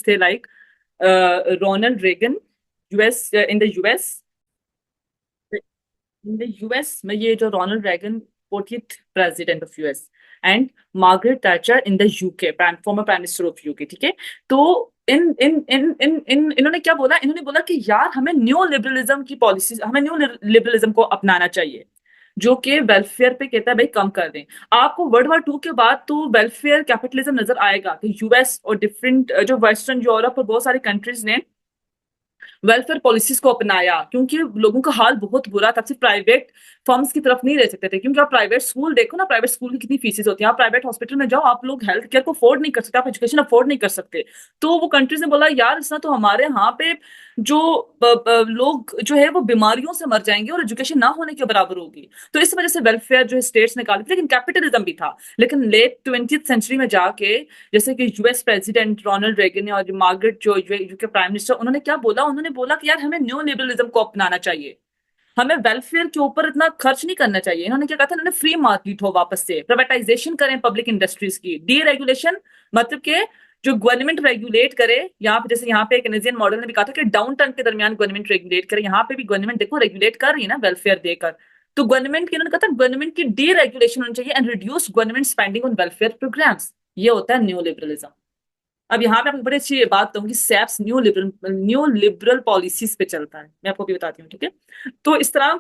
Speaker 1: say like Ronald Reagan, US in the US. In the US में ये जो Ronald Reagan, 40th president of US, and Margaret Thatcher in the UK, former prime minister of UK, ठीक है। तो इन्होंने क्या बोला? इन्होंने बोला कि यार हमें न्यू लिबरलिज्म की पॉलिसीज, हमें न्यू लिबरलिज्म को अपनाना चाहिए, जो कि वेलफेयर पे कहता है भाई कम कर दें। आपको वर्ल्ड वॉर 2 के बाद तो वेलफेयर कैपिटलिज्म नजर आएगा कि यूएस और डिफरेंट जो वेस्टर्न यूरोप और बहुत सारी कंट्रीज ने वेलफेयर पॉलिसीज को अपनाया, क्योंकि लोगों का हाल बहुत बुरा था। सिर्फ प्राइवेट फर्म्स की तरफ नहीं रह सकते थे, क्योंकि आप प्राइवेट स्कूल देखो ना, प्राइवेट स्कूल की कितनी फीसेज होती हैं। आप प्राइवेट हॉस्पिटल में जाओ, आप लोग हेल्थ केयर को अफोर्ड नहीं कर सकते, आप एजुकेशन अफोर्ड नहीं कर सकते। तो वो कंट्रीज ने बोला यार इसना तो हमारे यहाँ पे जो लोग जो है वो बीमारियों से मर जाएंगे और एजुकेशन ना होने के बराबर होगी। तो इस वजह से वेलफेयर जो है स्टेट्स निकाली थी, लेकिन कैपिटलिज्म भी था। लेकिन लेट 20th सेंचुरी में जाके जैसे कि यूएस प्रेसिडेंट रोनाल्ड रेगन और मार्गरेट जो यूके प्राइम मिनिस्टर, उन्होंने क्या बोला? उन्होंने बोला कि यार हमें न्यू लिबरलिज्म को अपनाना चाहिए, हमें वेलफेयर के ऊपर इतना खर्च नहीं करना चाहिए। इन्होंने क्या कहा था? इन्होंने फ्री मार्केट हो, वापस से प्राइवेटाइजेशन करें पब्लिक इंडस्ट्रीज की, डी रेगुलेशन, मतलब के जो गवर्नमेंट रेगुलेट करे। यहाँ पे जैसे यहाँ पे केनेडियन मॉडल ने भी कहा था कि डाउन टाउन के दरमियान गवर्नमेंट रेगुलेट करे, यहाँ पे भी गवर्नमेंट देखो रेगुलेट कर रही है ना वेलफेयर देकर। तो गवर्नमेंट की, इन्होंने कहा था गवर्नमेंट की डी रेगुलेशन होनी चाहिए and reduce government spending on welfare programmes. ये होता है न्यू लिबरलिज्म। अब यहाँ पे आपको बड़ी अच्छी बात कहूंगी, सैप्स न्यू लिबरल पॉलिसीज पे चलता है, मैं आपको भी बताती हूँ, ठीक है। तो इस तरह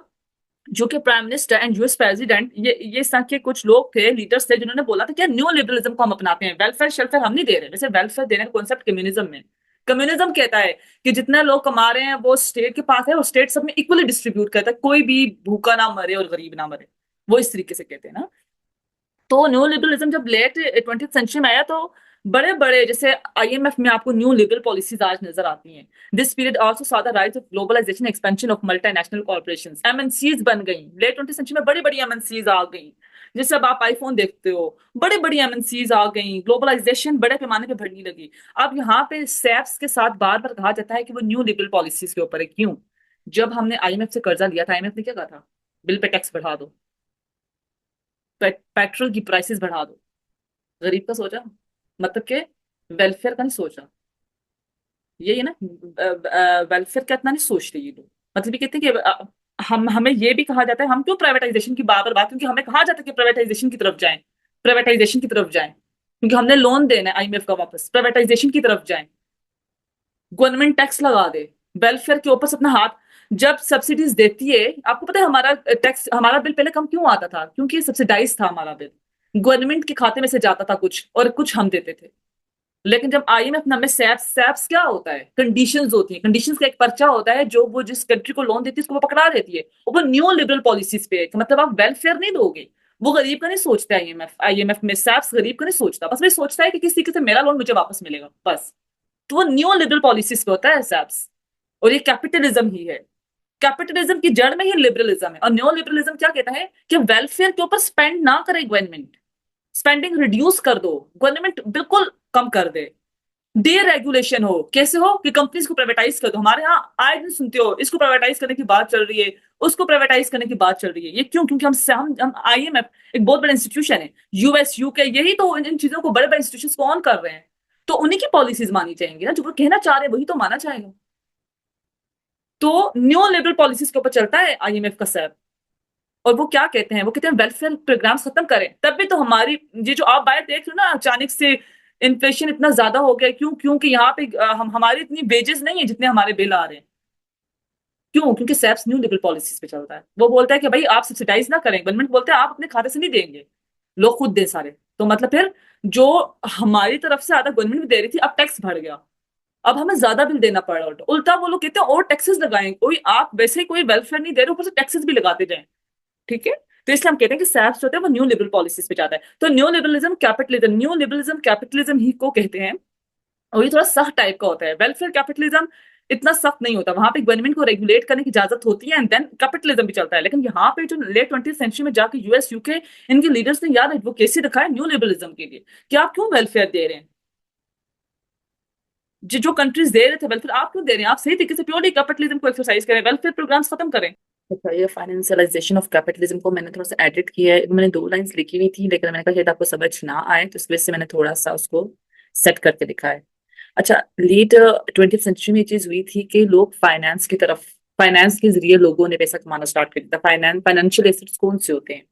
Speaker 1: जो कि prime minister and US president, ये इस तरह के कुछ लोग थे, लीडर्स थे, जिन्होंने बोला था कि न्यू लिबरलिज्म को हम अपनाते हैं, वेलफेयर शेल्फेयर हम नहीं दे रहे। वैसे वेलफेयर देने का कॉन्सेप्ट कम्युनिज्म में, कम्युनिज्म कहता है कि जितने लोग कमा रहे हैं वो स्टेट के पास है, और स्टेट सब में इक्वली डिस्ट्रीब्यूट करता है, कोई भी भूखा ना मरे और गरीब ना मरे, वो इस तरीके से कहते हैं ना। तो न्यू लिबरलिज्म जब लेट 20th सेंचुरी में आया, तो बड़े बड़े जैसे आईएमएफ में आपको न्यू लिबरल पॉलिसीज आज नजर आती हैं। This period also saw the rise of globalisation, expansion of multinational corporations, MNCs बन गई। लेट 20th सेंचुरी में बड़ी बड़ी एमएनसीज आ गई, जैसे अब आप आईफोन देखते हो, बड़ी बड़ी एमएनसीज आ गई, ग्लोबलाइजेशन बड़े पैमाने पे बढ़ने लगी। अब यहाँ पे सैप्स के साथ बार बार कहा जाता है कि वो न्यू लिबरल पॉलिसीज के ऊपर है। क्यों? जब हमने आईएमएफ से कर्जा लिया था, आईएमएफ ने क्या कहा था? बिल पे टैक्स बढ़ा दो, पेट्रोल की प्राइसेस बढ़ा दो। गरीब का सोचा? मतलब के वेलफेयर का नहीं सोचा। यही है ना, वेलफेयर का इतना नहीं सोचते ये लोग। मतलब ये कहते हैं कि हम, हमें ये भी कहा जाता है, हम क्यों प्राइवेटाइजेशन की बार बार बात, क्योंकि हमें कहा जाता है कि प्राइवेटाइजेशन की तरफ जाएं, प्राइवेटाइजेशन की तरफ जाएं, क्योंकि हमने लोन देना है आईएमएफ का वापस, प्राइवेटाइजेशन की तरफ जाएं, गवर्नमेंट टैक्स लगा दे, वेलफेयर के ऊपर से अपना हाथ। जब सब्सिडीज देती है, आपको पता है हमारा टैक्स, हमारा बिल पहले कम क्यों आता था? क्योंकि सब्सिडाइज था हमारा बिल, गवर्नमेंट के खाते में से जाता था कुछ और कुछ हम देते थे। लेकिन जब आईएमएफ नाम में सैप्स, सैप्स क्या होता है? कंडीशंस होती है, कंडीशंस का एक पर्चा होता है जो वो जिस कंट्री को लोन देती है उसको वो पकड़ा देती है, वो न्यू लिबरल पॉलिसीज पे है। तो मतलब आप वेलफेयर नहीं दोगे, वो गरीब का नहीं सोचता। आईएमएफ, आईएमएफ में सैप्स गरीब का नहीं सोचता, बस वो सोचता है कि किस तरीके से मेरा लोन मुझे वापस मिलेगा, बस। तो वो न्यू लिबरल पॉलिसीज पे होता है सैप्स, और ये कैपिटलिज्म ही है। कैपिटलिज्म की जड़ में ही लिबरलिज्म है। और न्यू लिबरलिज्म क्या कहता है कि वेलफेयर के ऊपर स्पेंड ना करे गवर्नमेंट, स्पेंडिंग रिड्यूस कर दो, गवर्नमेंट बिल्कुल कम कर दे। डे रेगुलेशन हो, कैसे हो? कि कंपनीज को प्राइवेटाइज कर दो। हमारे यहाँ आए दिन सुनते हो इसको प्राइवेटाइज करने की बात चल रही है, उसको प्राइवेटाइज करने की बात चल रही है। ये क्यों? क्योंकि हम आईएमएफ एक बहुत बड़ा इंस्टीट्यूशन है, यूएस यूके, यही तो इन चीजों को, बड़े बड़े इंस्टीट्यूशन को ऑन कर रहे हैं। तो उन्हीं की पॉलिसीज मानी जाएंगी ना, जो वो कहना चाह रहे हैं वही तो माना जाएगा। तो न्यू लिबरल पॉलिसीज के ऊपर चलता है आईएमएफ का सर। और वो क्या कहते हैं? वो कहते हैं वेलफेयर प्रोग्राम्स खत्म करें, तब भी तो हमारी ये जो आप बाहर देख रहे हो ना, अचानक से इन्फ्लेशन इतना ज्यादा हो गया क्यों? क्योंकि यहाँ पे हम हमारे इतनी वेजेस नहीं है जितने हमारे बिल आ रहे हैं। क्यों? क्योंकि सैप्स न्यू लिबरल पॉलिसीज पे चलता है। वो बोलता है कि भाई आप सब्सिडाइज ना करें, गवर्नमेंट बोलते हैं आप अपने खाते से नहीं देंगे, लोग खुद दे सारे। तो मतलब फिर जो हमारी तरफ से आधा गवर्नमेंट भी दे रही थी, अब टैक्स बढ़ गया, अब हमें ज्यादा बिल देना पड़ रहा है। उल्टा वो लोग कहते हैं और टैक्सेस लगाएं, कोई आप वैसे ही कोई वेलफेयर नहीं दे रहे, ऊपर से टैक्सेस भी लगाते जाएं। ठीक है। तो इसलिए हम कहते हैं कि सैप्स जो होता है वो न्यू लिबरल पॉलिसीज पे जाता है। तो न्यू लिबरलिज्म कैपिटलिज्म ही को कहते हैं। और ये थोड़ा सख्त टाइप का होता है। वेलफेयर कैपिटलिज्म इतना सख्त नहीं होता, वहां पे गवर्नमेंट को रेगुलेट करने की इजाजत होती है एंड देन कैपिटलिज्म भी चलता है। लेकिन यहाँ पे जो लेट 20th सेंचुरी में जाके यूएस यूके इनके लीडर्स ने यार एडवोकेसी दिखाया न्यू लिबरलिज्म के लिए कि आप क्यों वेलफेयर दे रहे हैं? जो कंट्रीज दे रहे थे वेलफेयर, आप क्यों दे रहे हैं? आप सही तरीके से प्योरली कैपिटलिज्म को एक्सरसाइज करें, वेलफेयर प्रोग्राम्स खत्म करें। अच्छा, ये फाइनेंशियलाइजेशन ऑफ कैपिटलिज्म को मैंने थोड़ा सा एडिट किया है। मैंने 2 लाइंस लिखी हुई थी, लेकिन मैंने कहा शायद आपको समझ ना आए, तो इस वजह से मैंने थोड़ा सा उसको सेट करके लिखा है। अच्छा, लेट 20th सेंचुरी में ये चीज हुई थी कि लोग फाइनेंस की तरफ, फाइनेंस के जरिए लोगों ने पैसा कमाना स्टार्ट कर दिया। फाइनेंशियल एसेट्स कौन से होते हैं?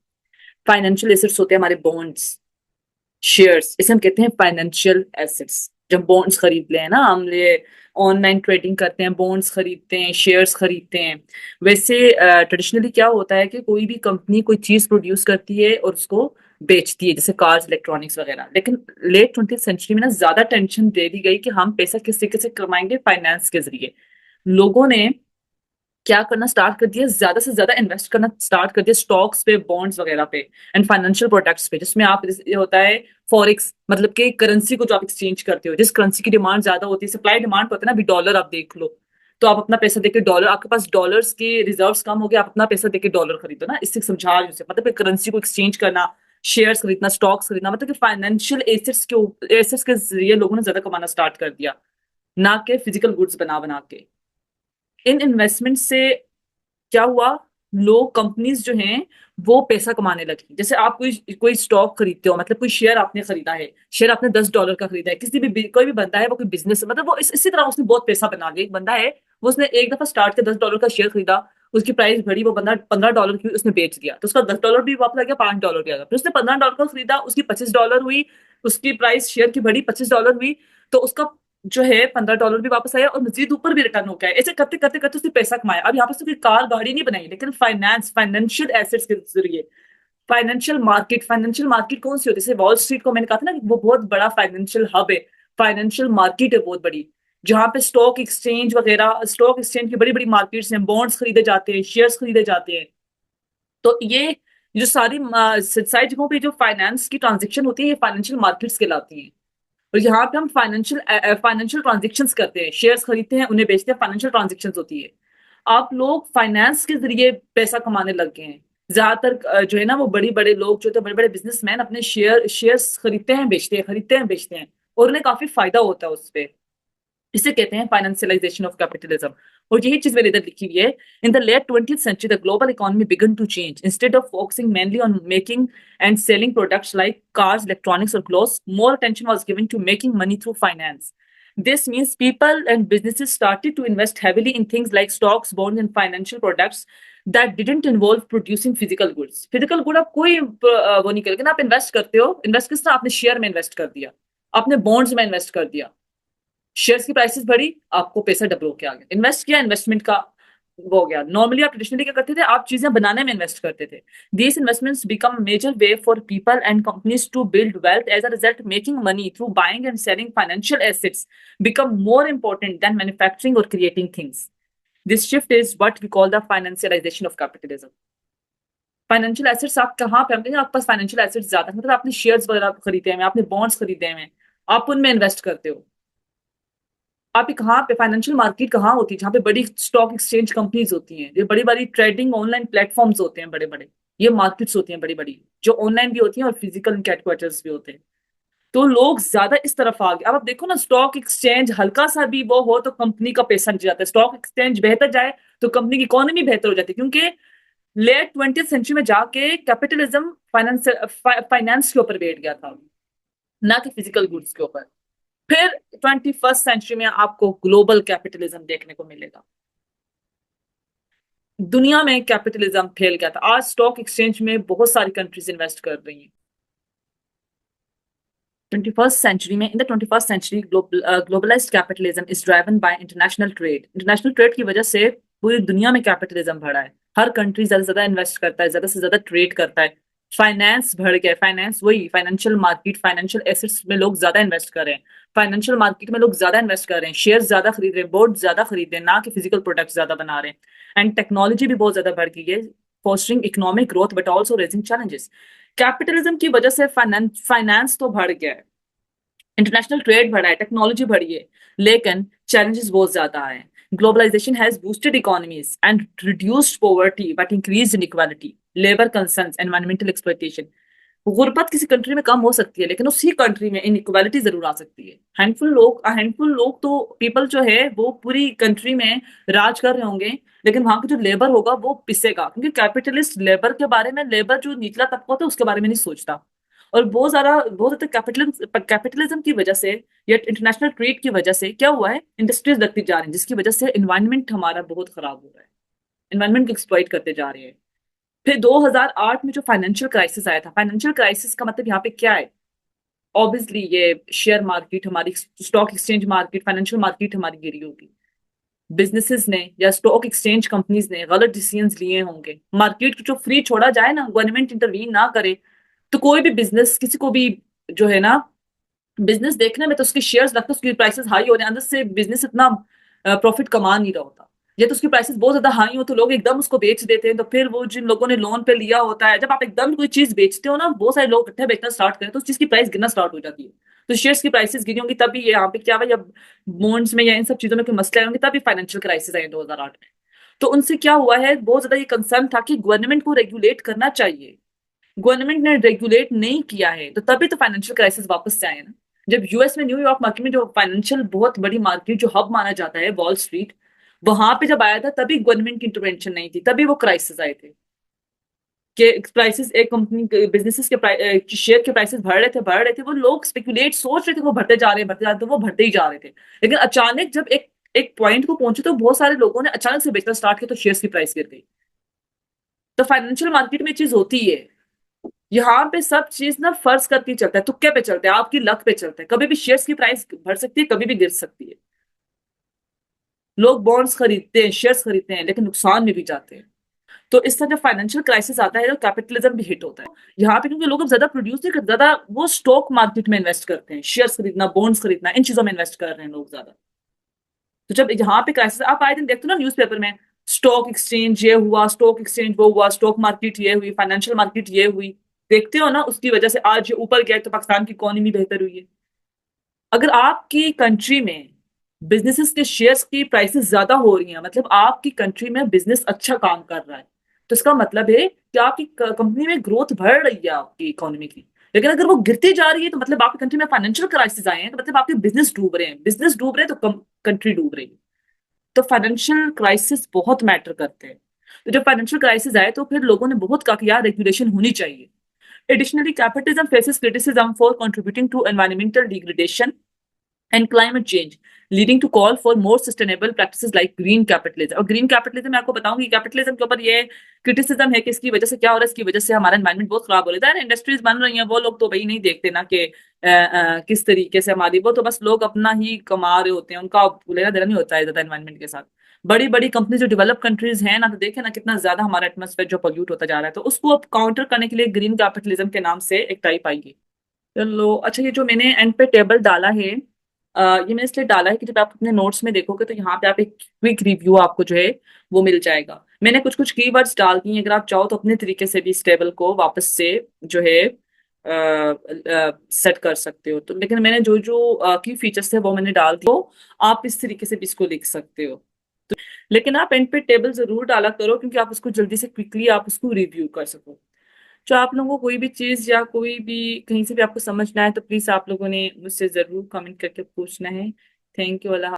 Speaker 1: फाइनेंशियल एसेट्स होते हैं हमारे बॉन्ड्स, शेयर्स, इसे हम कहते हैं फाइनेंशियल एसेट्स। जब बॉन्ड्स खरीद ले ना हम, ये ऑनलाइन ट्रेडिंग करते हैं, बॉन्ड्स खरीदते हैं, शेयर्स खरीदते हैं। वैसे ट्रेडिशनली क्या होता है कि कोई भी कंपनी कोई चीज प्रोड्यूस करती है और उसको बेचती है, जैसे कार्स, इलेक्ट्रॉनिक्स वगैरह। लेकिन लेट 20th सेंचुरी में ना ज्यादा टेंशन दे दी गई कि हम पैसा किस तरीके से कमाएंगे, फाइनेंस के जरिए। लोगों ने क्या करना स्टार्ट कर दिया, ज्यादा से ज्यादा इन्वेस्ट करना स्टार्ट कर दिया स्टॉक्स पे, बॉन्ड्स वगैरह पे एंड फाइनेंशियल प्रोडक्ट्स पे, जिसमें आप, ये होता है फॉरेक्स, मतलब कि करेंसी को जो आप एक्सचेंज करते हो, जिस करेंसी की डिमांड ज्यादा होती है, सप्लाई डिमांड होता है ना। अभी डॉलर आप देख लो, तो आप अपना पैसा देके डॉलर, आपके पास डॉलर्स के रिजर्व्स कम हो गए, आप अपना पैसा देके डॉलर खरीदो ना। इससे समझा रही हूँ उसे, मतलब करेंसी को एक्सचेंज करना, शेयर्स खरीदना, स्टॉक्स खरीदना, मतलब कि फाइनेंशियल एसेट्स के जरिए लोगों ने ज्यादा कमाना स्टार्ट कर दिया, ना कि फिजिकल गुड्स बना बना के। इन इन्वेस्टमेंट से क्या हुआ, लोग, कंपनीज जो हैं वो पैसा कमाने लगी। जैसे आप कोई कोई स्टॉक खरीदते हो, मतलब कोई शेयर आपने खरीदा है, शेयर आपने $10 का खरीदा है, किसी भी कोई भी बंदा है, वो कोई बिजनेस, मतलब वो इसी तरह उसने बहुत पैसा बना लिया। एक बंदा है, वो उसने एक दफा स्टार्ट किया, $10 का शेयर खरीदा, उसकी प्राइस बढ़ी, वो बंदा $15 की उसने बेच दिया, तो उसका $10 भी वापस आ गया, $5 भी आ गया। फिर उसने $15 का खरीदा, उसकी $25 हुई, उसकी प्राइस शेयर की बढ़ी, $25 हुई, तो उसका जो है $15 भी वापस आया और मजीद ऊपर भी रिटर्न हो गया। ऐसे करते करते करते उसने पैसा कमाया। अब यहाँ पर कोई कार गाड़ी नहीं बनाई, लेकिन फाइनेंशियल एसेट्स के जरिए। फाइनेंशियल मार्केट कौन सी होती है? जैसे वॉल स्ट्रीट को मैंने कहा था ना कि वो बहुत बड़ा फाइनेंशियल हब है, फाइनेंशियल मार्केट है बहुत बड़ी, जहां पे स्टॉक एक्सचेंज की बड़ी बड़ी मार्केट्स हैं, बॉन्ड्स खरीदे जाते हैं, शेयर्स खरीदे जाते हैं। तो ये जो सारी जगहों पे जो फाइनेंस की ट्रांजेक्शन होती है, ये फाइनेंशियल मार्केट्स कहलाती है। और यहाँ पे हम फाइनेंशियल ट्रांजेक्शन्स करते हैं, शेयर्स खरीदते हैं, उन्हें बेचते हैं, फाइनेंशियल ट्रांजेक्शन्स होती है। आप लोग फाइनेंस के जरिए पैसा कमाने लग गए हैं। ज्यादातर जो है ना, वो बड़ी बड़े लोग जो, तो बड़े बड़े बिजनेसमैन अपने शेयर्स खरीदते हैं, बेचते हैं, खरीदते हैं, बेचते हैं, और उन्हें काफी फायदा होता है उसपे। इसे कहते हैं फाइनेंशियलाइजेशन ऑफ कैपिटलिज्म। और यही चीज मेरे इधर लिखी हुई है। In the late 20th century the global economy began to change, instead of focusing mainly on making and selling products like cars, electronics, or clothes, more attention was given to making money through finance. This means people and businesses started to invest heavily in things like stocks, bonds, and financial products that didn't involve producing physical goods. Physical good आप कोई वो नहीं करेगा ना। आप invest करते हो, invest किस तरह? आपने शेयर में इन्वेस्ट कर दिया, आपने बॉन्ड्स में इन्वेस्ट कर दिया, शेयर्स की प्राइसेस बढ़ी, आपको पैसा डबल होके आ गया, इन्वेस्ट किया, इन्वेस्टमेंट का वो हो गया। नॉर्मली आप ट्रेडिशनली क्या करते थे? आप चीजें बनाने में इन्वेस्ट करते थे। These investments become major way for people and companies to build wealth. As a result, making money through buying and selling financial assets become more important than manufacturing और creating things. This shift is what we call the financialisation of capitalism. Financial assets आप कहाँ पे, हम कहेंगे आपके पास financial assets ज्यादा, मतलब आपने शेयर्स वगैरह खरीदे हैं, आपने बॉन्ड्स खरीदे हैं, आप उनमें इन्वेस्ट करते हो। आप ये कहाँ पे, फाइनेंशियल मार्केट कहाँ होती है? जहाँ पे बड़ी स्टॉक एक्सचेंज कंपनीज होती हैं, ये बड़ी बड़ी ट्रेडिंग ऑनलाइन प्लेटफॉर्म्स होते हैं, बड़े बड़े ये मार्केट्स होती हैं, बड़ी बड़ी, जो ऑनलाइन भी होती हैं और फिजिकल हेडक्वार्टर्स भी होते हैं। तो लोग ज्यादा इस तरफ आ गए। अब आप देखो ना, स्टॉक एक्सचेंज हल्का सा भी वो हो तो कंपनी का पैसा नीचे जाता है, स्टॉक एक्सचेंज बेहतर जाए तो कंपनी की इकोनॉमी बेहतर हो जाती है। क्योंकि लेट 20th सेंचुरी में जाके कैपिटलिज्म फाइनेंस के ऊपर बैठ गया था, ना कि फिजिकल गुड्स के ऊपर। फिर 21st सेंचुरी में आपको ग्लोबल कैपिटलिज्म देखने को मिलेगा। दुनिया में कैपिटलिज्म फैल गया था। आज स्टॉक एक्सचेंज में बहुत सारी कंट्रीज इन्वेस्ट कर रही हैं। 21st सेंचुरी में, in the 21st century globalised capitalism is driven by international trade. International trade की वजह से पूरी दुनिया में कैपिटलिज्म बढ़ा है। हर कंट्री ज्यादा से ज्यादा इन्वेस्ट करता है, ज्यादा से ज्यादा ट्रेड करता है। फाइनेंस बढ़ गया, फाइनेंस वही फाइनेंशियल मार्केट, फाइनेंशियल एसेट्स में लोग ज्यादा इन्वेस्ट कर रहे हैं। फाइनेंशियल मार्केट में लोग ज्यादा इन्वेस्ट कर रहे हैं, शेयर ज्यादा खरीद रहे हैं, बोर्ड ज्यादा खरीद रहे हैं, ना कि फिजिकल प्रोडक्ट ज्यादा बना रहे हैं। एंड टेक्नोलॉजी भी बहुत ज्यादा बढ़ गई है, fostering economic growth but also raising challenges. Capitalism की वजह से फाइनेंस तो बढ़ गया है, इंटरनेशनल ट्रेड बढ़ा है, टेक्नोलॉजी बढ़ी है, लेकिन चैलेंजेस बहुत ज्यादा आए। Globalisation has boosted economies and reduced poverty but increased inequality, labour concerns, environmental exploitation. गुर्बत किसी कंट्री में कम हो सकती है, लेकिन उसी कंट्री में इनइक्वालिटी जरूर आ सकती है। हैंडफुल लोग तो पीपल जो है वो पूरी कंट्री में राज कर रहे होंगे, लेकिन वहां का जो लेबर होगा वो पिसेगा, क्योंकि कैपिटलिस्ट लेबर के बारे में, लेबर जो निचला तबका होता है उसके बारे में नहीं सोचता। और बहुत ज्यादा कैपिटलिज्म की वजह से या इंटरनेशनल ट्रेड की वजह से क्या हुआ है, इंडस्ट्रीज लगती जा रही हैं, जिसकी वजह से एनवायरनमेंट हमारा बहुत खराब हो रहा है, एनवायरनमेंट को एक्सप्लॉइट करते जा रहे हैं। फिर 2008 में जो फाइनेंशियल क्राइसिस आया था, फाइनेंशियल क्राइसिस का मतलब यहाँ पे क्या है? ऑब्वियसली ये शेयर मार्केट हमारी, stock exchange market, financial market हमारी गिरी होगी। बिजनेसेस ने या स्टॉक एक्सचेंज कंपनीज ने गलत डिसीजंस लिए होंगे। मार्केट जो फ्री छोड़ा जाए ना, गवर्नमेंट इंटरवीन ना करे, तो कोई भी बिजनेस, किसी को भी जो है ना, बिजनेस देखने में तो उसके शेयर्स लगता है, उसकी प्राइसेस हाई हो रहे हैं, अंदर से बिजनेस इतना प्रॉफिट कमा नहीं रहा होता। या तो उसकी प्राइसेस बहुत ज्यादा हाई हो तो लोग एकदम उसको बेच देते हैं, तो फिर वो जिन लोगों ने लोन पे लिया होता है, जब आप एकदम कोई चीज बेचते हो ना, बहुत सारे लोग इकट्ठे बेचना स्टार्ट करें तो उस चीज की प्राइस गिरना स्टार्ट हो जाती है। तो शेयर्स की प्राइसेस गिरी होंगी, तभी ये यहाँ पे क्या हुआ, या बॉन्ड्स में या इन सब चीजों में कोई मसले होंगे, तभी फाइनेंशियल क्राइसिस आए 2008 में। तो उनसे क्या हुआ है, बहुत ज्यादा ये कंसर्न था कि गवर्नमेंट को रेगुलेट करना चाहिए, गवर्नमेंट ने रेगुलेट नहीं किया है, तो तभी तो फाइनेंशियल क्राइसिस वापस से आए ना। जब यूएस में, न्यूयॉर्क मार्केट में, जो फाइनेंशियल बहुत बड़ी मार्केट जो हब माना जाता है, वॉल स्ट्रीट, वहां पे जब आया था तभी गवर्नमेंट की इंटरवेंशन नहीं थी, तभी वो क्राइसिस आए थे कि प्राइसेस, एक कंपनी बिजनेसेस के शेयर के प्राइसेस बढ़ रहे थे, वो लोग स्पेकुलेट सोच रहे थे वो बढ़ते जा रहे हैं, बढ़ते जा रहे थे, वो बढ़ते ही जा रहे थे। लेकिन अचानक जब एक एक पॉइंट को पहुंचे तो बहुत सारे लोगों ने अचानक से बेचना स्टार्ट किया, तो शेयर्स की प्राइस गिर गई। तो फाइनेंशियल मार्केट में चीज होती है, यहाँ पे सब चीज ना फर्ज करके चलता है, तुक्के पे चलता है, आपकी लक पे चलता है, कभी भी शेयर्स की प्राइस बढ़ सकती है, कभी भी गिर सकती है। लोग बॉन्ड्स खरीदते हैं, शेयर्स खरीदते हैं, लेकिन नुकसान में भी जाते हैं। तो इस तरह जब फाइनेंशियल क्राइसिस आता है तो कैपिटलिज्म भी हिट होता है यहाँ पे, क्योंकि लोग अब ज्यादा प्रोड्यूस नहीं करते, ज्यादा वो स्टॉक मार्केट में इन्वेस्ट करते हैं, शेयर्स खरीदना, बॉन्ड्स खरीदना, इन चीजों में इन्वेस्ट कर रहे हैं लोग ज्यादा। तो जब यहाँ पे क्राइसिस, आप आए दिन देखते हो ना न्यूज़पेपर में, स्टॉक एक्सचेंज ये हुआ, स्टॉक एक्सचेंज वो हुआ, स्टॉक मार्केट ये हुई, फाइनेंशियल मार्केट ये हुई, देखते हो ना, उसकी वजह से आज ये ऊपर गया, तो पाकिस्तान की इकोनॉमी बेहतर हुई है। अगर आपकी कंट्री में बिजनेसेस के शेयर्स की प्राइसेस ज्यादा हो रही हैं, मतलब आपकी कंट्री में बिजनेस अच्छा काम कर रहा है, तो इसका मतलब है कि आपकी कंपनी में ग्रोथ बढ़ रही है आपकी इकोनॉमी की। लेकिन अगर वो गिरती जा रही है, तो मतलब आपकी कंट्री में फाइनेंशियल क्राइसिस आए हैं, तो मतलब आपके बिजनेस डूब रहे हैं, बिजनेस डूब रहे हैं तो कंट्री डूब रही है। तो फाइनेंशियल क्राइसिस बहुत मैटर करते हैं। तो जब फाइनेंशियल क्राइसिस आए तो फिर लोगों ने बहुत कहा कि यार रेगुलेशन होनी चाहिए। Additionally, capitalism faces criticism for contributing to environmental degradation and climate change, leading to call for more sustainable practices like green capitalism। और green capitalism मैं आपको बताऊंगी, कैपिटलिज्म के ऊपर ये क्रिटिसिज्म है कि इसकी वजह से क्या हो रहा है, इसकी वजह से हमारा एनवायरमेंट बहुत खराब हो रहा है। इंडस्ट्रीज बन रही हैं, वो लोग तो भाई नहीं देखते ना कि किस तरीके से हमारी, वो तो बस लोग अपना ही कमा रहे होते हैं, उनका लेना देना नहीं होता है ज्यादा एनवायरमेंट के साथ। बड़ी बड़ी कंपनी जो डेवलप कंट्रीज हैं ना, तो देखे ना कितना ज्यादा हमारा एटमोस्फेयर जो पोल्यूट होता जा रहा है, तो उसको अब काउंटर करने के लिए ग्रीन कैपिटलिज्म के नाम से एक टाइप आएगी। चलो अच्छा, ये जो मैंने एंड पे टेबल डाला है, ये मैंने इसलिए डाला है कि जब आप अपने नोट्स में देखोगे तो यहाँ पे आप एक क्विक रिव्यू आपको जो है वो मिल जाएगा। मैंने कुछ कुछ कीवर्ड्स डाल दी हैं, अगर आप चाहो तो अपने तरीके से भी इस टेबल को वापस से जो है सेट कर सकते हो। तो लेकिन मैंने जो जो की फीचर्स थे वो मैंने डाल दिए, तो आप इस तरीके से भी इसको लिख सकते हो। लेकिन आप एंड पे टेबल जरूर डाला करो, क्योंकि आप उसको जल्दी से क्विकली आप उसको रिव्यू कर सको। जो आप लोगों को कोई भी चीज या कोई भी कहीं से भी आपको समझना है, तो प्लीज आप लोगों ने मुझसे जरूर कमेंट करके पूछना है। Thank you. अल्लाह।